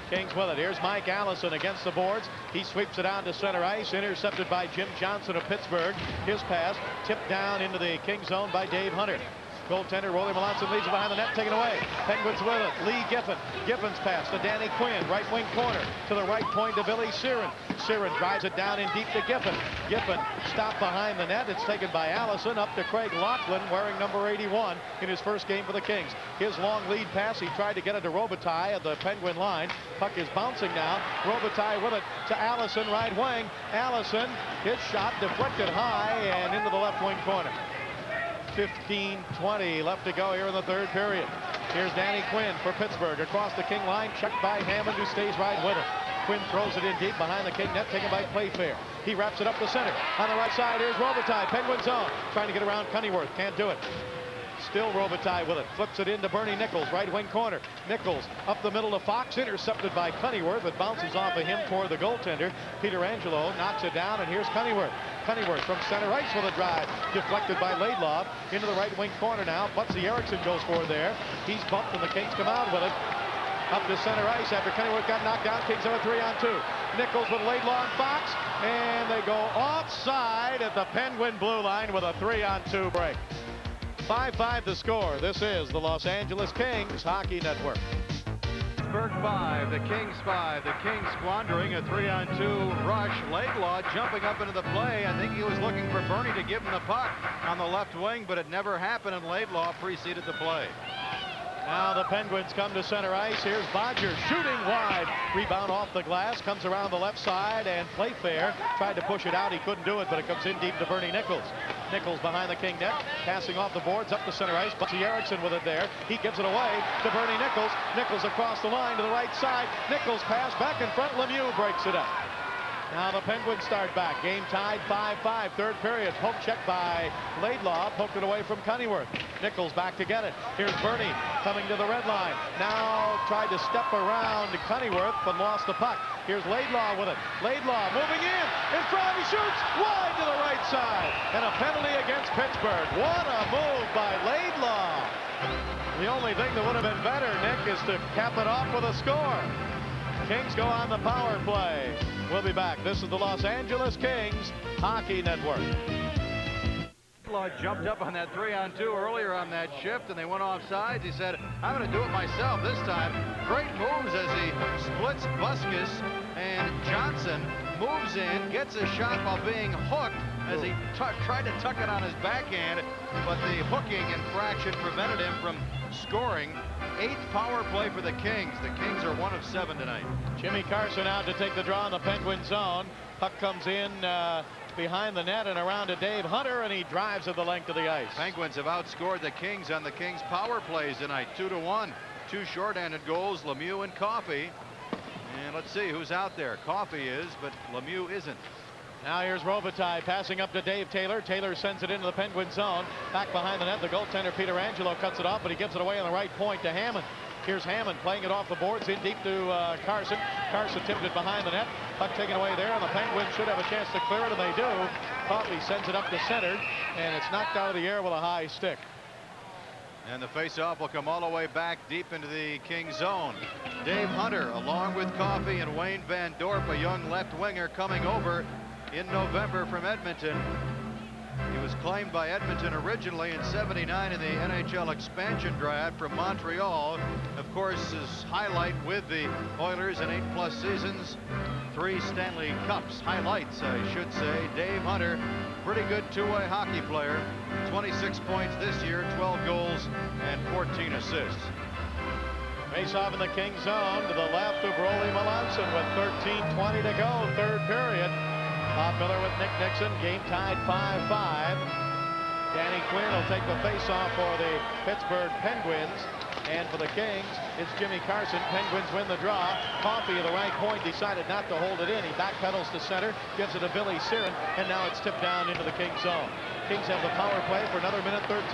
Kings with it. Here's Mike Allison against the boards. He sweeps it out to center ice. Intercepted by Jim Johnson of Pittsburgh. His pass tipped down into the Kings zone by Dave Hunter. Goaltender Rolly Melanson leaves it behind the net, taken away. Penguins with it. Lee Giffen. Giffen's pass to Danny Quinn, right wing corner. To the right point to Billy Siren. Siren drives it down in deep to Giffen. Giffen stopped behind the net. It's taken by Allison up to Craig Laughlin, wearing number 81 in his first game for the Kings. His long lead pass, he tried to get it to Robitaille at the Penguin line. Puck is bouncing now. Robitaille with it to Allison, right wing. Allison, his shot deflected high and into the left wing corner. 15:20 left to go here in the third period. Here's Danny Quinn for Pittsburgh across the King line, checked by Hammond, who stays right with it. Quinn throws it in deep behind the King net, taken by Playfair. He wraps it up the center. On the right side, here's Robitaille, Penguin zone, trying to get around Cunneyworth, can't do it. Still Robitaille with it, flips it into Bernie Nichols, right wing corner. Nichols up the middle to Fox, intercepted by Cunneyworth. It bounces off of him toward the goaltender. Pietrangelo knocks it down, and here's Cunneyworth. Cunneyworth from center ice with a drive, deflected by Laidlaw into the right wing corner now. Butsy Erickson goes for there. He's bumped, and the Kings come out with it. Up to center ice after Cunneyworth got knocked down. Kings have a 3-on-2. Nichols with Laidlaw and Fox, and they go offside at the Penguin blue line with a 3-on-2 break. 5-5 the score. This is the Los Angeles Kings Hockey Network. Pittsburgh 5, the Kings 5. The Kings squandering a 3-on-2 rush. Laidlaw jumping up into the play. I think he was looking for Bernie to give him the puck on the left wing, but it never happened, and Laidlaw preceded the play. Now the Penguins come to center ice. Here's Bodger shooting wide. Rebound off the glass. Comes around the left side, and Playfair tried to push it out. He couldn't do it, but it comes in deep to Bernie Nichols. Nichols behind the King net. Passing off the boards up to center ice. Bugsy Erickson with it there. He gives it away to Bernie Nichols. Nichols across the line to the right side. Nichols pass back in front. Lemieux breaks it up. Now the Penguins start back. Game tied 5-5. Third period. Poke check by Laidlaw. Poked it away from Cunneyworth. Nichols back to get it. Here's Bernie coming to the red line. Now tried to step around Cunneyworth, but lost the puck. Here's Laidlaw with it. Laidlaw moving in front. He shoots wide to the right side. And a penalty against Pittsburgh. What a move by Laidlaw. The only thing that would have been better, Nick, is to cap it off with a score. Kings go on the power play. We'll be back. This is the Los Angeles Kings Hockey Network. Law jumped up on that 3-on-2 earlier on that shift, and they went off sides. He said, I'm going to do it myself this time. Great moves as he splits Buskus, and Johnson moves in, gets a shot while being hooked as he tried to tuck it on his backhand, but the hooking infraction prevented him from scoring. 8th power play for the Kings. The Kings are 1 of 7 tonight. Jimmy Carson out to take the draw in the Penguin zone. Puck comes in behind the net and around to Dave Hunter, and he drives it the length of the ice. Penguins have outscored the Kings on the Kings power plays tonight, 2-1. 2 shorthanded goals, Lemieux and Coffey. And let's see who's out there. Coffey is, but Lemieux isn't. Now here's Robitaille passing up to Dave Taylor. Taylor sends it into the Penguin zone. Back behind the net, the goaltender Peter Angelo cuts it off, but he gives it away on the right point to Hammond. Here's Hammond playing it off the boards in deep to Carson. Carson tipped it behind the net. Puck taken away there, and the Penguins should have a chance to clear it, and they do. Coffey sends it up to center, and it's knocked out of the air with a high stick. And the face-off will come all the way back deep into the King zone. Dave Hunter, along with Coffey and Wayne Van Dorp, a young left winger coming over in November from Edmonton. He was claimed by Edmonton originally in '79 in the NHL expansion draft from Montreal. Of course, his highlight with the Oilers in 8+ seasons. 3 Stanley Cups. Highlights, I should say. Dave Hunter, pretty good two-way hockey player. 26 points this year, 12 goals, and 14 assists. Face off in the King zone to the left of Rolly Melanson with 13:20 to go, third period. Bob Miller with Nick Nixon. Game tied 5-5. Danny Quinn will take the face-off for the Pittsburgh Penguins. And for the Kings, it's Jimmy Carson. Penguins win the draw. Coffey at the right point decided not to hold it in. He backpedals to center, gives it to Billy Siren, and now it's tipped down into the Kings zone. Kings have the power play for another minute 13.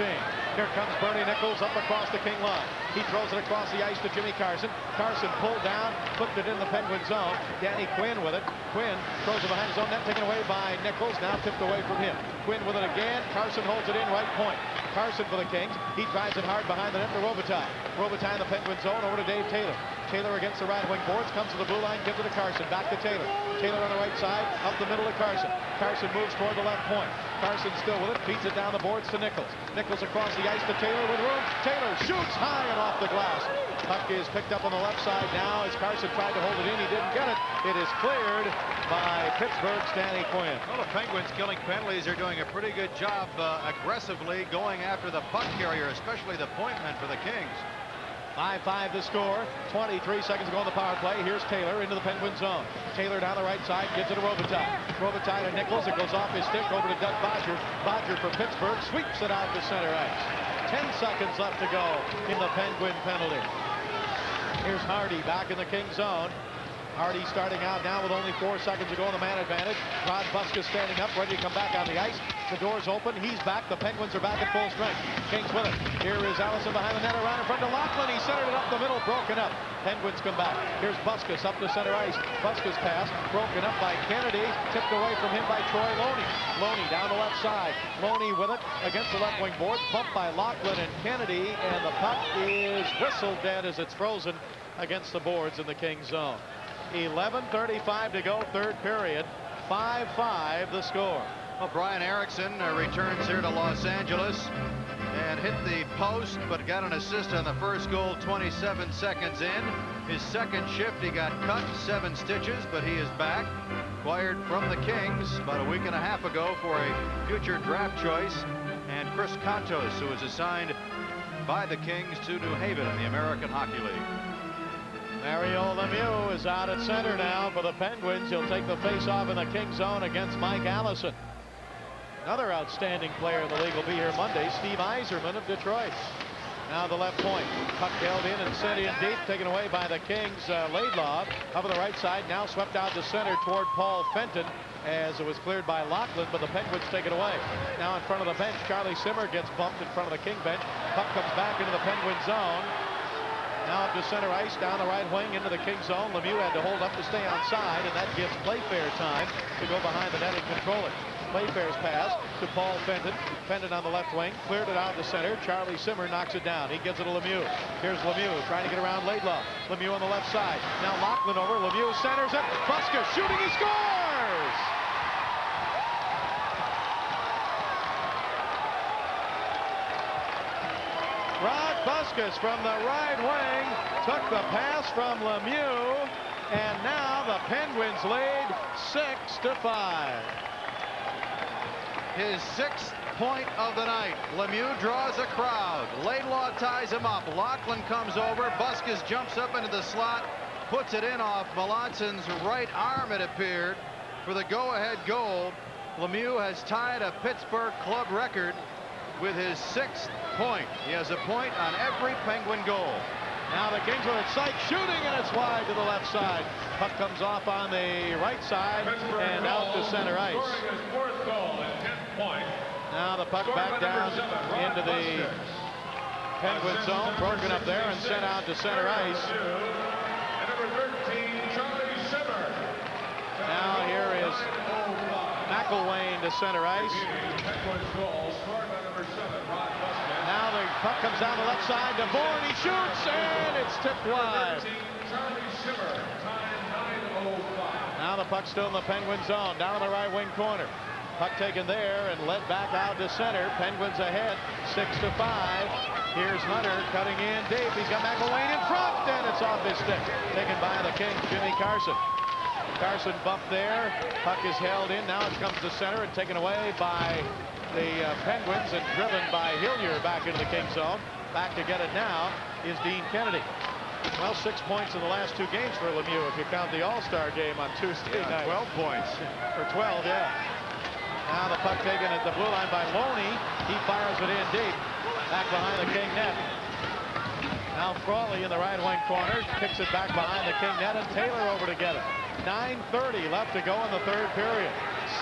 Here comes Bernie Nichols up across the King line. He throws it across the ice to Jimmy Carson. Carson pulled down, flipped it in the Penguin zone. Danny Quinn with it. Quinn throws it behind his own net, taken away by Nichols, now tipped away from him. Quinn with it again. Carson holds it in right point. Carson for the Kings. He drives it hard behind the net to Robitaille. Robitaille in the Penguin zone over to Dave Taylor. Taylor against the right wing boards, comes to the blue line, gives it to Carson, back to Taylor. Taylor on the right side, up the middle to Carson. Carson moves toward the left point. Carson still with it, feeds it down the boards to Nichols. Nichols across the ice to Taylor with room. Taylor shoots high and off the glass. Puck is picked up on the left side now as Carson tried to hold it in. He didn't get it. It is cleared by Pittsburgh's Danny Quinn. Well, the Penguins killing penalties are doing a pretty good job aggressively going after the puck carrier, especially the point man for the Kings. 5-5 the score. 23 seconds to go on the power play. Here's Taylor into the Penguin zone. Taylor down the right side, gives it to Robitaille. Robitaille to Nichols. It goes off his stick over to Doug Bodger. Bodger for Pittsburgh sweeps it out to center ice. 10 seconds left to go in the Penguin penalty. Here's Hardy back in the King zone. Hardy starting out now with only 4 seconds to go on the man advantage. Rod Buskus standing up, ready to come back on the ice. The door's open. He's back. The Penguins are back at full strength. Kings with it. Here is Allison behind the net, around in front of Laughlin. He centered it up the middle, broken up. Penguins come back. Here's Buskus up to center ice. Buskus pass, broken up by Kennedy. Tipped away from him by Troy Loney. Loney down the left side. Loney with it against the left wing boards. Bumped by Laughlin and Kennedy. And the puck is whistled dead as it's frozen against the boards in the Kings zone. 11:35 to go, third period. 5-5 the score. Well, Brian Erickson returns here to Los Angeles, and hit the post, but got an assist on the first goal 27 seconds in. His second shift, he got cut 7 stitches, but he is back. Acquired from the Kings about a week and a half ago for a future draft choice. And Chris Contos, who was assigned by the Kings to New Haven in the American Hockey League. Mario Lemieux is out at center now for the Penguins. He'll take the face-off in the King zone against Mike Allison. Another outstanding player in the league will be here Monday, Steve Yzerman of Detroit. Now the left point. Puck held in and sent in deep, taken away by the Kings. Laidlaw up on the right side, now swept out to center toward Paul Fenton as it was cleared by Lachlan, but the Penguins take it away. Now in front of the bench, Charlie Simmer gets bumped in front of the King bench. Puck comes back into the Penguin zone. Now up to center ice, down the right wing into the King zone. Lemieux had to hold up to stay onside, and that gives Playfair time to go behind the net and control it. Playfair's pass to Paul Fenton. Fenton on the left wing, cleared it out to center. Charlie Simmer knocks it down. He gives it to Lemieux. Here's Lemieux trying to get around Laidlaw. Lemieux on the left side. Now Lachlan over. Lemieux centers it. Buska shooting. He scores! Rod Buskas from the right wing took the pass from Lemieux, and now the Penguins lead 6-5. His 6th point of the night. Lemieux draws a crowd. Laidlaw ties him up. Lachlan comes over. Buskas jumps up into the slot, puts it in off Melanson's right arm, it appeared, for the go-ahead goal. Lemieux has tied a Pittsburgh club record with his 6th point. He has a point on every Penguin goal. Now the Kings are at sight, shooting, and it's wide to the left side. Puck comes off on the right side and out to center ice. Now the puck back down into the Penguin zone, broken up there and sent out to center ice. Now here is McElwain to center ice. Now the puck comes down the left side to Bourne. He shoots, and it's tipped wide. Now the puck's still in the Penguin zone, down in the right wing corner. Puck taken there and led back out to center. Penguins ahead, 6-5. Here's Hunter cutting in deep. He's got McElwain in front, and it's off his stick. Taken by the Kings, Jimmy Carson. Carson bumped there. Puck is held in. Now it comes to center and taken away by the Penguins and driven by Hillier back into the King zone. Back to get it now is Dean Kennedy. Well, 6 points in the last 2 games for Lemieux if you count the All-Star game on Tuesday night. 12 points. Or 12, yeah. Now the puck taken at the blue line by Loney. He fires it in deep. Back behind the King net. Now Frawley in the right wing corner. Kicks it back behind the King net, and Taylor over to get it. 9:30 left to go in the 3rd period.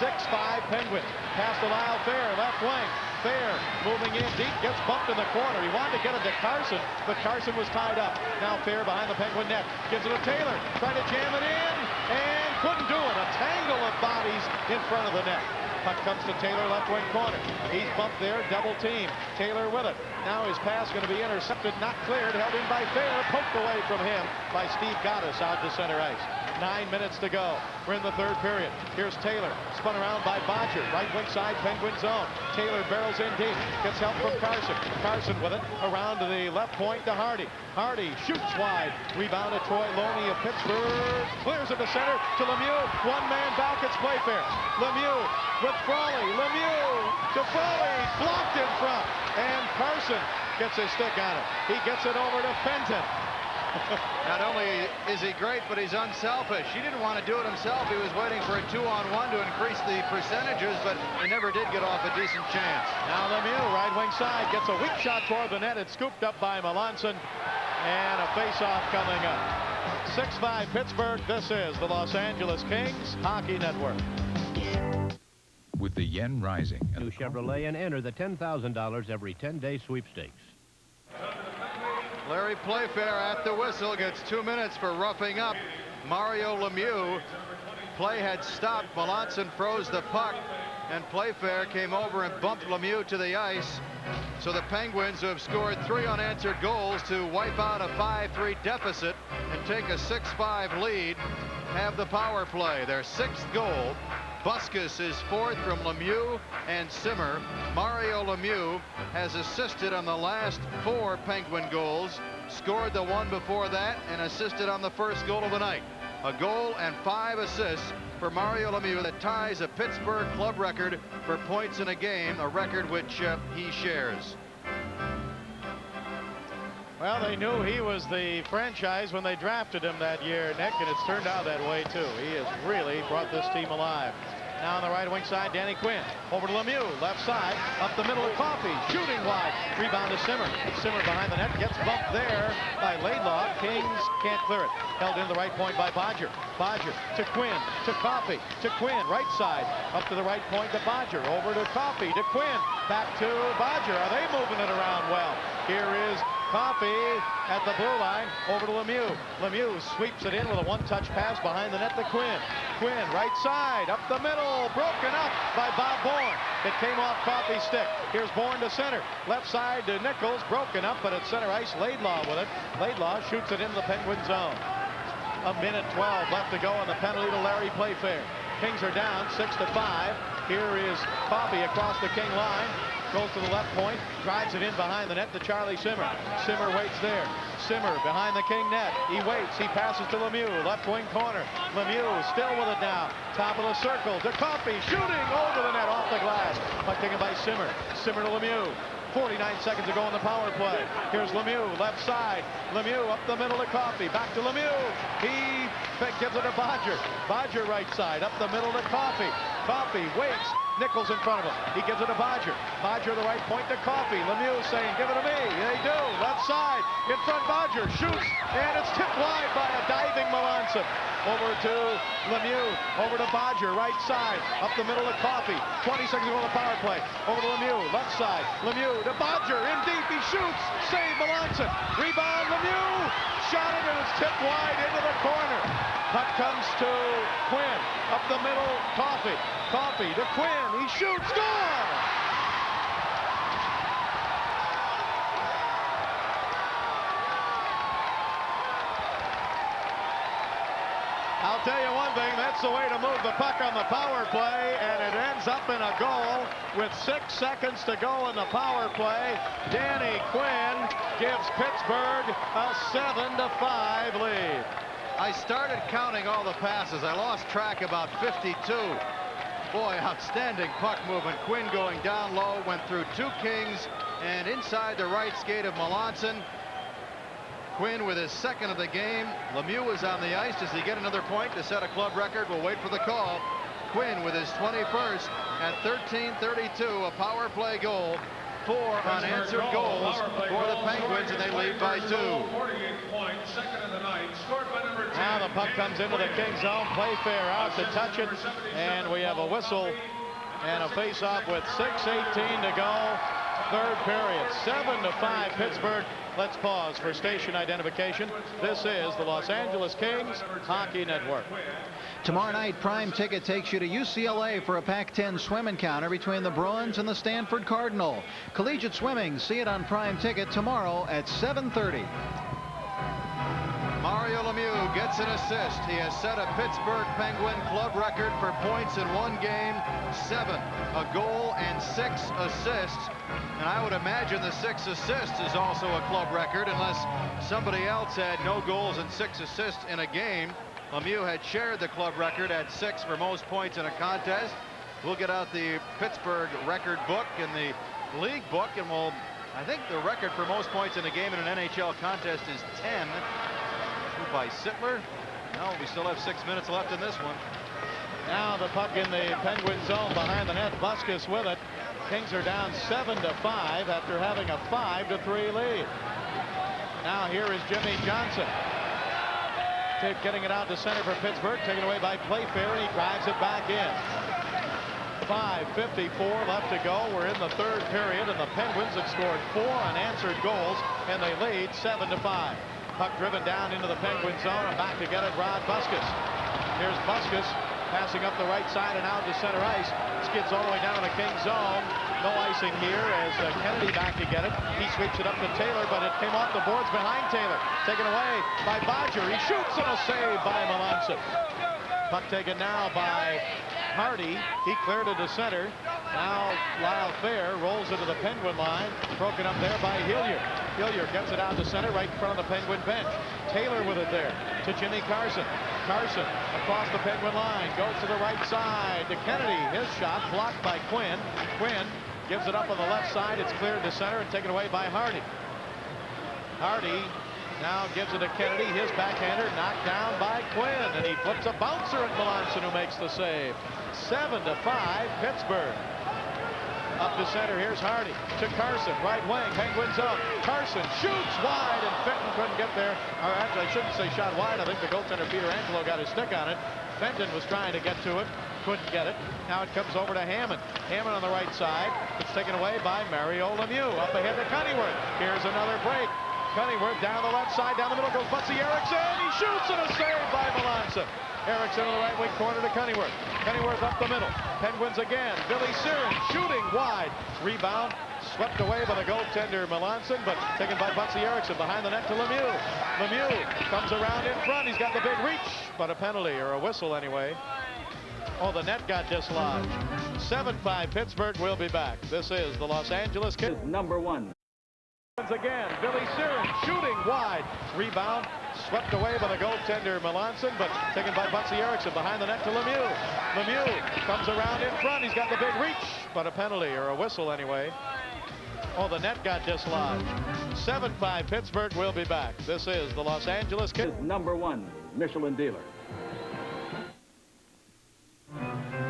6-5 Penguins. Pass to Lyle Fair, left wing. Fair moving in deep, gets bumped in the corner. He wanted to get it to Carson, but Carson was tied up. Now Fair behind the Penguin net. Gives it to Taylor. Trying to jam it in, and couldn't do it. A tangle of bodies in front of the net. Puck comes to Taylor, left wing corner. He's bumped there, double team. Taylor with it. Now his pass going to be intercepted, not cleared, held in by Fair, poked away from him by Steve Gottis out to center ice. 9 minutes to go. We're in the 3rd period. Here's Taylor, spun around by Bodger, right wing side, Penguin zone. Taylor barrels in deep, gets help from Carson. Carson with it, around to the left point to Hardy. Hardy shoots wide, rebound to Troy Loney of Pittsburgh, clears it to center to Lemieux. One-man back, it's Playfair. Lemieux with Frawley. Lemieux to Frawley, blocked in front, and Carson gets his stick on it. He gets it over to Fenton. Not only is he great, but he's unselfish. He didn't want to do it himself. He was waiting for a 2-on-1 to increase the percentages, but he never did get off a decent chance. Now Lemieux, right wing side, gets a weak shot toward the net. It's scooped up by Melanson, and a face-off coming up. 6-5 Pittsburgh. This is the Los Angeles Kings Hockey Network. With the yen rising. New Chevrolet and enter the $10,000 every 10-day sweepstakes. Larry Playfair at the whistle gets 2 minutes for roughing up Mario Lemieux. Play had stopped. Melanson froze the puck, and Playfair came over and bumped Lemieux to the ice. So the Penguins, who have scored 3 unanswered goals to wipe out a 5-3 deficit and take a 6-5 lead, have the power play. Their 6th goal. Buskus is fourth from Lemieux and Simmer. Mario Lemieux has assisted on the last 4 Penguin goals, scored the one before that, and assisted on the first goal of the night. A goal and 5 assists for Mario Lemieux that ties a Pittsburgh club record for points in a game, a record which he shares. Well, they knew he was the franchise when they drafted him that year, Nick, and it's turned out that way, too. He has really brought this team alive. Now on the right wing side, Danny Quinn. Over to Lemieux, left side, up the middle of Coffey, shooting wide. Rebound to Simmer. Simmer behind the net, gets bumped there by Laidlaw. Kings can't clear it. Held in the right point by Bodger. Bodger to Quinn, to Coffey, to Quinn, right side. Up to the right point to Bodger. Over to Coffey, to Quinn, back to Bodger. Are they moving it around well? Here is Coffey at the blue line, over to Lemieux. Lemieux sweeps it in with a one-touch pass behind the net to Quinn. Quinn, right side, up the middle, broken up by Bob Bourne. It came off Coffey's stick. Here's Bourne to center. Left side to Nichols, broken up, but at center ice, Laidlaw with it. Laidlaw shoots it into the Penguin zone. A minute 12 left to go on the penalty to Larry Playfair. Kings are down 6-5. Here is Coffey across the King line. Goes to the left point, drives it in behind the net to Charlie Simmer. Simmer waits there. Simmer behind the King net. He waits. He passes to Lemieux. Left wing corner. Lemieux still with it now. Top of the circle to Coffey. Shooting over the net off the glass. Puck taken by Simmer. Simmer to Lemieux. 49 seconds to go on the power play. Here's Lemieux, left side. Lemieux up the middle to Coffey. Back to Lemieux. He gives it to Bodger. Bodger right side. Up the middle to Coffey. Coffey waits. Nichols in front of him. He gives it to Bodger. Bodger the right point to Coffey. Lemieux saying, give it to me. They do. Left side. In front, Bodger shoots. And it's tipped wide by a diving Melanson. Over to Lemieux. Over to Bodger. Right side. Up the middle to Coffey. 20 seconds to go on the power play. Over to Lemieux. Left side. Lemieux to Bodger. In deep. He shoots. Save Melanson. Rebound Lemieux. Shot it and it's tipped wide into the corner. Puck comes to Quinn. Up the middle. Coffey. Coffey to Quinn. He shoots. Score! I'll tell you one thing, that's the way to move the puck on the power play, and it ends up in a goal with 6 seconds to go in the power play. Danny Quinn gives Pittsburgh a 7-5 lead. I started counting all the passes. I lost track about 52. Boy, outstanding puck movement. Quinn going down low, went through 2 Kings, and inside the right skate of Melanson. Quinn with his second of the game. Lemieux is on the ice. Does he get another point to set a club record? We'll wait for the call. Quinn with his 21st at 13:32, a power play goal. 4 unanswered goals for the Penguins, and they lead by 2. Now the puck comes into the King zone. Playfair out to touch it, and we have a whistle and a face-off with 6:18 to go. Third period, 7-5 Pittsburgh. Let's pause for station identification. This is the Los Angeles Kings Hockey Network. Tomorrow night, Prime Ticket takes you to UCLA for a Pac-10 swim encounter between the Bruins and the Stanford Cardinal. Collegiate swimming, see it on Prime Ticket tomorrow at 7:30. Mario Lemieux gets an assist. He has set a Pittsburgh Penguin club record for points in one game, 7, a goal and 6 assists. And I would imagine the 6 assists is also a club record unless somebody else had no goals and 6 assists in a game. Lemieux had shared the club record at 6 for most points in a contest. We'll get out the Pittsburgh record book and the league book, and I think the record for most points in a game in an NHL contest is 10. By Sittler. No, we still have 6 minutes left in this one. Now the puck in the Penguin zone behind the net. Buskus with it. Kings are down 7-5 after having a 5-3 lead. Now here is Jimmy Johnson. Getting it out to center for Pittsburgh. Taken away by Playfair. He drives it back in. 5:54 left to go. We're in the third period, and the Penguins have scored 4 unanswered goals, and they lead 7-5. Puck driven down into the Penguin zone, and back to get it, Rod Buskus. Here's Buskus passing up the right side and out to center ice. Skids all the way down in the King zone. No icing here as Kennedy back to get it. He sweeps it up to Taylor, but it came off the boards behind Taylor. Taken away by Bodger. He shoots, and a save by Melanson. Puck taken now by Hardy, he cleared it to center. Now Lyle Fair rolls into the Penguin line. Broken up there by Hillier. Hillier gets it out to center right in front of the Penguin bench. Taylor with it there to Jimmy Carson. Carson across the Penguin line. Goes to the right side to Kennedy. His shot blocked by Quinn. Quinn gives it up on the left side. It's cleared to center and taken away by Hardy. Hardy now gives it to Kennedy. His backhander knocked down by Quinn. And he flips a bouncer at Melanson, who makes the save. 7-5 Pittsburgh. Up to center, here's Hardy to Carson, right wing, Penguin zone. Carson shoots wide, and Fenton couldn't get there. Or actually, I shouldn't say shot wide. I think the goaltender Peter Angelo got his stick on it. Fenton was trying to get to it, couldn't get it. Now it comes over to Hammond. Hammond on the right side. It's taken away by Mario Lemieux. Up ahead to Cunneyworth. Here's another break. Cunneyworth down the left side, down the middle goes Butsy Erickson. He shoots, and a save by Melanson. Erickson on the right wing corner to Cunneyworth. Cunneyworth up the middle. Penguins again. Billy Siren shooting wide. Rebound swept away by the goaltender Melanson, but taken by Butsy Erickson behind the net to Lemieux. Lemieux comes around in front. He's got the big reach, but a penalty or a whistle anyway. Oh, the net got dislodged. 7-5 Pittsburgh. We'll be back. This is the Los Angeles Kings. Number 1. Again, Billy Siren shooting wide. Rebound swept away by the goaltender Melanson, but taken by Butsy Erickson behind the net to Lemieux. Lemieux comes around in front. He's got the big reach, but a penalty or a whistle anyway. Oh, the net got dislodged. 7-5 Pittsburgh. We'll be back. This is the Los Angeles Kings. Number 1 Michelin dealer.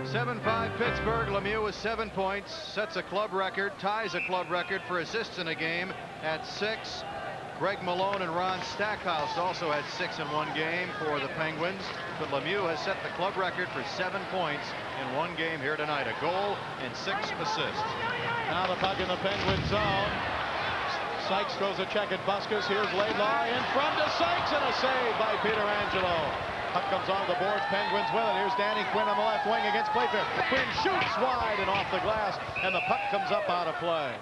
7-5 Pittsburgh. Lemieux with 7 points, sets a club record, ties a club record for assists in a game at 6. Greg Malone and Ron Stackhouse also had 6 in one game for the Penguins, but Lemieux has set the club record for 7 points in one game here tonight. A goal and 6 assists. Now the puck in the Penguin zone. Sykes throws a check at Buskus. Here's Laidlaw in front to Sykes, and a save by Peter Angelo. Puck comes on the boards, Penguins with it. Here's Danny Quinn on the left wing against Playfair. Quinn shoots wide and off the glass, and the puck comes up out of play.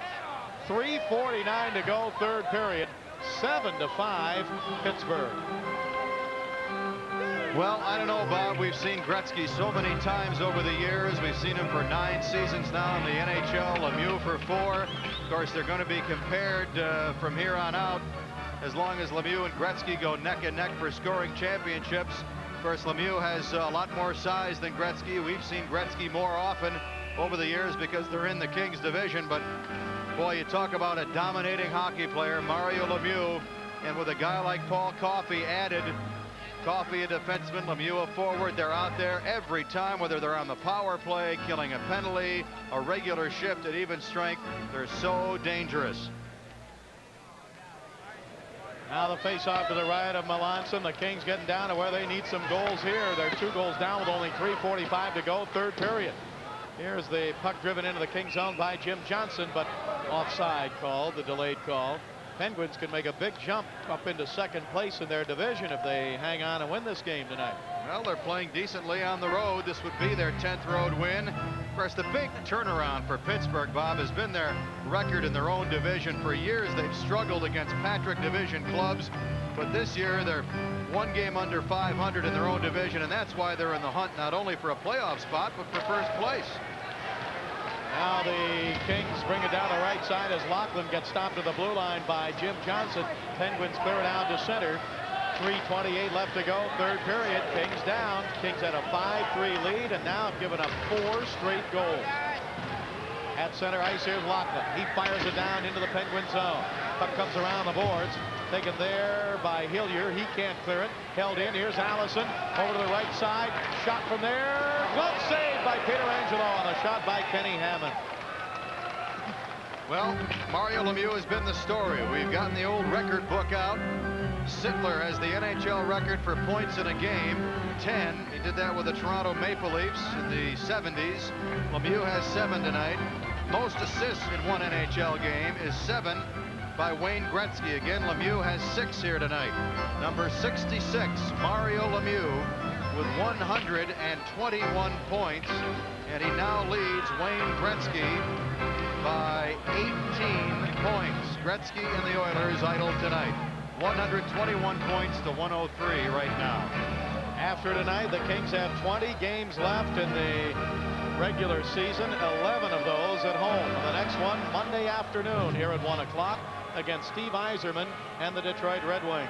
3:49 to go, third period. 7-5 Pittsburgh. Well, I don't know, Bob. We've seen Gretzky so many times over the years. We've seen him for 9 seasons now in the NHL. Lemieux for 4. Of course, they're going to be compared from here on out as long as Lemieux and Gretzky go neck and neck for scoring championships. Of course, Lemieux has a lot more size than Gretzky. We've seen Gretzky more often over the years because they're in the Kings division. But boy, you talk about a dominating hockey player, Mario Lemieux, and with a guy like Paul Coffey added, Coffey a defenseman, Lemieux a forward, they're out there every time, whether they're on the power play, killing a penalty, a regular shift at even strength. They're so dangerous. Now the face-off to the right of Melanson. The Kings getting down to where they need some goals here. They're 2 goals down with only 3:45 to go, third period. Here's the puck driven into the King zone by Jim Johnson, but offside called, the delayed call. Penguins can make a big jump up into second place in their division if they hang on and win this game tonight. Well, they're playing decently on the road. This would be their 10th road win. Of course, the big turnaround for Pittsburgh, Bob, has been their record in their own division. For years, they've struggled against Patrick Division clubs, but this year they're 1 game under 500 in their own division, and that's why they're in the hunt not only for a playoff spot, but for first place. Now the Kings bring it down the right side as Laughlin gets stopped at the blue line by Jim Johnson. Penguins clear it out to center. 3:28 left to go, third period. Kings down. Kings had a 5-3 lead and now have given up 4 straight goals. At center ice, here's Laughlin. He fires it down into the Penguin zone. Puck comes around the boards. Taken there by Hillier. He can't clear it. Held in. Here's Allison. Over to the right side. Shot from there. Glove saved by Peter Angelo on a shot by Kenny Hammond. Well, Mario Lemieux has been the story. We've gotten the old record book out. Sittler has the NHL record for points in a game, 10. He did that with the Toronto Maple Leafs in the 70s. Lemieux has 7 tonight. Most assists in one NHL game is 7 by Wayne Gretzky. Again, Lemieux has 6 here tonight. Number 66, Mario Lemieux, with 121 points, and he now leads Wayne Gretzky by 18 points. Gretzky and the Oilers idle tonight. 121 points to 103 right now. After tonight, the Kings have 20 games left in the regular season, 11 of those at home. And the next one Monday afternoon here at 1 o'clock against Steve Yzerman and the Detroit Red Wings.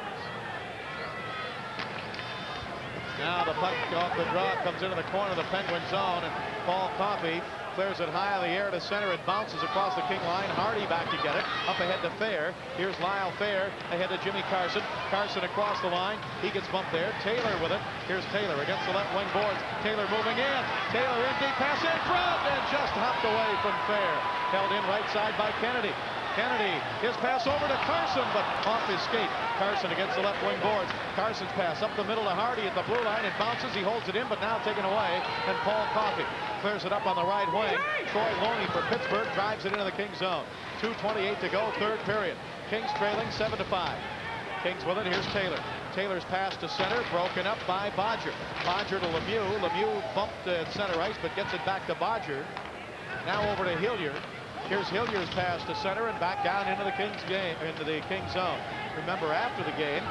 Now the puck off the draw comes into the corner of the Penguin zone, and Paul Coffey clears it high in the air to center. It bounces across the King line. Hardy back to get it. Up ahead to Fair. Here's Lyle Fair ahead to Jimmy Carson. Carson across the line. He gets bumped there. Taylor with it. Here's Taylor against the left wing boards. Taylor moving in. Taylor in deep pass in front and just hopped away from Fair. Held in right side by Kennedy. Kennedy, his pass over to Carson, but off his skate. Carson against the left wing boards. Carson's pass up the middle to Hardy at the blue line. It bounces. He holds it in, but now taken away. And Paul Coffey clears it up on the right wing. Troy Loney for Pittsburgh drives it into the Kings zone. 2:28 to go, third period. Kings trailing 7-5. Kings with it. Here's Taylor. Taylor's pass to center, broken up by Bodger. Bodger to Lemieux. Lemieux bumped at center ice, but gets it back to Bodger. Now over to Hilliard. Here's Hillier's pass to center and back down into the Kings game, into the Kings zone. Remember, after the game,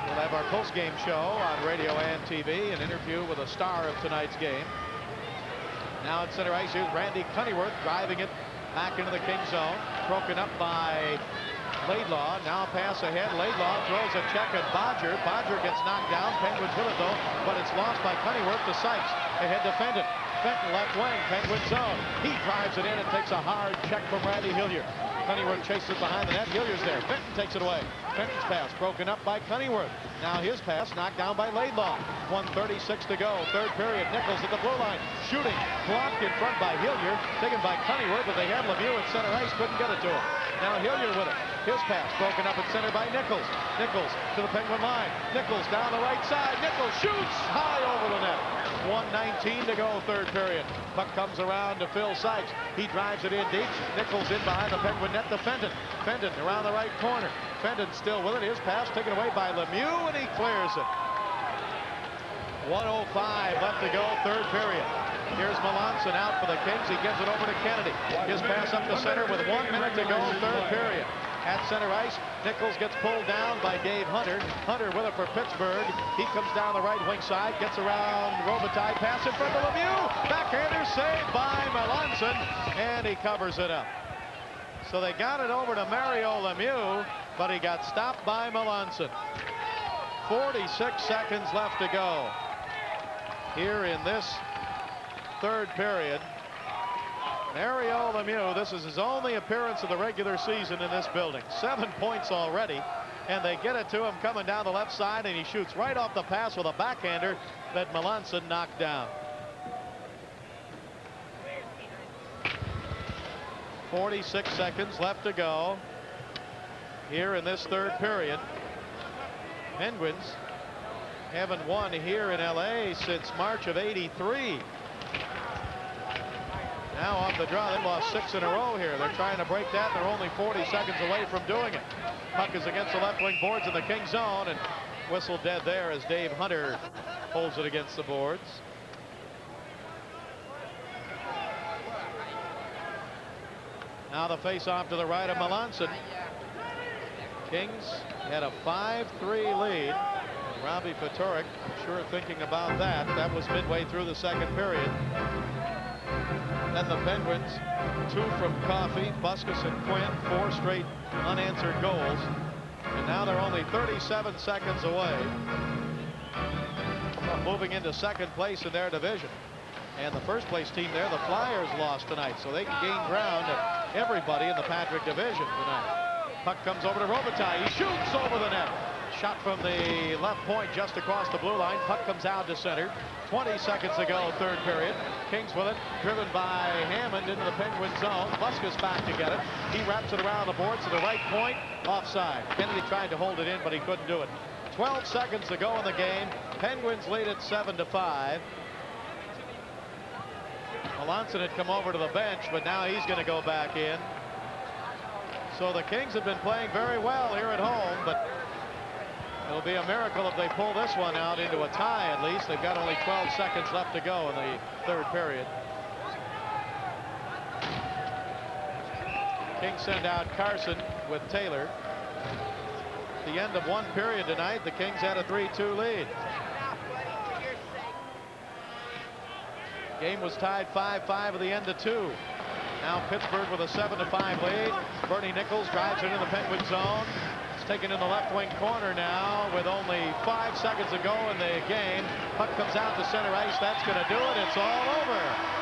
we'll have our post-game show on radio and TV, an interview with a star of tonight's game. Now at center ice, here's Randy Cunnyworth driving it back into the Kings zone. Broken up by Laidlaw. Now pass ahead. Laidlaw throws a check at Bodger. Bodger gets knocked down. Penguins with it though, but it's lost by Cunnyworth to Sykes. Ahead to Fenton. Fenton left wing, Penguin zone. He drives it in and takes a hard check from Randy Hilliard. Cunnyworth chases it behind the net. Hilliard's there. Fenton takes it away. Fenton's pass broken up by Cunnyworth. Now his pass knocked down by Laidlaw. 1:36 to go. Third period. Nichols at the blue line. Shooting. Blocked in front by Hilliard. Taken by Cunnyworth, but they had Lemieux at center ice. Couldn't get it to him. Now Hilliard with it. His pass broken up at center by Nichols. Nichols to the Penguin line. Nichols down the right side. Nichols shoots high over the net. 1:19 to go, third period. Puck comes around to Phil Sykes. He drives it in deep. Nichols in behind the Penguin net to Fenton. Fenton around the right corner. Fenton still with it. His pass taken away by Lemieux, and he clears it. 1:05 left to go, third period. Here's Melanson out for the Kings. He gives it over to Kennedy. His pass up the center with 1 minute to go, third period. At center ice, Nichols gets pulled down by Dave Hunter. Hunter with it for Pittsburgh. He comes down the right wing side, gets around Robitaille, pass in front of Lemieux. Backhander saved by Melanson, and he covers it up. So they got it over to Mario Lemieux, but he got stopped by Melanson. 46 seconds left to go here in this third period. Mario Lemieux, this is his only appearance of the regular season in this building. 7 points already, and they get it to him coming down the left side, and he shoots right off the pass with a backhander that Melanson knocked down. 46 seconds left to go here in this third period. Penguins haven't won here in LA since March of '83. Now off the draw, they've lost 6 in a row here. They're trying to break that. They're only 40 seconds away from doing it. Puck is against the left wing boards in the King zone, and whistle dead there as Dave Hunter holds it against the boards. Now the face-off to the right of Melanson. Kings had a 5-3 lead. Robbie Fatorik sure thinking about that. That was midway through the second period. Then the Penguins, 2 from Coffey, Buskus and Quinn, 4 straight unanswered goals. And now they're only 37 seconds away from moving into second place in their division. And the first place team there, the Flyers, lost tonight, so they can gain ground at everybody in the Patrick division tonight. Puck comes over to Robitaille. He shoots over the net. Shot from the left point just across the blue line. Puck comes out to center. 20 seconds to go, third period. Kings with it, driven by Hammond into the Penguin zone. Buskus back to get it. He wraps it around the boards to the right point. Offside. Kennedy tried to hold it in, but he couldn't do it. 12 seconds to go in the game. Penguins lead it 7-5. Melanson had come over to the bench, but now he's going to go back in. So the Kings have been playing very well here at home, but it'll be a miracle if they pull this one out into a tie at least. They've got only 12 seconds left to go in the third period. Kings send out Carson with Taylor. At the end of one period tonight, the Kings had a 3-2 lead. Game was tied 5-5 at the end of 2. Now Pittsburgh with a 7-5 lead. Bernie Nichols drives it into the Penguin zone. It's taken in the left wing corner now with only 5 seconds to go in the game. Puck comes out to center ice. That's going to do it. It's all over.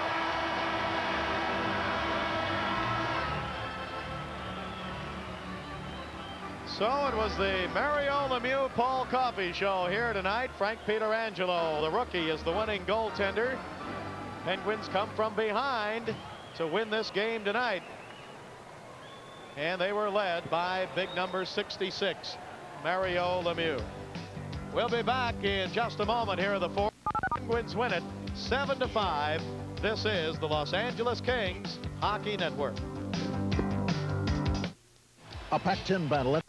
So it was the Mario Lemieux Paul Coffey show here tonight. Frank Pietrangelo, the rookie, is the winning goaltender. Penguins come from behind to win this game tonight. And they were led by big number 66, Mario Lemieux. We'll be back in just a moment. Here are the 4. Penguins win it 7-5. This is the Los Angeles Kings Hockey Network. A Pac-10 battle.